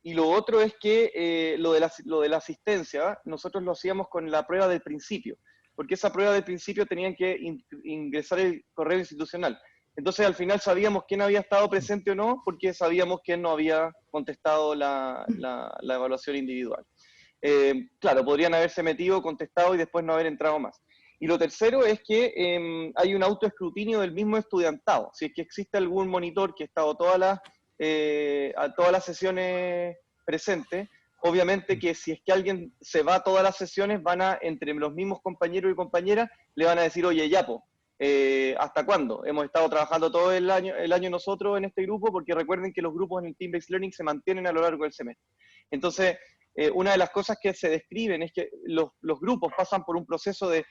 Y lo otro es que lo de la asistencia, nosotros lo hacíamos con la prueba del principio, porque esa prueba del principio tenían que ingresar el correo institucional. Entonces al final sabíamos quién había estado presente o no, porque sabíamos quién no había contestado la evaluación individual. Claro, podrían haberse metido, contestado y después no haber entrado más. Y lo tercero es que hay un autoescrutinio del mismo estudiantado. Si es que existe algún monitor que ha estado a todas las sesiones presentes, obviamente que si es que alguien se va a todas las sesiones, entre los mismos compañeros y compañeras, le van a decir, oye, Yapo, ¿hasta cuándo? Hemos estado trabajando todo el año nosotros en este grupo, porque recuerden que los grupos en el Team-Based Learning se mantienen a lo largo del semestre. Entonces, una de las cosas que se describen es que los grupos pasan por un proceso de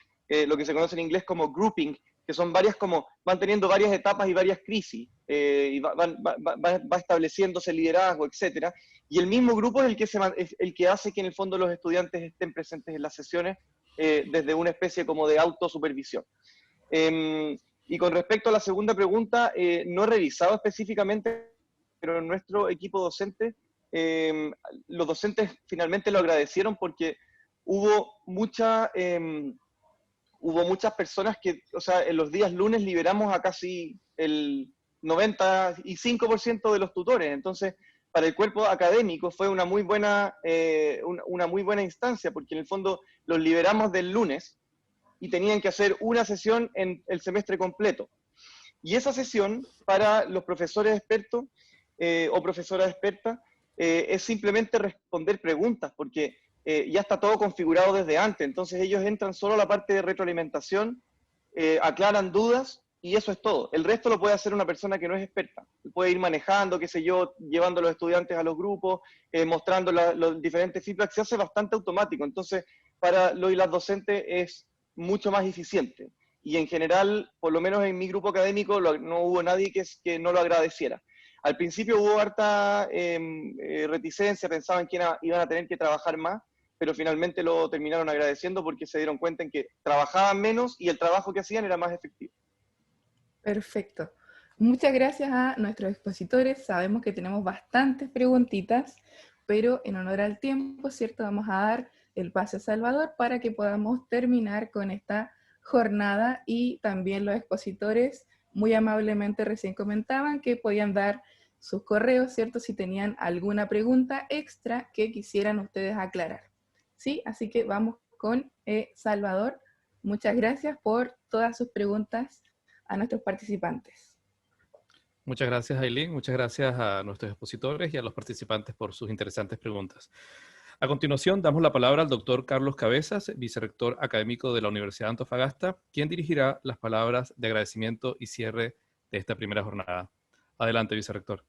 lo que se conoce en inglés como grouping, que son van teniendo varias etapas y varias crisis, y va estableciéndose liderazgo, etc. Y el mismo grupo es el que hace que en el fondo los estudiantes estén presentes en las sesiones desde una especie como de autosupervisión. Y con respecto a la segunda pregunta, no he revisado específicamente, pero en nuestro equipo docente, los docentes finalmente lo agradecieron porque hubo muchas personas que, o sea, en los días lunes liberamos a casi el 95% de los tutores. Entonces, para el cuerpo académico fue una muy buena instancia, porque en el fondo los liberamos del lunes y tenían que hacer una sesión en el semestre completo. Y esa sesión, para los profesores expertos o profesoras expertas, es simplemente responder preguntas, porque ya está todo configurado desde antes. Entonces ellos entran solo a la parte de retroalimentación, aclaran dudas y eso es todo. El resto lo puede hacer una persona que no es experta. Puede ir manejando, qué sé yo, llevando a los estudiantes a los grupos, mostrando los diferentes feedbacks. Se hace bastante automático. Entonces, para los y las docentes es mucho más eficiente. Y en general, por lo menos en mi grupo académico, no hubo nadie que no lo agradeciera. Al principio hubo harta reticencia, pensaban que iban a tener que trabajar más, pero finalmente lo terminaron agradeciendo porque se dieron cuenta en que trabajaban menos y el trabajo que hacían era más efectivo. Perfecto. Muchas gracias a nuestros expositores. Sabemos que tenemos bastantes preguntitas, pero en honor al tiempo, ¿cierto? Vamos a dar el pase a Salvador para que podamos terminar con esta jornada, y también los expositores muy amablemente recién comentaban que podían dar sus correos, ¿cierto? Si tenían alguna pregunta extra que quisieran ustedes aclarar. ¿Sí? Así que vamos con Salvador. Muchas gracias por todas sus preguntas a nuestros participantes. Muchas gracias, Aileen. Muchas gracias a nuestros expositores y a los participantes por sus interesantes preguntas. A continuación, damos la palabra al doctor Carlos Cabezas, vicerrector académico de la Universidad de Antofagasta, quien dirigirá las palabras de agradecimiento y cierre de esta primera jornada. Adelante, vicerrector.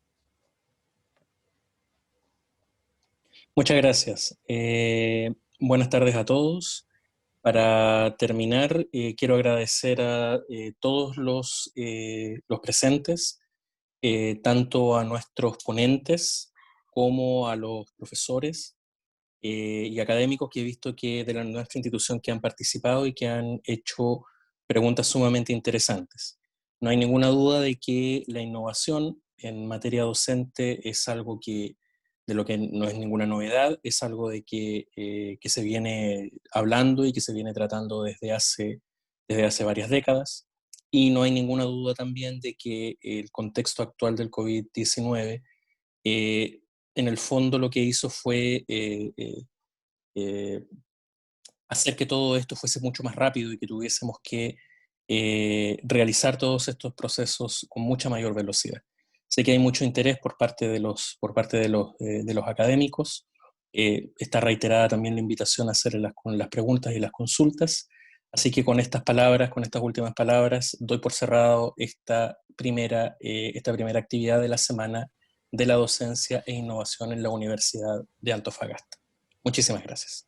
Muchas gracias. Buenas tardes a todos. Para terminar, quiero agradecer a todos los presentes, tanto a nuestros ponentes como a los profesores y académicos que he visto que de nuestra institución que han participado y que han hecho preguntas sumamente interesantes. No hay ninguna duda de que la innovación en materia docente es algo de lo que no es ninguna novedad, es algo de que se viene hablando y que se viene tratando desde hace varias décadas, y no hay ninguna duda también de que el contexto actual del COVID-19 en el fondo lo que hizo fue hacer que todo esto fuese mucho más rápido y que tuviésemos que realizar todos estos procesos con mucha mayor velocidad. Sé que hay mucho interés por parte de los académicos. Está reiterada también la invitación a hacer las preguntas y las consultas. Así que con estas palabras, con estas últimas palabras, doy por cerrado esta primera actividad de la Semana de la Docencia e Innovación en la Universidad de Antofagasta. Muchísimas gracias.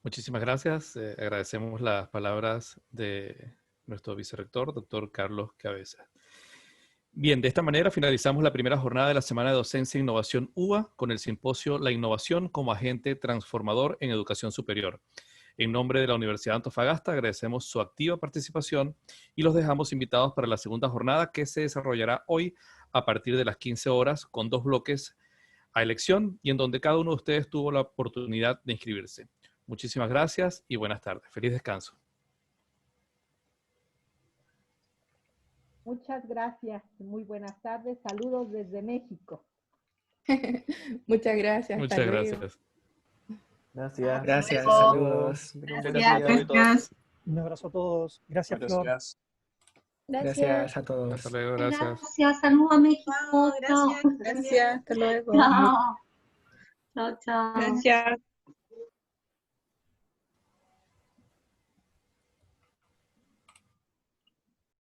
Muchísimas gracias. Agradecemos las palabras de nuestro vicerrector, doctor Carlos Cabezas. Bien, de esta manera finalizamos la primera jornada de la Semana de Docencia e Innovación UBA con el simposio La Innovación como Agente Transformador en Educación Superior. En nombre de la Universidad de Antofagasta agradecemos su activa participación y los dejamos invitados para la segunda jornada que se desarrollará hoy a partir de las 15 horas con 2 bloques a elección y en donde cada uno de ustedes tuvo la oportunidad de inscribirse. Muchísimas gracias y buenas tardes. Feliz descanso. Muchas gracias. Muy buenas tardes. Saludos desde México. Muchas gracias. Muchas gracias. Gracias. Gracias. Saludos. Gracias. Un abrazo a todos. Gracias, Flor. Gracias a todos. Hasta luego. Gracias. Gracias. Saludos a México. Gracias. Hasta luego. Chao. Chao, chao. Gracias.